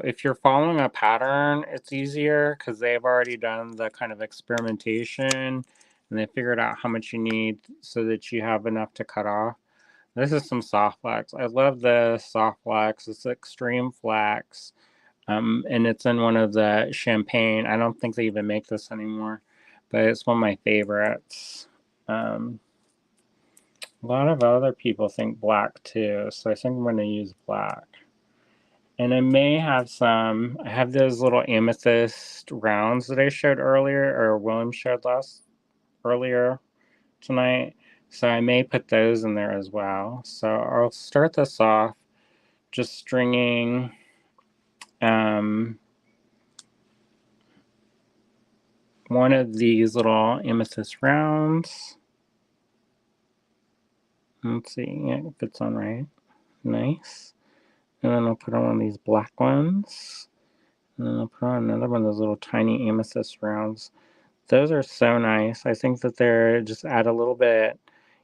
if you're following a pattern, it's easier because they've already done the kind of experimentation and they figured out how much you need so that you have enough to cut off. This is some soft flax. I love the soft flax. It's extreme flax. And it's in one of the champagne. I don't think they even make this anymore, but it's one of my favorites. A lot of other people think black too, so I think I'm going to use black. And I may have I have those little amethyst rounds that I showed earlier, or William showed earlier tonight. So I may put those in there as well. So I'll start this off just stringing one of these little amethyst rounds. Let's see, yeah, it fits on right. Nice. And then I'll put on one of these black ones. And then I'll put on another one of those little tiny amethyst rounds. Those are so nice. I think that they're just add a little bit,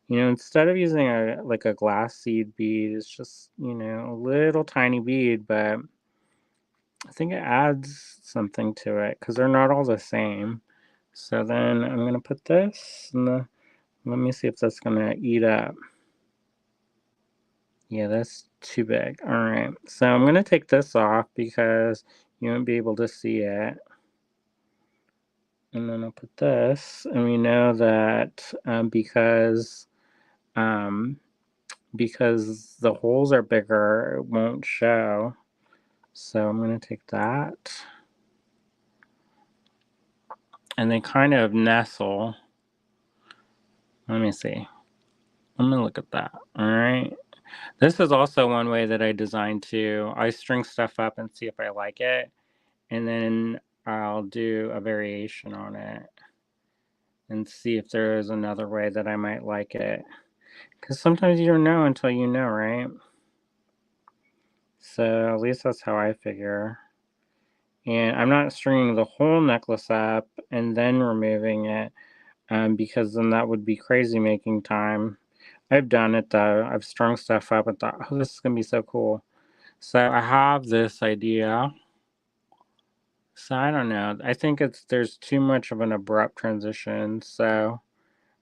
instead of using a glass seed bead, it's just, a little tiny bead, but I think it adds something to it because they're not all the same. So then I'm going to put this let me see if that's going to eat up. Yeah, that's too big. All right. So I'm going to take this off because you won't be able to see it. And then I'll put this, and we know that because the holes are bigger, it won't show. So I'm going to take that. And they kind of nestle. Let me see. I'm going to look at that. All right. This is also one way that I design too. I string stuff up and see if I like it. And then I'll do a variation on it and see if there is another way that I might like it. Because sometimes you don't know until you know, right? So at least that's how I figure. And I'm not stringing the whole necklace up and then removing it because then that would be crazy making time. I've done it though. I've strung stuff up and thought, oh, this is going to be so cool. So I have this idea. So I don't know. I think there's too much of an abrupt transition. So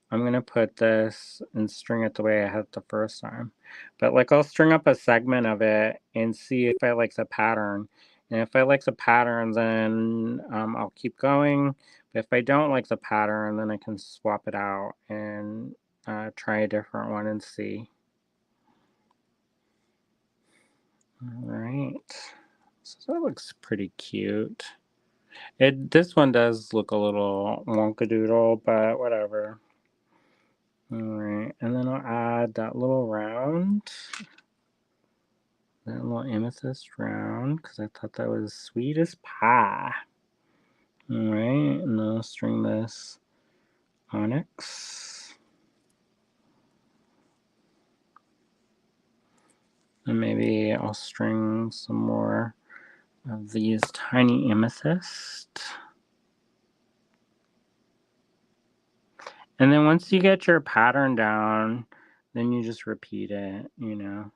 I'm going to put this and string it the way I had it the first time. But I'll string up a segment of it and see if I like the pattern. And if I like the pattern, then I'll keep going. But if I don't like the pattern, then I can swap it out and try a different one and see. All right. So that looks pretty cute. This one does look a little wonkadoodle, but whatever. Alright, and then I'll add that little round. That little amethyst round, because I thought that was sweet as pie. Alright, and then I'll string this onyx. And maybe I'll string some more of these tiny amethyst. And then once you get your pattern down, then you just repeat it, you know.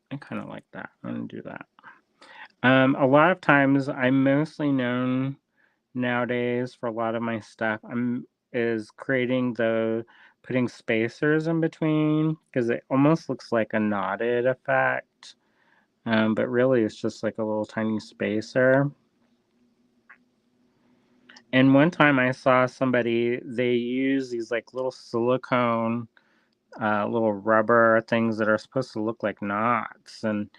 I kind of like that. I'm going to do that. A lot of times I'm mostly known nowadays for a lot of my stuff is putting spacers in between, because it almost looks like a knotted effect. But really it's just like a little tiny spacer. And one time I saw somebody, they use these like little silicone, little rubber things that are supposed to look like knots. And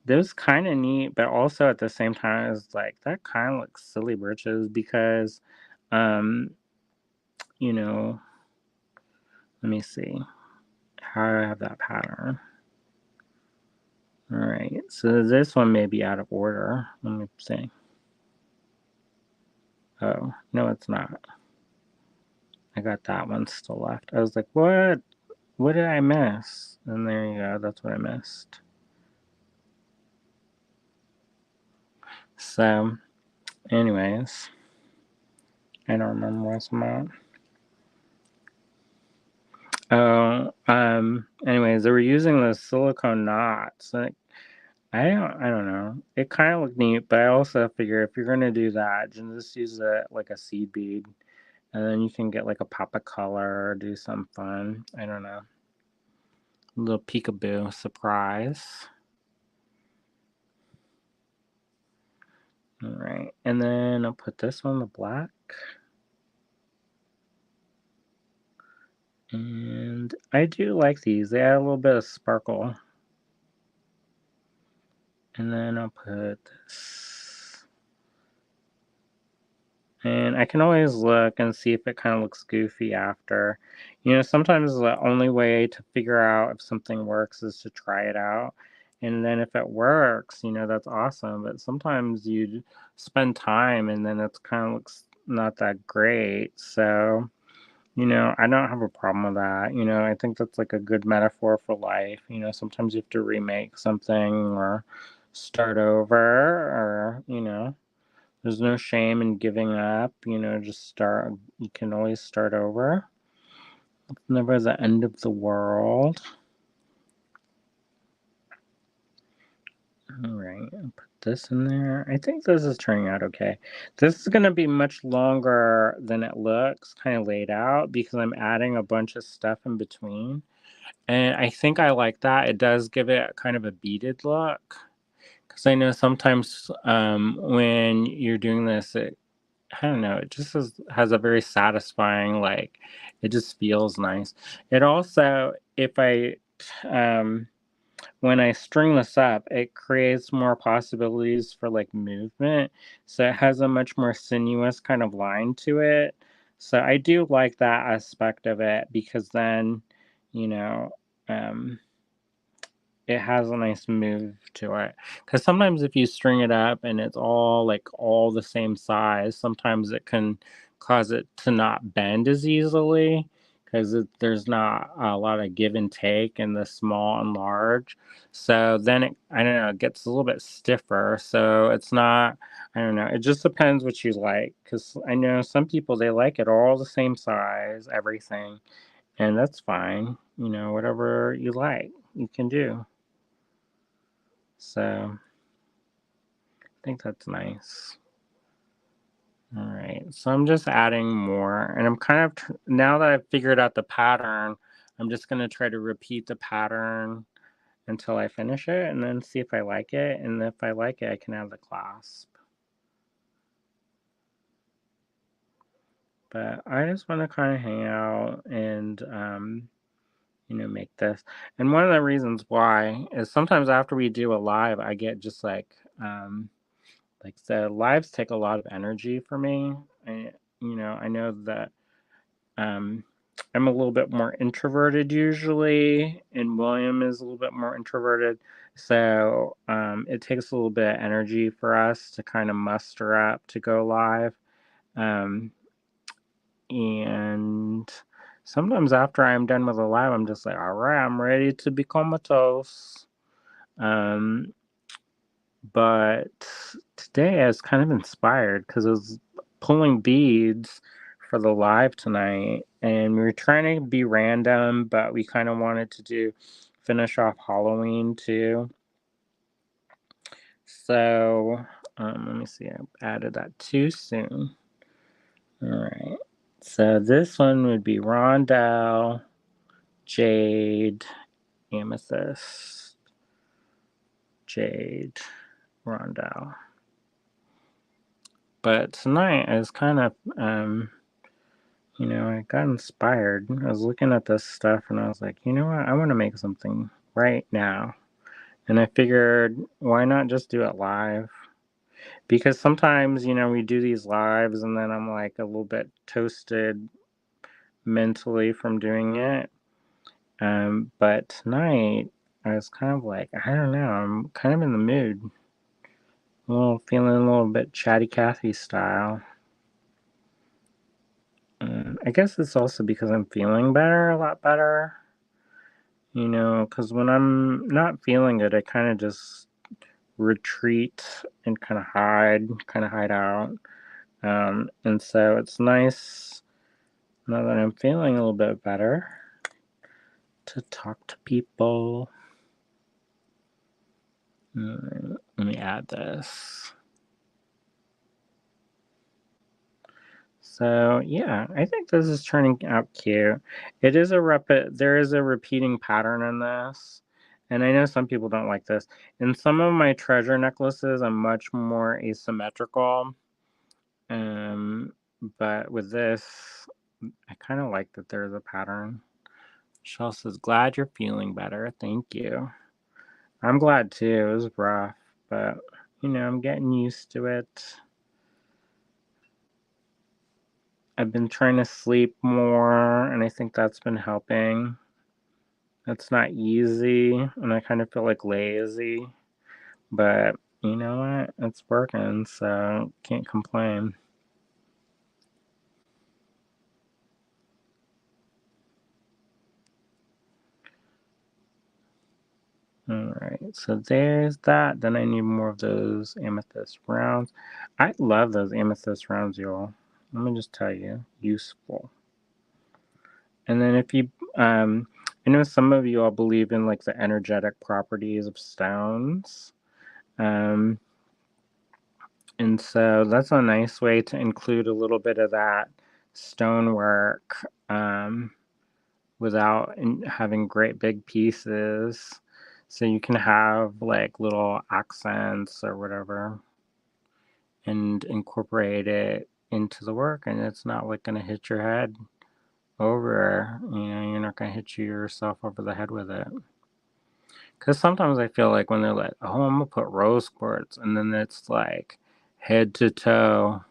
those kind of neat, but also at the same time, it's like that kind of looks silly britches because, um, you know, let me see how do I have that pattern. All right, so this one may be out of order. Let me see. Oh, no, it's not. I got that one still left. I was like, what? What did I miss? And there you go. That's what I missed. So, anyways, I don't remember what's about. Oh, anyways, they were using the silicone knots. Like, I don't know. It kind of looked neat, but I also figure if you're gonna do that, just use it like a seed bead, and then you can get like a pop of color or do some fun. I don't know. A little peekaboo surprise. All right, and then I'll put this one the black. And I do like these. They add a little bit of sparkle. And then I'll put this. And I can always look and see if it kind of looks goofy after. You know, sometimes the only way to figure out if something works is to try it out. And then if it works, you know, that's awesome. But sometimes you spend time and then it kind of looks not that great. So, you know, I don't have a problem with that. You know, I think that's like a good metaphor for life. You know, sometimes you have to remake something or start over, or, you know, there's no shame in giving up. You know, just start. You can always start over. It's never the end of the world. All right, I'll put this in there. I think this is turning out okay. This is going to be much longer than it looks, kind of laid out, because I'm adding a bunch of stuff in between. And I think I like that. It does give it kind of a beaded look. Because I know sometimes when you're doing this, I don't know, it just has a very satisfying, like, it just feels nice. It also, if um, when I string this up, it creates more possibilities for like movement. So it has a much more sinuous kind of line to it. So I do like that aspect of it because then, you know, um, it has a nice move to it. Because sometimes if you string it up and it's all like all the same size, sometimes it can cause it to not bend as easily because there's not a lot of give and take in the small and large. So then I don't know, it gets a little bit stiffer. So it's not, I don't know, it just depends what you like. Because I know some people, they like it all the same size, everything. And that's fine. You know, whatever you like, you can do. So I think that's nice. All right, so I'm just adding more, and I'm kind of now that I've figured out the pattern, I'm just gonna try to repeat the pattern until I finish it, and then see if I like it. And if I like it, I can add the clasp. But I just want to kind of hang out and, make this. And one of the reasons why is sometimes after we do a live, I get just like the lives take a lot of energy for me. I know that um, I'm a little bit more introverted usually, and William is a little bit more introverted. So it takes a little bit of energy for us to kind of muster up to go live. Um, and sometimes after I'm done with a live, I'm just like, all right, I'm ready to be comatose. Um, but today I was kind of inspired because I was pulling beads for the live tonight, and we were trying to be random, but we kind of wanted to finish off Halloween too. So let me see, I added that too soon. All right. So this one would be Rondell, Jade, Amethyst, Jade, Rondell. But tonight I was kind of, I got inspired. I was looking at this stuff and I was like, you know what? I want to make something right now. And I figured, why not just do it live? Because sometimes, we do these lives and then I'm like a little bit toasted mentally from doing it. But tonight, I was kind of like, I don't know, I'm kind of in the mood. Feeling a little bit Chatty Cathy style. I guess it's also because I'm feeling better, a lot better. Because when I'm not feeling good, I kind of just retreat and kind of hide out. And so it's nice now that I'm feeling a little bit better to talk to people. Let me add this. So yeah, I think this is turning out cute. There is a repeating pattern in this. And I know some people don't like this. In some of my treasure necklaces, I'm much more asymmetrical. But with this, I kind of like that there's a pattern. Michelle says, glad you're feeling better. Thank you. I'm glad too. It was rough, but I'm getting used to it. I've been trying to sleep more, and I think that's been helping. It's not easy, and I kind of feel like lazy, but you know what? It's working, so can't complain. Alright, so there's that. Then I need more of those amethyst rounds. I love those amethyst rounds, y'all. Let me just tell you, useful. And then I know some of you all believe in like the energetic properties of stones. Um, and so that's a nice way to include a little bit of that stonework without having great big pieces. So you can have like little accents or whatever and incorporate it into the work, and it's not like going to hit your head over. You're not going to hit yourself over the head with it. Because sometimes I feel like when they're like, oh, I'm going to put rose quartz, and then it's like head to toe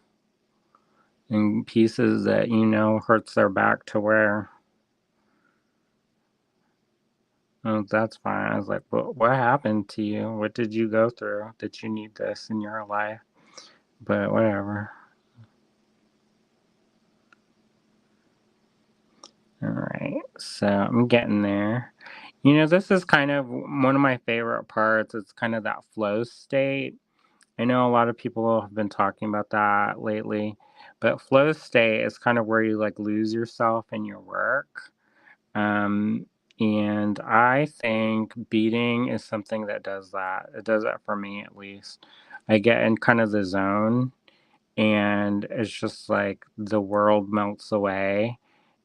in pieces that hurts their back to wear. Oh, that's fine. I was like, what happened to you? What did you go through that you need this in your life? But whatever. All right, so I'm getting there. This is kind of one of my favorite parts. It's kind of that flow state. I know a lot of people have been talking about that lately, but flow state is kind of where you like lose yourself in your work. Um, and I think beading is something that does that. It does that for me at least. I get in kind of the zone, and it's just like the world melts away,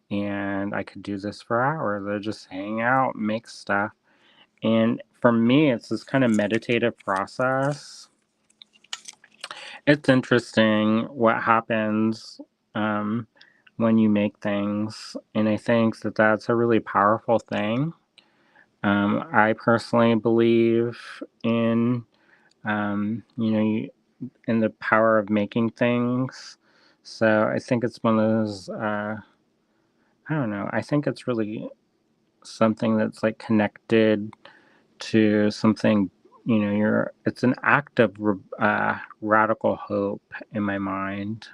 and I could do this for hours. I just hang out, make stuff. And for me, it's this kind of meditative process. It's interesting what happens. Um, when you make things. And I think that that's a really powerful thing. I personally believe in, in the power of making things. So I think it's one of those, I don't know, I think it's really something that's like connected to something, it's an act of radical hope in my mind,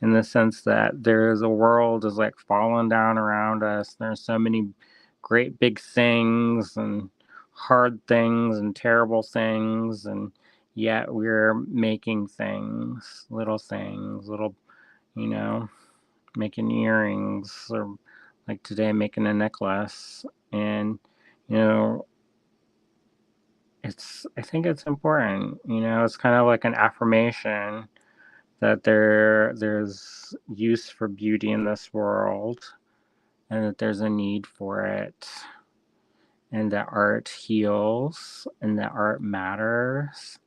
in the sense that there's a world is like falling down around us. There's so many great big things and hard things and terrible things, and yet we're making things, little, you know, making earrings, or like today making a necklace. And, you know, I think it's important, it's kind of like an affirmation that there's use for beauty in this world, and that there's a need for it, and that art heals, and that art matters,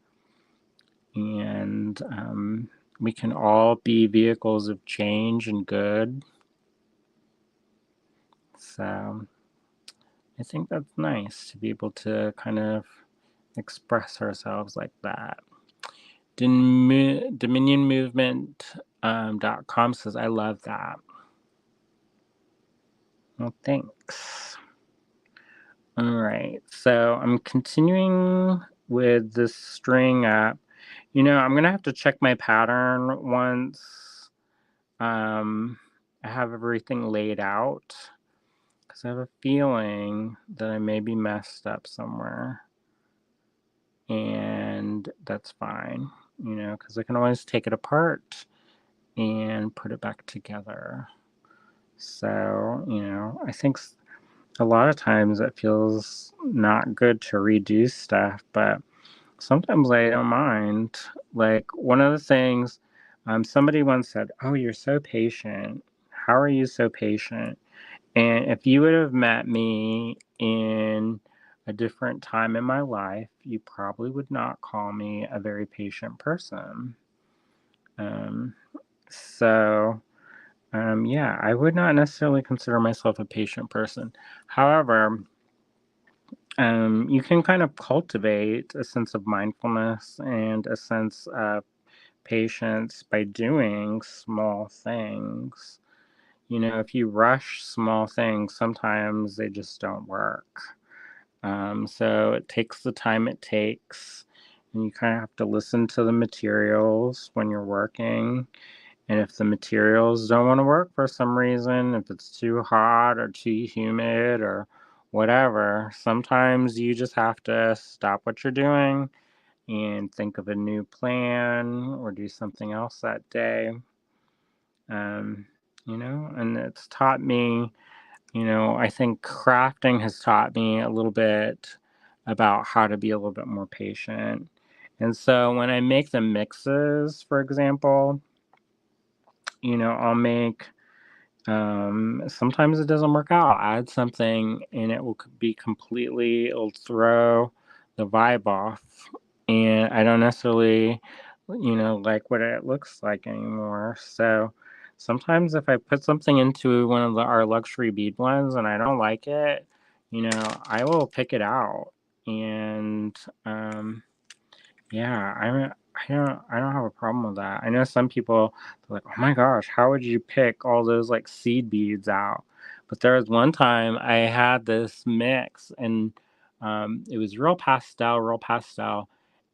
and we can all be vehicles of change and good. So I think that's nice to be able to kind of express ourselves like that. DominionMovement.com says, I love that. Well, thanks. All right, so I'm continuing with this string up. I'm gonna have to check my pattern once I have everything laid out, because I have a feeling that I may be messed up somewhere, and that's fine, because I can always take it apart and put it back together. So, I think a lot of times it feels not good to redo stuff, but sometimes I don't mind. Like, one of the things, somebody once said, "Oh, you're so patient. How are you so patient?" And if you would have met me in a different time in my life, you probably would not call me a very patient person. Um, so, yeah, I would not necessarily consider myself a patient person. However, you can kind of cultivate a sense of mindfulness and a sense of patience by doing small things. If you rush small things, sometimes they just don't work. So it takes the time it takes, and you kind of have to listen to the materials when you're working. And if the materials don't want to work for some reason, if it's too hot or too humid or whatever, sometimes you just have to stop what you're doing and think of a new plan or do something else that day. And it's taught me, I think crafting has taught me a little bit about how to be a little bit more patient. And so when I make the mixes, for example, I'll make, sometimes it doesn't work out. I'll add something and it will be it'll throw the vibe off. And I don't necessarily, like what it looks like anymore. So sometimes if I put something into one of our luxury bead blends and I don't like it, I will pick it out. And, yeah, I don't have a problem with that. I know some people, they're like, "Oh my gosh, how would you pick all those like seed beads out?" But there was one time I had this mix, and it was real pastel.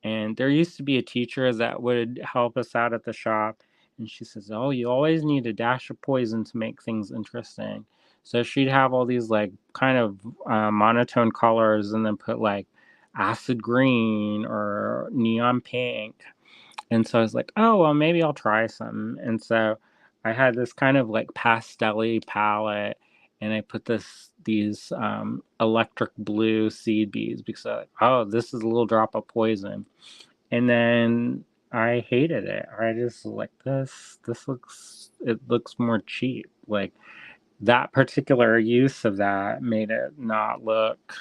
And there used to be a teacher that would help us out at the shop, and she says, "Oh, you always need a dash of poison to make things interesting." So she'd have all these like kind of monotone colors, and then put like acid green or neon pink. And so I was like, oh, well, maybe I'll try some. And so I had this kind of like pastel-y palette, and I put these electric blue seed beads because I like, oh, this is a little drop of poison. And then I hated it. I just like it looks more cheap. Like that particular use of that made it not look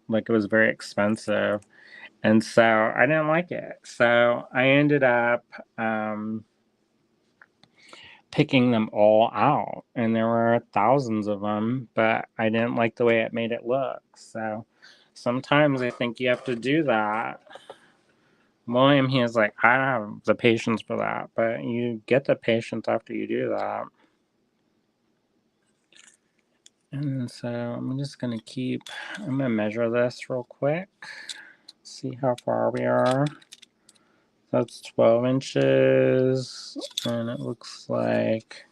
like it was very expensive. And so I didn't like it. So I ended up picking them all out, and there were thousands of them, but I didn't like the way it made it look. So sometimes I think you have to do that. William, he was like, I don't have the patience for that, but you get the patience after you do that. And so I'm just going to I'm going to measure this real quick, see how far we are. That's 12 inches, and it looks like,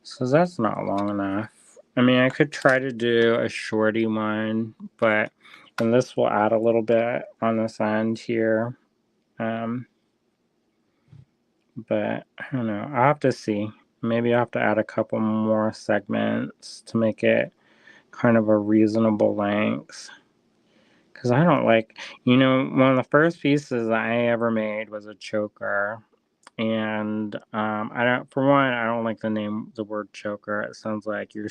so that's not long enough. I mean, I could try to do a shorty one, and this will add a little bit on this end here. But I don't know. I'll have to see. Maybe I'll have to add a couple more segments to make it kind of a reasonable length. Because I don't like, one of the first pieces I ever made was a choker. And I don't like the word choker. It sounds like you're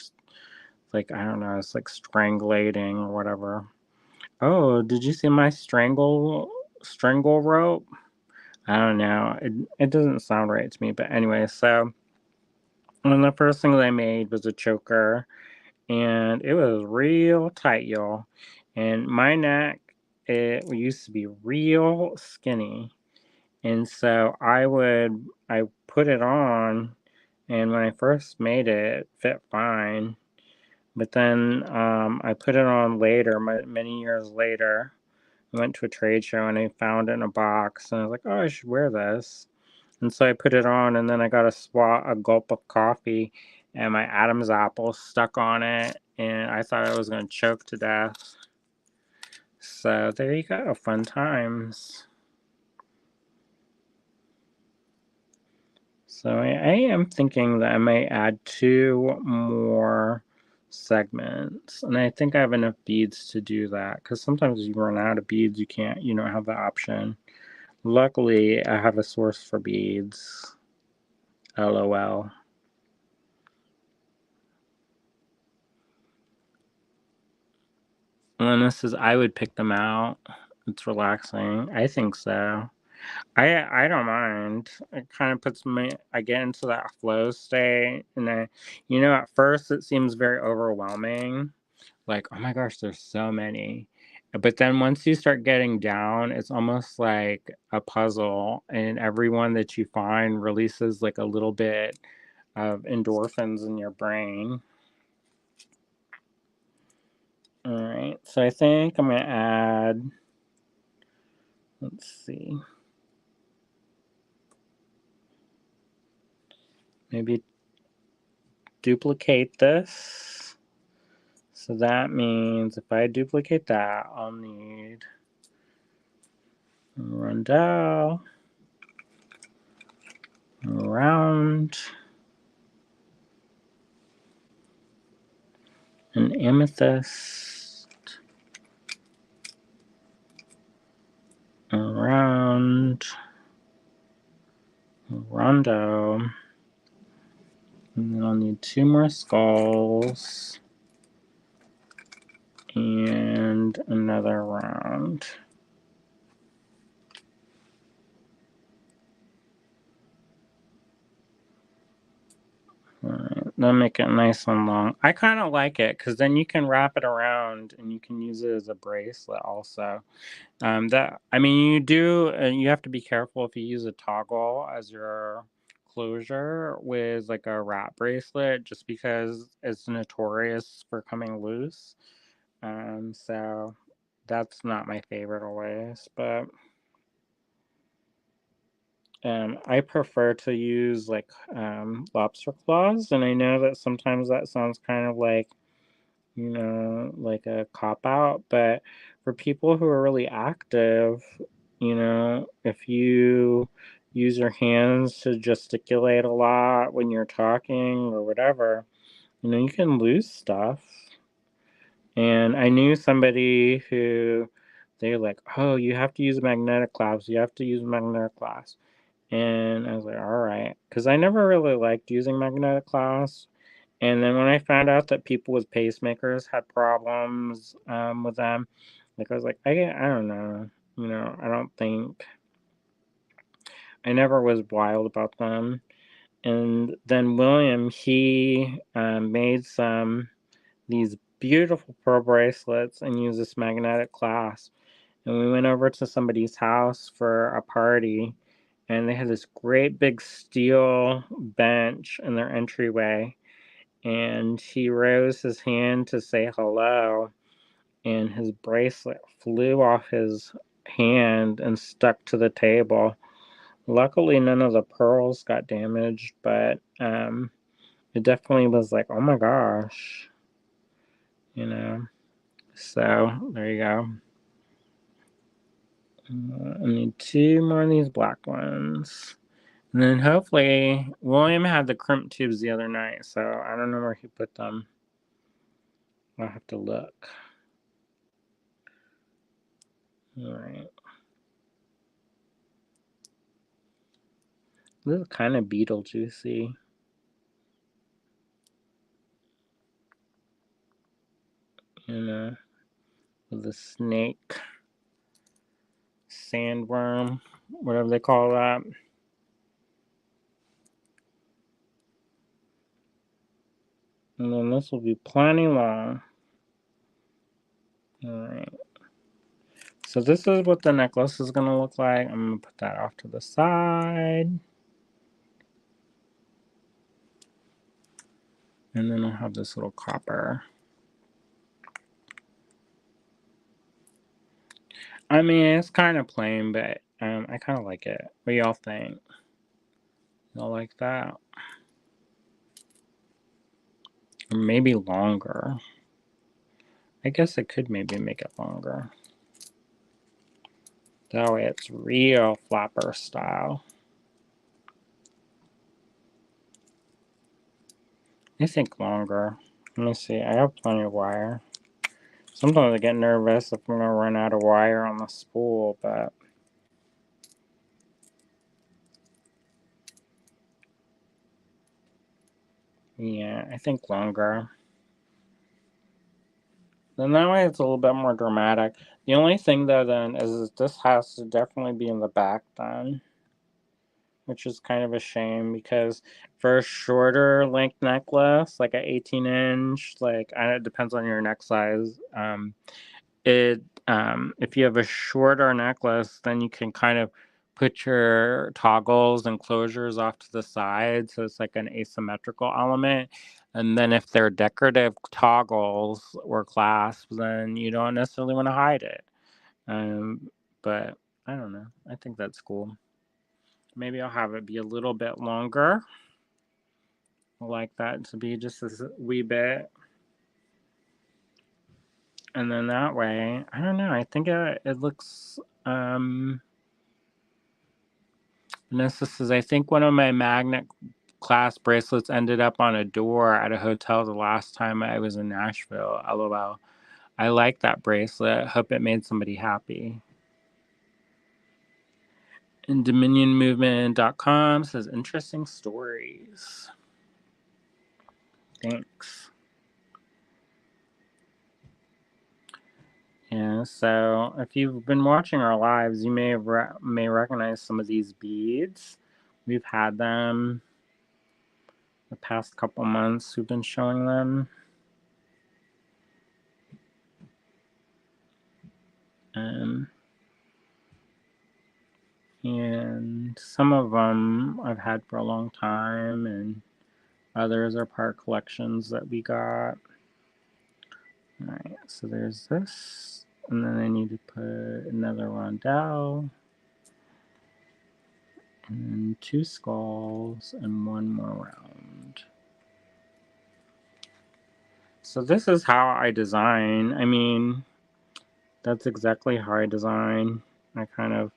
like, I don't know, it's like strangulating or whatever. Oh, did you see my strangle rope? I don't know. It doesn't sound right to me. But anyway, so one of the first things I made was a choker, and it was real tight, y'all. And my neck, it used to be real skinny. And so I put it on, and when I first made it, it fit fine. But then I put it on later, many years later. I went to a trade show and I found it in a box, and I was like, oh, I should wear this. And so I put it on, and then I got a gulp of coffee, and my Adam's apple stuck on it, and I thought I was going to choke to death. So there you go, fun times. So I am thinking that I might add 2 more segments, and I think I have enough beads to do that, because sometimes you run out of beads, you don't have the option. Luckily, I have a source for beads. LOL. And this is, I would pick them out. It's relaxing. I think so. I don't mind. It kind of puts me, I get into that flow state. And at first it seems very overwhelming. Like, oh my gosh, there's so many. But then once you start getting down, it's almost like a puzzle. And every one that you find releases like a little bit of endorphins in your brain. All right, so I think I'm going to add, let's see, maybe duplicate this. So that means if I duplicate that, I'll need rondelle, round, an amethyst, around, rondo, and then I'll need 2 more skulls, and another round. Alright, then make it nice and long. I kind of like it because then you can wrap it around and you can use it as a bracelet also. You have to be careful if you use a toggle as your closure with like a wrap bracelet, just because it's notorious for coming loose. So that's not my favorite always, but I prefer to use like lobster claws, and I know that sometimes that sounds kind of like, like a cop out, but for people who are really active, if you use your hands to gesticulate a lot when you're talking or whatever, you can lose stuff. And I knew somebody who they're like, oh, you have to use magnetic clasp. You have to use magnetic clasp. And I was like, all right. Because I never really liked using magnetic clasp. And then when I found out that people with pacemakers had problems with them, like I was like, I don't know. I don't think, I never was wild about them. And then William, he made these beautiful pearl bracelets and used this magnetic clasp. And we went over to somebody's house for a party, and they had this great big steel bench in their entryway. And he rose his hand to say hello, and his bracelet flew off his hand and stuck to the table. Luckily, none of the pearls got damaged, but it definitely was like, oh my gosh, you know. So there you go. I need 2 more of these black ones. And then hopefully, William had the crimp tubes the other night, so I don't know where he put them. I'll have to look. Alright. This is kind of Beetlejuicy. You know, with the snake, sandworm, whatever they call that. And then this will be plenty long. Alright. So this is what the necklace is going to look like. I'm going to put that off to the side. And then I'll have this little copper. I mean, it's kind of plain, but I kind of like it. What do y'all think? Y'all like that? Or maybe longer. I guess I could maybe make it longer. That way it's real flapper style. I think longer. Let me see. I have plenty of wire. Sometimes I get nervous if I'm going to run out of wire on the spool, but yeah, I think longer. Then that way it's a little bit more dramatic. The only thing though then is this has to definitely be in the back then, which is kind of a shame because for a shorter length necklace, like an 18-inch, like it depends on your neck size. If you have a shorter necklace, then you can kind of put your toggles and closures off to the side, so it's like an asymmetrical element. And then if they're decorative toggles or clasps, then you don't necessarily want to hide it. But I don't know. I think that's cool. Maybe I'll have it be a little bit longer. I like that to be just a wee bit. And then that way, I don't know. I think it looks. Vanessa says, I think one of my magnet clasp bracelets ended up on a door at a hotel the last time I was in Nashville. LOL. I like that bracelet. Hope it made somebody happy. And DominionMovement.com says, interesting stories. Thanks. Yeah, so if you've been watching our lives, you may recognize some of these beads. We've had them the past couple months. We've been showing them. And some of them I've had for a long time, and others are part collections that we got. Alright, so there's this, and then I need to put another rondelle, and 2 skulls, and 1 more round. So this is how I design. I mean, that's exactly how I design. I kind of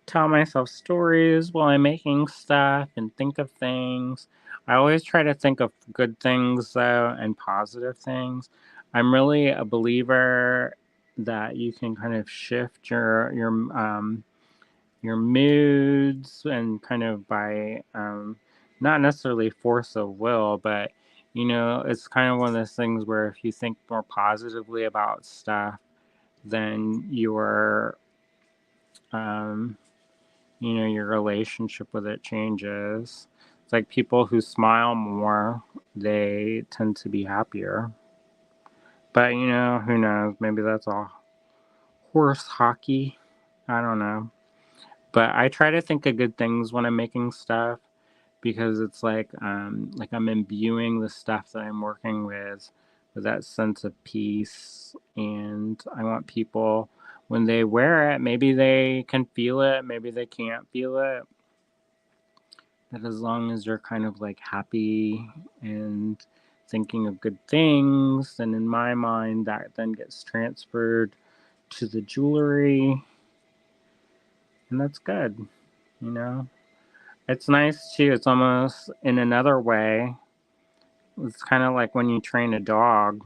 tell myself stories while I'm making stuff and think of things. I always try to think of good things though and positive things. I'm really a believer that you can kind of shift your moods and kind of by not necessarily force of will, but you know, it's kind of one of those things where if you think more positively about stuff, then your you know, your relationship with it changes. It's like people who smile more, they tend to be happier. But who knows? Maybe that's all horse hockey. I don't know. But I try to think of good things when I'm making stuff because it's like I'm imbuing the stuff that I'm working with that sense of peace, and I want people when they wear it, maybe they can feel it, maybe they can't feel it, but as long as you're kind of like happy and thinking of good things, then in my mind that then gets transferred to the jewelry, and that's good, you know. It's nice too. It's almost in another way. It's kind of like when you train a dog,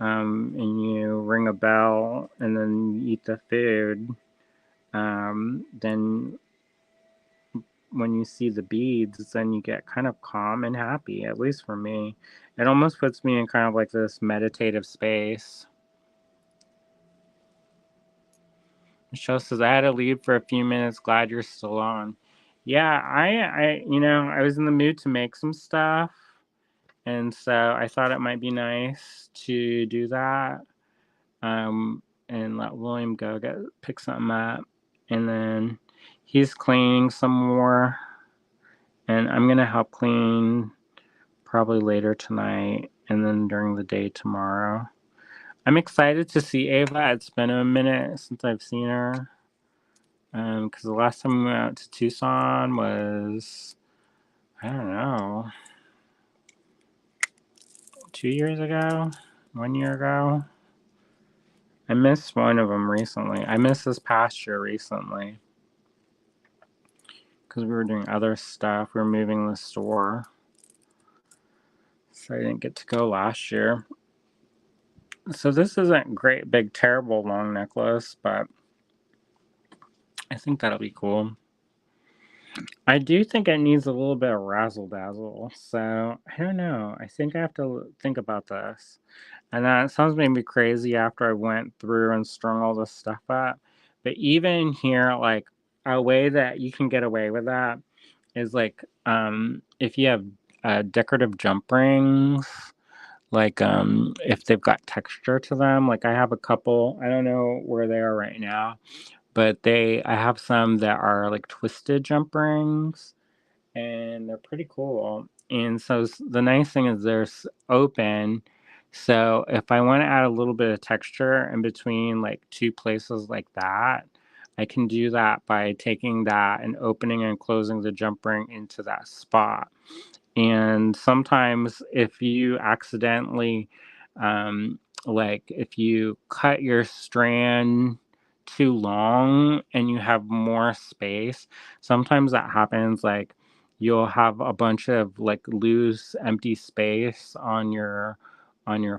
and you ring a bell and then you eat the food. Then when you see the beads, then you get kind of calm and happy. At least for me, it almost puts me in kind of like this meditative space. Michelle says, I had to leave for a few minutes. Glad you're still on. Yeah, I was in the mood to make some stuff. And so I thought it might be nice to do that, and let William go pick something up. And then he's cleaning some more. And I'm going to help clean probably later tonight and then during the day tomorrow. I'm excited to see Ava. It's been a minute since I've seen her. Because the last time we went out to Tucson was, I don't know, 2 years ago, 1 year ago. I missed one of them recently. I missed this past year recently because we were doing other stuff. We were moving the store, so I didn't get to go last year. So this isn't great, big, terrible long necklace, but I think that'll be cool. I do think it needs a little bit of razzle dazzle, so I don't know. I think I have to think about this. And that sounds maybe crazy after I went through and strung all this stuff up. But even here, like a way that you can get away with that is like if you have decorative jump rings, like if they've got texture to them. Like I have a couple, I don't know where they are right now, but I have some that are like twisted jump rings, and they're pretty cool. And so the nice thing is they're open. So if I want to add a little bit of texture in between like two places like that, I can do that by taking that and opening and closing the jump ring into that spot. And sometimes if you accidentally, like if you cut your strand too long and you have more space, sometimes that happens. Like you'll have a bunch of like loose empty space on your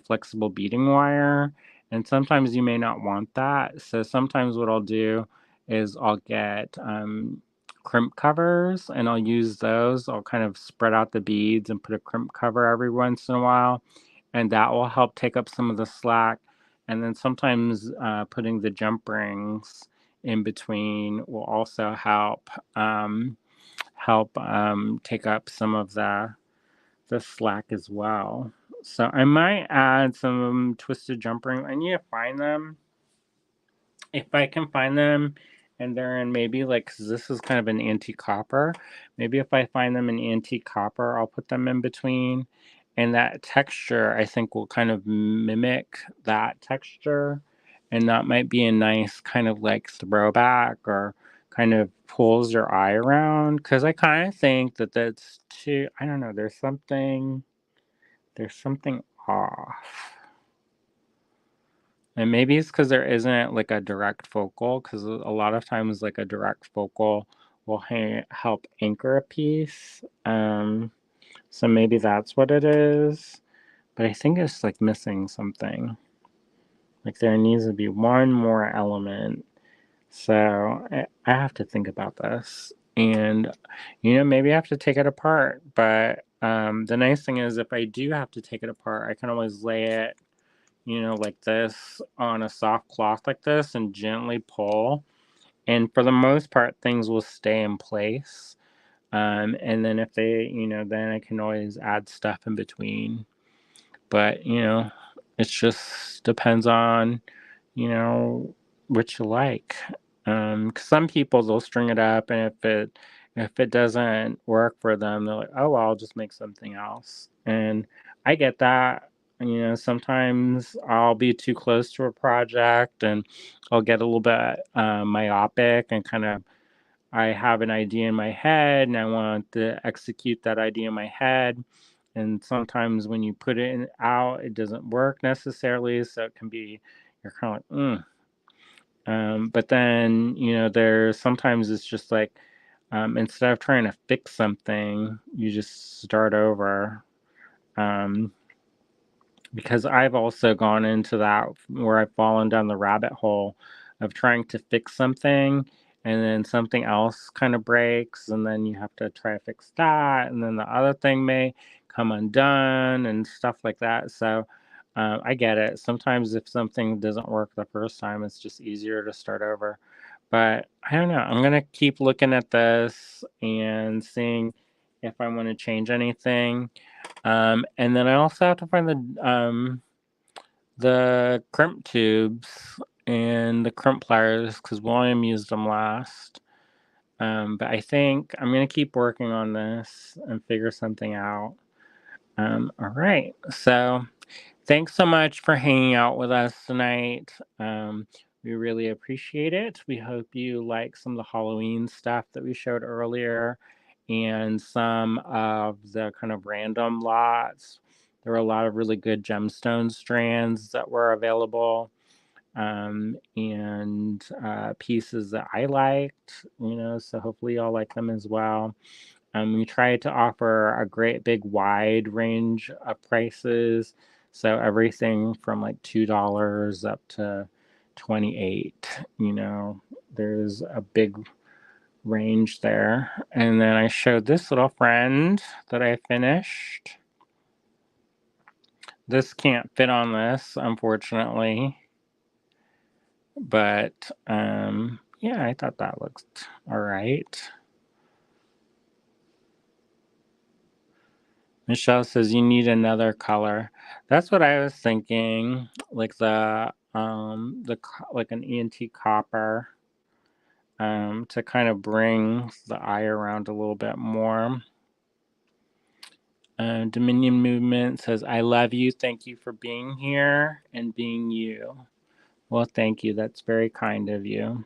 flexible beading wire, and sometimes you may not want that. So sometimes what I'll do is I'll get crimp covers and I'll use those. I'll kind of spread out the beads and put a crimp cover every once in a while, and that will help take up some of the slack. And then sometimes putting the jump rings in between will also help take up some of the slack as well. So I might add some twisted jump ring. I need to find them. If I can find them and they're in maybe like, 'cause this is kind of an antique copper, maybe if I find them in antique copper, I'll put them in between. And that texture, I think, will kind of mimic that texture. And that might be a nice kind of like throwback or kind of pulls your eye around. Because I kind of think that that's too, I don't know, there's something off. And maybe it's because there isn't like a direct focal, because a lot of times like a direct focal will help anchor a piece. So maybe that's what it is. But I think it's like missing something. Like there needs to be one more element. So I have to think about this. And, maybe I have to take it apart. But the nice thing is if I do have to take it apart, I can always lay it like this on a soft cloth like this and gently pull. And for the most part, things will stay in place. And then if they, then I can always add stuff in between. But, it just depends on, you know, what you like. 'Cause some people, they'll string it up, and if it doesn't work for them, they're like, "Oh, well, I'll just make something else." And I get that. Sometimes I'll be too close to a project, and I'll get a little bit myopic, and kind of I have an idea in my head, and I want to execute that idea in my head. And sometimes when you put it out, it doesn't work necessarily. So it can be, you're kind of like, but then, there's sometimes it's just like, instead of trying to fix something, you just start over. Um, because I've also gone into that where I've fallen down the rabbit hole of trying to fix something, and then something else kind of breaks, and then you have to try to fix that, and then the other thing may come undone and stuff like that. So I get it. Sometimes if something doesn't work the first time, it's just easier to start over. But I don't know. I'm going to keep looking at this and seeing if I want to change anything. And then I also have to find the crimp tubes and the crimp pliers because William used them last. But I think I'm gonna keep working on this and figure something out. All right. So thanks so much for hanging out with us tonight. We really appreciate it. We hope you like some of the Halloween stuff that we showed earlier and some of the kind of random lots. There were a lot of really good gemstone strands that were available, and pieces that I liked, so hopefully y'all like them as well. We tried to offer a great big wide range of prices. So everything from like $2 up to 28, there's a big range there. And then I showed this little friend that I finished. This can't fit on this, unfortunately. But yeah, I thought that looked all right. Michelle says you need another color. That's what I was thinking, like like an antique copper, to kind of bring the eye around a little bit more. Dominion Movement says, "I love you. Thank you for being here and being you." Well, thank you. That's very kind of you.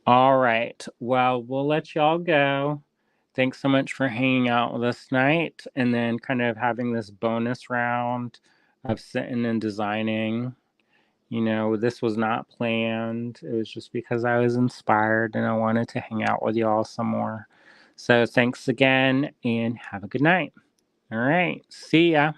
All right. Well, we'll let y'all go. Thanks so much for hanging out with us tonight, and then kind of having this bonus round of sitting and designing. This was not planned. It was just because I was inspired and I wanted to hang out with y'all some more. So thanks again and have a good night. All right. See ya.